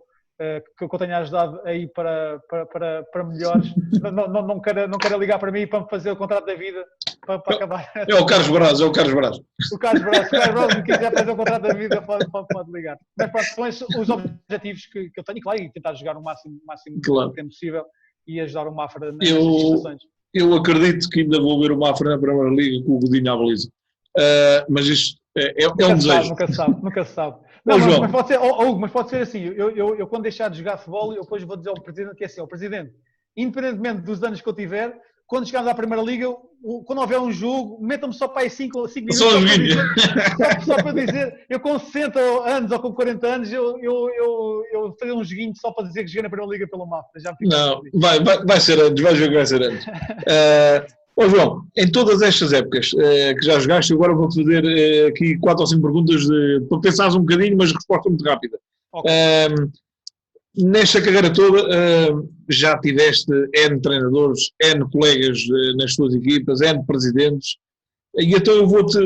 que eu tenha ajudado aí para melhores, não quero ligar para mim para me fazer o contrato da vida, para acabar. É o Carlos Braz. O Carlos Braz, se o Carlos Braz me quiser fazer o contrato da vida, pode ligar. Mas pronto, são os objetivos que eu tenho, claro, e tentar jogar o máximo claro. tempo possível e ajudar o Mafra nas situações. Eu acredito que ainda vou ver o Mafra na Primeira Liga com o Godinho à baliza. Mas isto é um desejo. Nunca se sabe. Não, mas pode ser assim. Eu quando deixar de jogar futebol, eu depois vou dizer ao Presidente que é assim, ó, Presidente, independentemente dos anos que eu tiver, quando chegarmos à Primeira Liga, quando houver um jogo, metam-me só para aí 5 minutos. Só para dizer, eu com 60 anos ou com 40 anos, eu fazer um joguinho só para dizer que joguei na Primeira Liga pelo Mafra. Não, vai ser antes, vais ver que vai ser antes. João, em todas estas épocas que já jogaste, agora vou fazer aqui 4 ou 5 perguntas para pensares um bocadinho, mas resposta muito rápida. Okay. Nesta carreira toda, já tiveste N treinadores, N colegas nas tuas equipas, N presidentes, e então eu vou-te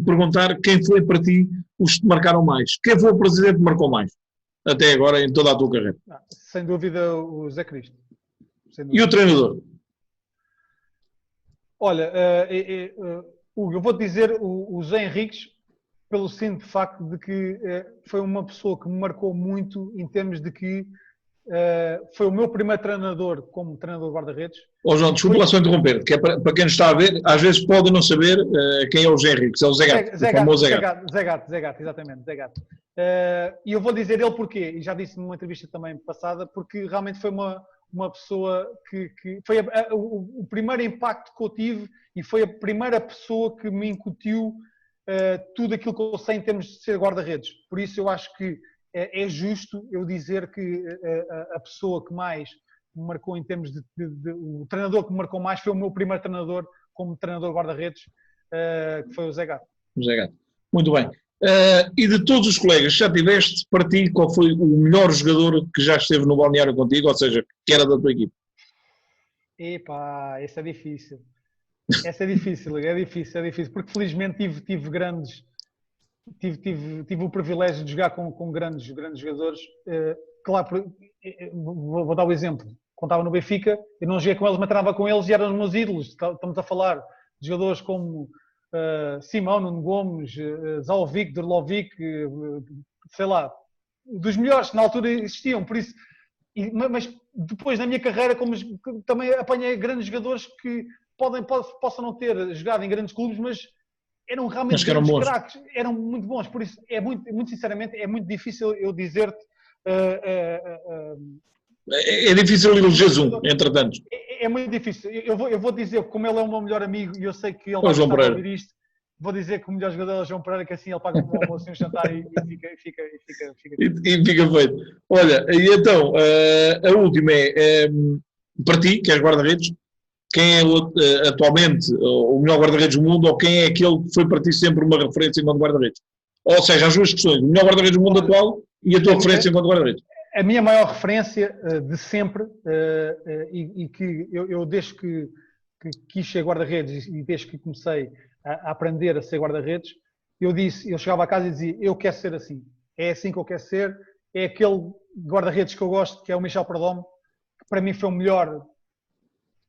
perguntar quem foi para ti os que te marcaram mais. Quem foi o presidente que marcou mais, até agora, em toda a tua carreira? Sem dúvida o Zé Cristo. E o treinador? Olha, Hugo, eu vou-te dizer o Zé Henriques, pelo simples facto de que foi uma pessoa que me marcou muito em termos de que foi o meu primeiro treinador como treinador de guarda-redes. João, desculpa lá só interromper, que é para quem está a ver, às vezes pode não saber quem é o Zé Henriques, é o Zé Gato, o famoso Zé Gato. Zé Gato, exatamente, Zé Gato. E eu vou dizer ele porquê, e já disse numa entrevista também passada, porque realmente foi uma pessoa que foi o primeiro impacto que eu tive e foi a primeira pessoa que me incutiu tudo aquilo que eu sei em termos de ser guarda-redes. Por isso eu acho que é justo eu dizer que a pessoa que mais me marcou em termos o treinador que me marcou mais foi o meu primeiro treinador como treinador guarda-redes, que foi o Zé Gato. O Zé Gato. Muito bem. E de todos os colegas que já tiveste, para ti, qual foi o melhor jogador que já esteve no balneário contigo, ou seja, que era da tua equipe? Epá, isso é difícil. É difícil, porque felizmente tive grandes, tive o privilégio de jogar com grandes jogadores. claro, vou dar o exemplo. Quando estava no Benfica, eu não joguei com eles, mas treinava com eles e eram os meus ídolos. Estamos a falar de jogadores como Simão, Nuno Gomes, Zalvic, Durlovic, sei lá, dos melhores que na altura existiam. Por isso, mas depois na minha carreira, como também apanhei grandes jogadores que possam não ter jogado em grandes clubes, mas eram realmente grandes craques, eram muito bons. Por isso, muito sinceramente, é muito difícil eu dizer-te. É difícil eleger um, entretanto. É muito difícil. Eu vou dizer, como ele é o meu melhor amigo e eu sei que ele O vai João gostar de Pereira. ouvir isto, vou dizer que o melhor jogador é o João Pereira, que assim ele paga um almoço e um jantar e fica. E fica feito. Olha, e então, a última é para ti, que és guarda-redes, quem é atualmente o melhor guarda-redes do mundo ou quem é aquele que foi para ti sempre uma referência enquanto guarda-redes? Ou seja, as duas questões, o melhor guarda-redes do mundo atual e a tua referência enquanto guarda-redes. A minha maior referência de sempre, e que eu desde que quis ser guarda-redes e desde que comecei a aprender a ser guarda-redes, eu chegava a casa e dizia, eu quero ser assim, é assim que eu quero ser, é aquele guarda-redes que eu gosto, que é o Michel Perdomo, que para mim foi o melhor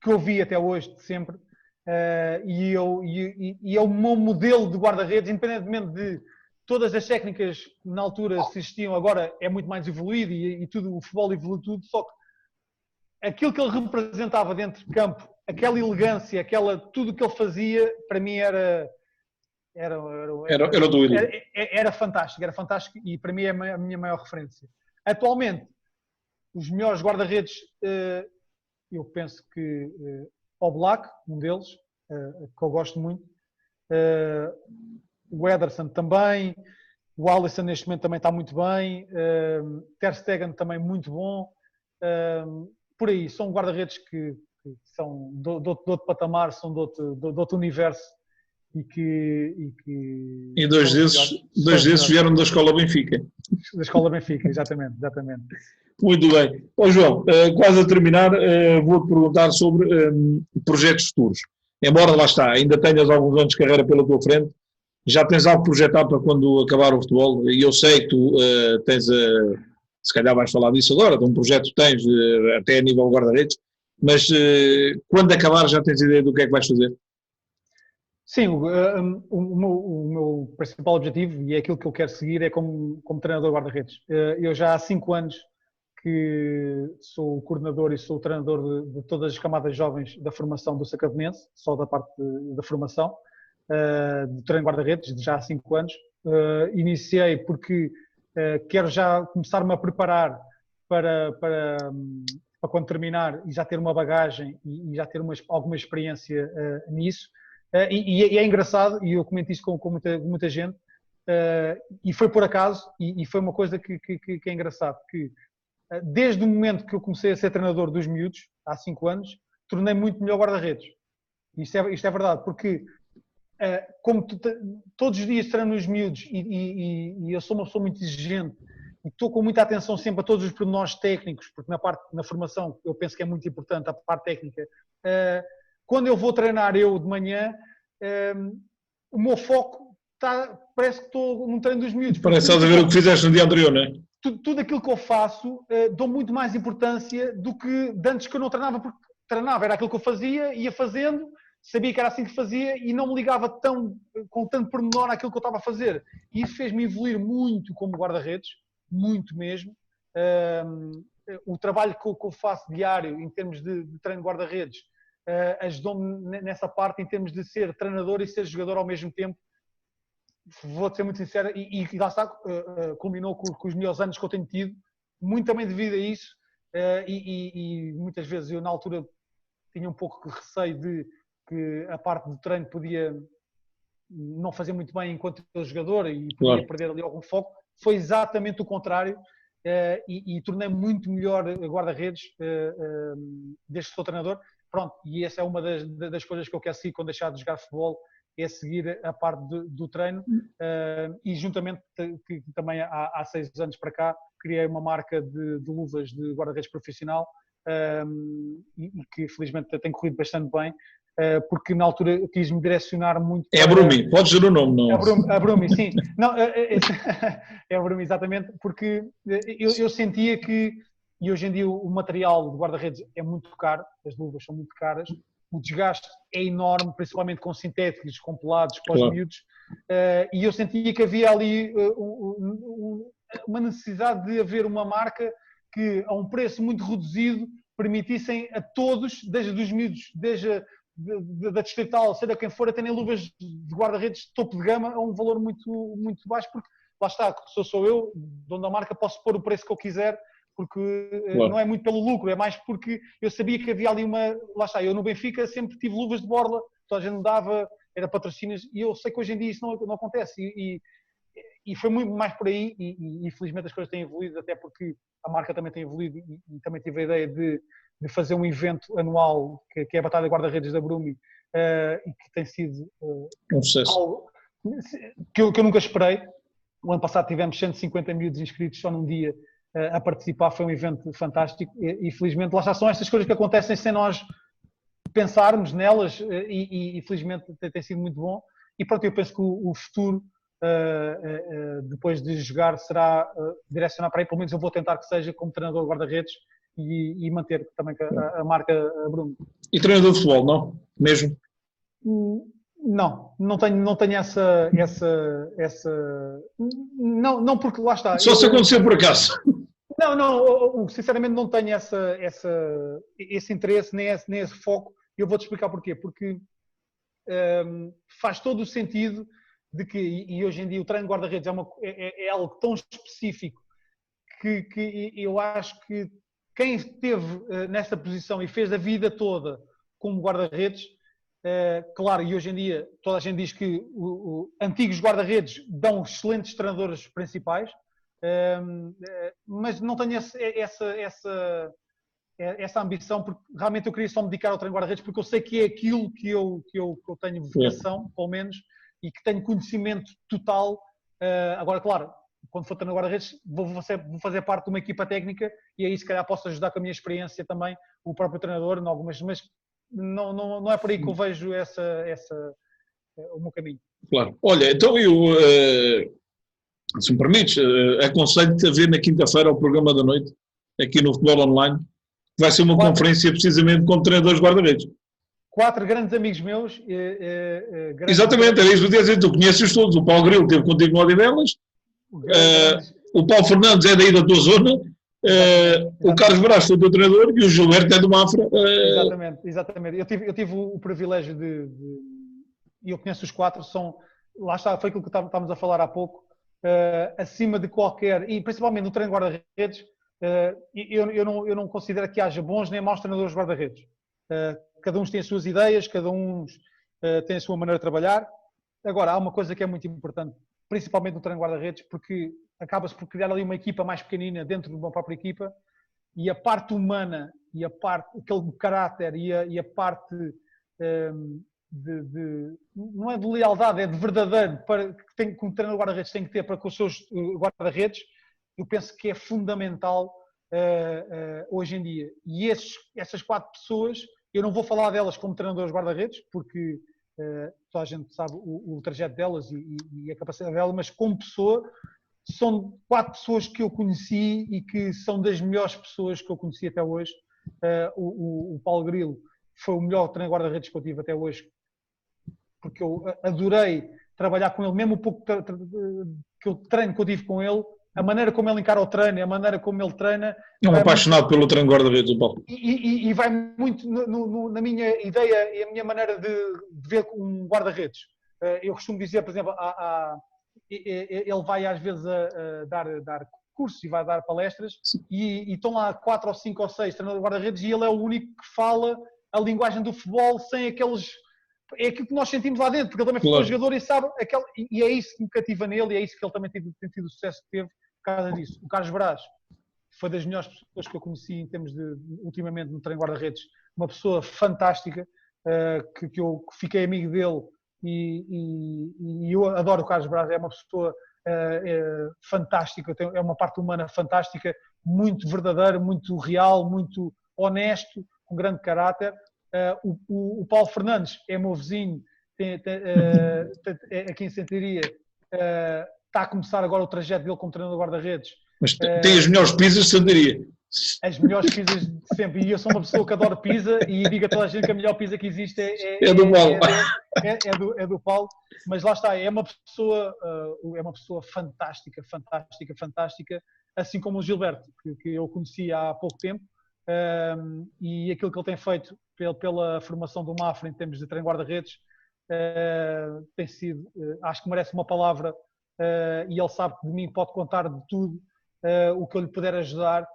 que eu vi até hoje, de sempre, e é o meu modelo de guarda-redes, independentemente de todas as técnicas que na altura se existiam, agora é muito mais evoluído e tudo, o futebol evolui tudo, só que aquilo que ele representava dentro de campo, aquela elegância, tudo o que ele fazia, para mim era fantástico e para mim é a minha maior referência. Atualmente, os melhores guarda-redes, eu penso que Oblak, um deles, que eu gosto muito, o Ederson também, o Alisson neste momento também está muito bem, Ter Stegen também muito bom, por aí, são guarda-redes que são de outro patamar, são de outro universo e dois desses vieram da Escola Benfica. Da Escola Benfica, exatamente. Muito bem. João, quase a terminar, vou-te perguntar sobre projetos futuros. Embora, lá está, ainda tenhas alguns anos de carreira pela tua frente, já tens algo projetado para quando acabar o futebol, e eu sei que tu tens, se calhar vais falar disso agora, de um projeto que tens até a nível guarda-redes, mas quando acabar já tens ideia do que é que vais fazer? Sim, o meu principal objetivo, e é aquilo que eu quero seguir, é como treinador guarda-redes. Eu já há 5 anos que sou coordenador e sou treinador de todas as camadas jovens da formação do Sacavonense, só da parte da formação, de treino guarda-redes, já há 5 anos. Iniciei porque quero já começar-me a preparar para quando terminar e já ter uma bagagem e já ter alguma experiência nisso. E é engraçado, e eu comento isso com muita gente, e foi por acaso, e foi uma coisa que é engraçado, que desde o momento que eu comecei a ser treinador dos miúdos, há 5 anos, tornei muito melhor guarda-redes. Isto é verdade, porque como todos os dias treino os miúdos e eu sou uma pessoa muito exigente e estou com muita atenção sempre a todos os pormenores técnicos, porque na formação eu penso que é muito importante a parte técnica. Quando eu vou treinar eu de manhã, o meu foco parece que estou num treino dos miúdos. Parece que estás a ver o que fizeste no dia anterior, não é? Tudo aquilo que eu faço dou muito mais importância do que de antes que eu não treinava, porque treinava, era aquilo que eu fazia, ia fazendo, sabia que era assim que fazia e não me ligava com tanto pormenor àquilo que eu estava a fazer. E isso fez-me evoluir muito como guarda-redes, muito mesmo. O trabalho que eu faço diário em termos de treino de guarda-redes ajudou-me nessa parte em termos de ser treinador e ser jogador ao mesmo tempo. Vou-te ser muito sincero, e lá está, culminou com os melhores anos que eu tenho tido, muito também devido a isso, e muitas vezes eu na altura tinha um pouco de receio de que a parte do treino podia não fazer muito bem enquanto jogador e podia perder ali algum foco. Foi exatamente o contrário, e tornei muito melhor guarda-redes desde que sou treinador. Pronto, e essa é uma das coisas que eu quero seguir quando deixar de jogar futebol, é seguir a parte do treino, e juntamente que também há 6 anos para cá criei uma marca de luvas de guarda-redes profissional, e que felizmente tem corrido bastante bem, porque na altura quis-me direcionar muito É a Brumi, podes dizer o nome, não? A Brumi, sim. Não, é a Brumi, exatamente, porque eu sentia que, e hoje em dia o material de guarda-redes é muito caro, as luvas são muito caras, o desgaste é enorme, principalmente com sintéticos, com pelados, para os miúdos, e eu sentia que havia ali uma necessidade de haver uma marca que, a um preço muito reduzido, permitissem a todos, desde os miúdos, desde da Distrital, seja quem for, a terem luvas de guarda-redes de topo de gama a um valor muito, muito baixo, porque lá está, sou eu, dono da marca, posso pôr o preço que eu quiser, porque não é muito pelo lucro, é mais porque eu sabia que havia ali lá está, eu no Benfica sempre tive luvas de borla, toda a gente me dava, era patrocínios, e eu sei que hoje em dia isso não acontece, e foi muito mais por aí, e felizmente as coisas têm evoluído, até porque a marca também tem evoluído, e também tive a ideia de fazer um evento anual, que é a Batalha de Guarda-Redes da Brumi, e que tem sido um sucesso. Algo que eu nunca esperei. O ano passado tivemos 150 miúdos inscritos só num dia a participar, foi um evento fantástico, e felizmente lá já são estas coisas que acontecem sem nós pensarmos nelas, e felizmente tem sido muito bom. E pronto, eu penso que o futuro, depois de jogar, será direcionar para aí, pelo menos eu vou tentar que seja como treinador de guarda-redes, e manter também a marca Bruno. E treinador de futebol, não? Mesmo? Não tenho essa não, porque lá está. Só se acontecer por acaso. Não, sinceramente não tenho esse interesse, nem esse foco. Eu vou-te explicar porquê. Porque faz todo o sentido de que, e hoje em dia o treino de guarda-redes é algo tão específico que eu acho que quem esteve nessa posição e fez a vida toda como guarda-redes, claro, e hoje em dia toda a gente diz que antigos guarda-redes dão excelentes treinadores principais, mas não tenho essa ambição, porque realmente eu queria só me dedicar ao treino de guarda-redes, porque eu sei que é aquilo que eu tenho vocação, pelo menos, e que tenho conhecimento total. Agora, claro, quando for treinar guarda-redes, vou fazer parte de uma equipa técnica, e aí se calhar posso ajudar com a minha experiência também o próprio treinador em algumas, mas não é por aí que eu vejo o meu caminho. Claro. Olha, então eu, se me permites, aconselho-te a ver na quinta-feira o programa da noite, aqui no Futebol Online, que vai ser uma conferência precisamente com treinadores guarda-redes. 4 grandes amigos meus. Exatamente, era isso que eu ia dizer, tu conheces todos. O Paulo Grilo esteve contigo no Odivelas, o Paulo Fernandes é daí da tua zona, o Carlos Brás foi o teu treinador e o Gilberto é do Mafra. Exatamente. Eu tive o privilégio e eu conheço os 4, lá está, foi aquilo que estávamos a falar há pouco, acima de qualquer, e principalmente no treino de guarda-redes, eu não considero que haja bons nem maus treinadores de guarda-redes. Cada um tem as suas ideias, cada um tem a sua maneira de trabalhar. Agora, há uma coisa que é muito importante, principalmente no treino de guarda-redes, porque acaba-se por criar ali uma equipa mais pequenina dentro de uma própria equipa, e a parte humana, e a parte, aquele caráter, e a parte não é de lealdade, é de verdadeiro, que um treinador de guarda-redes tem que ter para com os seus guarda-redes, eu penso que é fundamental hoje em dia. E essas 4 pessoas, eu não vou falar delas como treinadores de guarda-redes, porque toda a gente sabe o trajeto delas e a capacidade delas, mas como pessoa, são 4 pessoas que eu conheci e que são das melhores pessoas que eu conheci até hoje. O Paulo Grilo foi o melhor treinador de guarda-redes que eu tive até hoje, porque eu adorei trabalhar com ele, mesmo o pouco que eu tive com ele, a maneira como ele encara o treino, a maneira como ele treina. É um apaixonado pelo treino guarda-redes, o Paulo. E vai muito na minha ideia e a minha maneira de ver um guarda-redes. Eu costumo dizer, por exemplo, ele vai às vezes a dar cursos e vai dar palestras, e estão lá 4 ou 5 ou 6 treinadores de guarda-redes, e ele é o único que fala a linguagem do futebol sem aqueles... É aquilo que nós sentimos lá dentro, porque ele também foi jogador e sabe... E é isso que me cativa nele, e é isso que ele também tem tido o sucesso que teve por causa disso. O Carlos Brás foi das melhores pessoas que eu conheci em termos ultimamente, no treino guarda-redes. Uma pessoa fantástica, que eu fiquei amigo dele, e eu adoro o Carlos Brás. É uma pessoa fantástica, é uma parte humana fantástica, muito verdadeira, muito real, muito honesto, com grande caráter. O Paulo Fernandes é meu vizinho, aqui em Sentiria, está a começar agora o trajeto dele como treinador de guarda-redes. Mas tem as melhores pizzas de Santaria. As melhores pizzas de sempre. E eu sou uma pessoa que adora pizza e digo a toda a gente que a melhor pizza que existe é do Paulo. É do Paulo. Mas lá está, é uma pessoa fantástica, fantástica, fantástica, assim como o Gilberto, que eu conheci há pouco tempo. E aquilo que ele tem feito pela formação do Mafra em termos de treino guarda-redes tem sido, acho que merece uma palavra, e ele sabe que de mim pode contar de tudo o que eu lhe puder ajudar.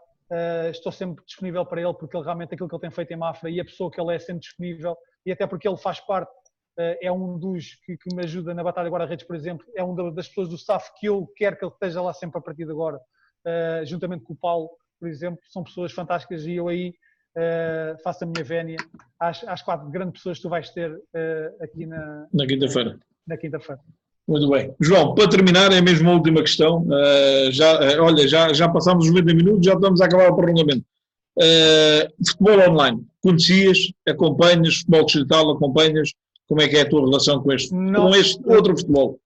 Estou sempre disponível para ele, porque ele realmente aquilo que ele tem feito em Mafra e a pessoa que ele é sempre disponível, e até porque ele faz parte, é um dos que me ajuda na Batalha Guarda-Redes, por exemplo, é uma das pessoas do staff que eu quero que ele esteja lá sempre a partir de agora, juntamente com o Paulo, por exemplo. São pessoas fantásticas e eu aí faço a minha vénia às 4 grandes pessoas que tu vais ter aqui na quinta-feira. Na quinta-feira. Muito bem. João, para terminar, é mesmo a última questão. Já passámos os 90 minutos, já estamos a acabar o prolongamento. Futebol online, conhecias, acompanhas, futebol digital, acompanhas? Como é que é a tua relação com este outro futebol?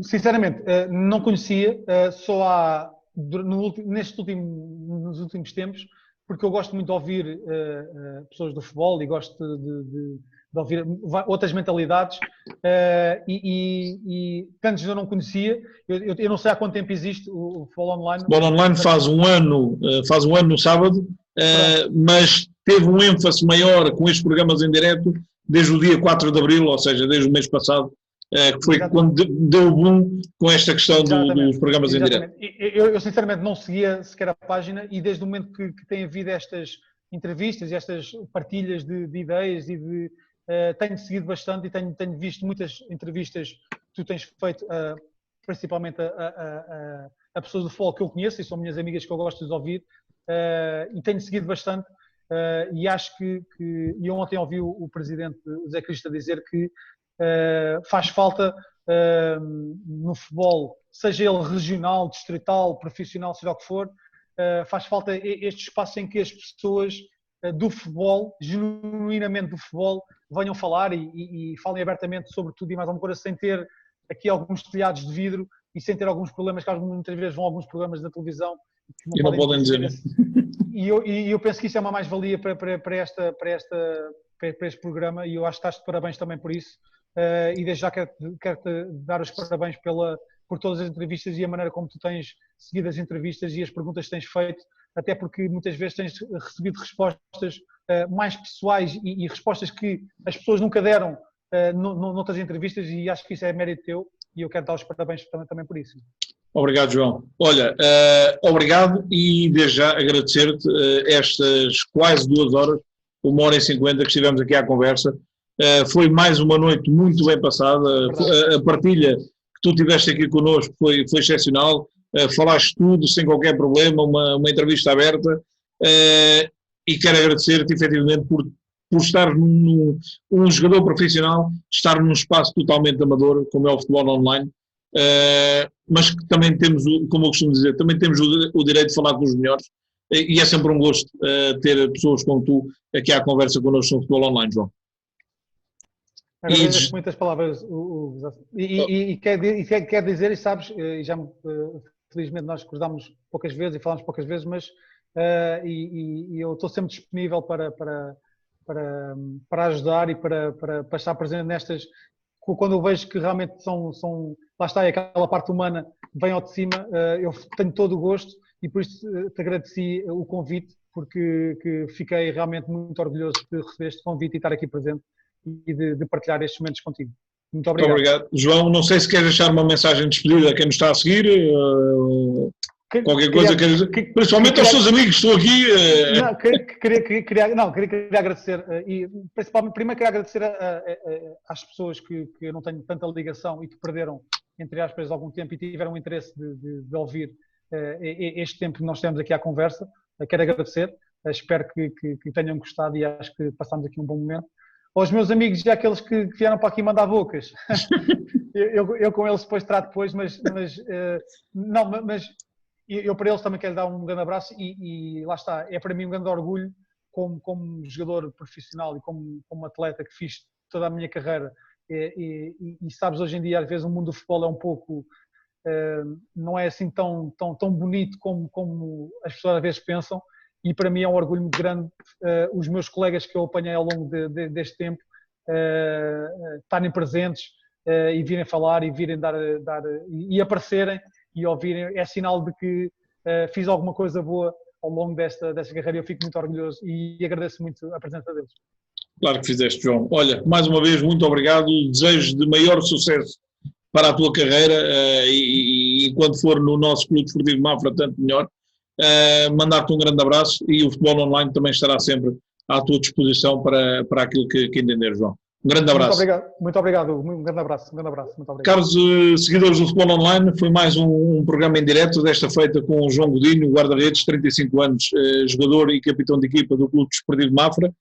Sinceramente, não conhecia, só há, nos últimos tempos, porque eu gosto muito de ouvir pessoas do futebol e gosto de ouvir outras mentalidades, e antes eu não conhecia. Eu não sei há quanto tempo existe o futebol online. O futebol online faz um ano no sábado, mas teve um ênfase maior com estes programas em direto desde o dia 4 de abril, ou seja, desde o mês passado, que foi quando deu o boom com esta questão dos programas em direto. Eu sinceramente não seguia sequer a página, e desde o momento que tem havido estas entrevistas e estas partilhas de ideias tenho seguido bastante e tenho visto muitas entrevistas que tu tens feito, principalmente a pessoas do futebol que eu conheço e são minhas amigas que eu gosto de ouvir, e tenho seguido bastante, e acho que e ontem ouvi o presidente José Cristo dizer que faz falta no futebol, seja ele regional, distrital, profissional, seja o que for, faz falta este espaço em que as pessoas do futebol, genuinamente do futebol, venham falar e falem abertamente sobre tudo e mais alguma coisa, sem ter aqui alguns telhados de vidro e sem ter alguns problemas que muitas vezes vão a alguns programas da televisão que não podem dizer. E eu penso que isso é uma mais-valia para este programa, e eu acho que estás de parabéns também por isso. E desde já quero-te dar os parabéns por todas as entrevistas e a maneira como tu tens seguido as entrevistas e as perguntas que tens feito, até porque muitas vezes tens recebido respostas mais pessoais e respostas que as pessoas nunca deram noutras entrevistas, e acho que isso é mérito teu, e eu quero dar os parabéns também por isso. Obrigado, João. Olha, obrigado, e desde já agradecer-te estas quase 2 horas, 1h50 que estivemos aqui à conversa. Foi mais uma noite muito bem passada. A partilha que tu tiveste aqui connosco foi excepcional. Falaste tudo sem qualquer problema, uma entrevista aberta, e quero agradecer-te efetivamente por estar um jogador profissional, estar num espaço totalmente amador como é o futebol online, mas que também temos, como eu costumo dizer, também temos o direito de falar com os melhores, e é sempre um gosto ter pessoas como tu aqui à conversa connosco sobre futebol online, João. Agradeço muitas palavras, e quer dizer, e sabes, e já felizmente nós cruzamos poucas vezes e falamos poucas vezes, mas eu estou sempre disponível para ajudar e para estar presente nestas, quando eu vejo que realmente são lá está, aquela parte humana vem ao de cima, eu tenho todo o gosto, e por isso te agradeci o convite, porque fiquei realmente muito orgulhoso de receber este convite e estar aqui presente e de partilhar estes momentos contigo. Muito obrigado. Muito obrigado. João, não sei se queres deixar uma mensagem de despedida a quem nos está a seguir, qualquer coisa, principalmente aos teus amigos que estão aqui. Não, queria agradecer, e principalmente, primeiro queria agradecer às pessoas que eu não tenho tanta ligação e que perderam, entre aspas, algum tempo e tiveram o interesse de ouvir este tempo que nós temos aqui à conversa. Quero agradecer, espero que tenham gostado, e acho que passámos aqui um bom momento. Aos meus amigos e àqueles que vieram para aqui mandar bocas, eu com eles depois trato depois, mas eu para eles também quero dar um grande abraço, e lá está, é para mim um grande orgulho como jogador profissional e como atleta que fiz toda a minha carreira e sabes, hoje em dia às vezes o mundo do futebol é um pouco, não é assim tão bonito como as pessoas às vezes pensam, e para mim é um orgulho muito grande os meus colegas que eu apanhei ao longo deste tempo estarem presentes e virem falar e virem dar e aparecerem e ouvirem. É sinal de que fiz alguma coisa boa ao longo desta carreira. Eu fico muito orgulhoso e agradeço muito a presença deles. Claro que fizeste, João. Olha, mais uma vez, muito obrigado. Desejo de maior sucesso para a tua carreira e enquanto for no nosso Clube Desportivo de Mafra, tanto melhor. Mandar-te um grande abraço e o Futebol Online também estará sempre à tua disposição para aquilo que entender, João. Um grande abraço. Muito obrigado. Um grande abraço. Muito obrigado. Caros seguidores do Futebol Online, foi mais um programa em direto, desta feita com o João Godinho, guarda-redes, 35 anos, jogador e capitão de equipa do Clube Desportivo de Mafra.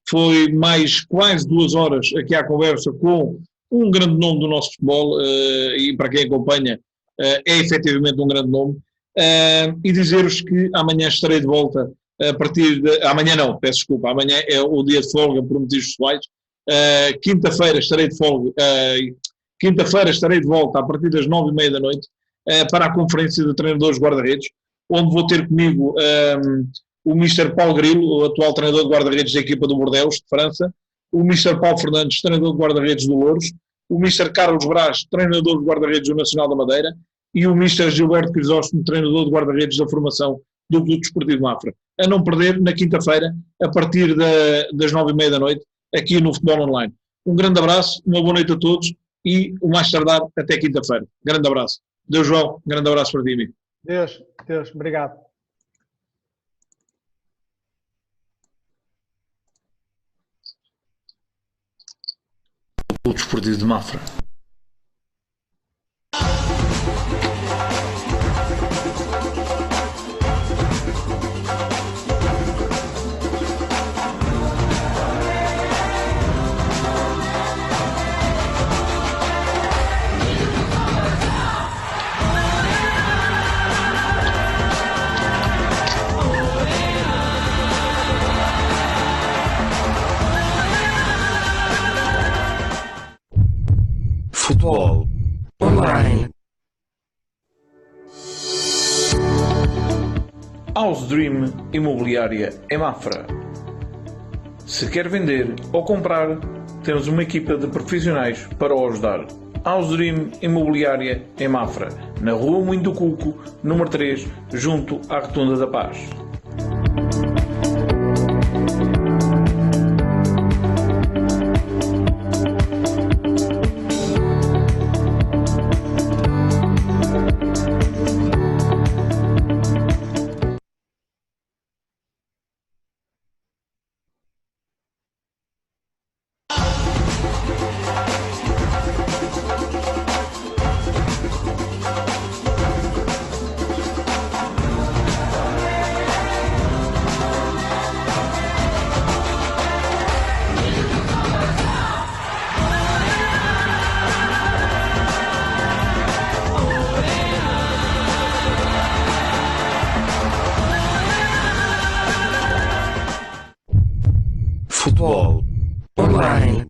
Foi mais quase 2 horas aqui à conversa com um grande nome do nosso futebol e para quem acompanha é efetivamente um grande nome. E dizer-vos que amanhã estarei de volta a partir de... Amanhã não, peço desculpa, amanhã é o dia de folga por motivos pessoais. Quinta-feira estarei de folga, quinta-feira estarei de volta a partir das 9h30 da noite para a conferência de treinadores guarda-redes, onde vou ter comigo o Mr. Paulo Grilo, o atual treinador de guarda-redes da equipa do Bordeaux, de França, o Mr. Paulo Fernandes, treinador de guarda-redes do Louros, o Mr. Carlos Brás, treinador de guarda-redes do Nacional da Madeira, e o Mr. Gilberto Crisóstomo, treinador de guarda-redes da formação do Clube Desportivo de Mafra. A não perder, na quinta-feira, a partir das 9h30 da noite, aqui no Futebol Online. Um grande abraço, uma boa noite a todos e o mais tardar até quinta-feira. Grande abraço. Deus, João, grande abraço para ti, amigo. Deus, obrigado. O Desportivo de Mafra. Futebol Online. House Dream Imobiliária em Mafra. Se quer vender ou comprar, temos uma equipa de profissionais para o ajudar. House Dream Imobiliária em Mafra, na Rua Moinho do Cuco, número 3, junto à Rotunda da Paz. Futebol Online.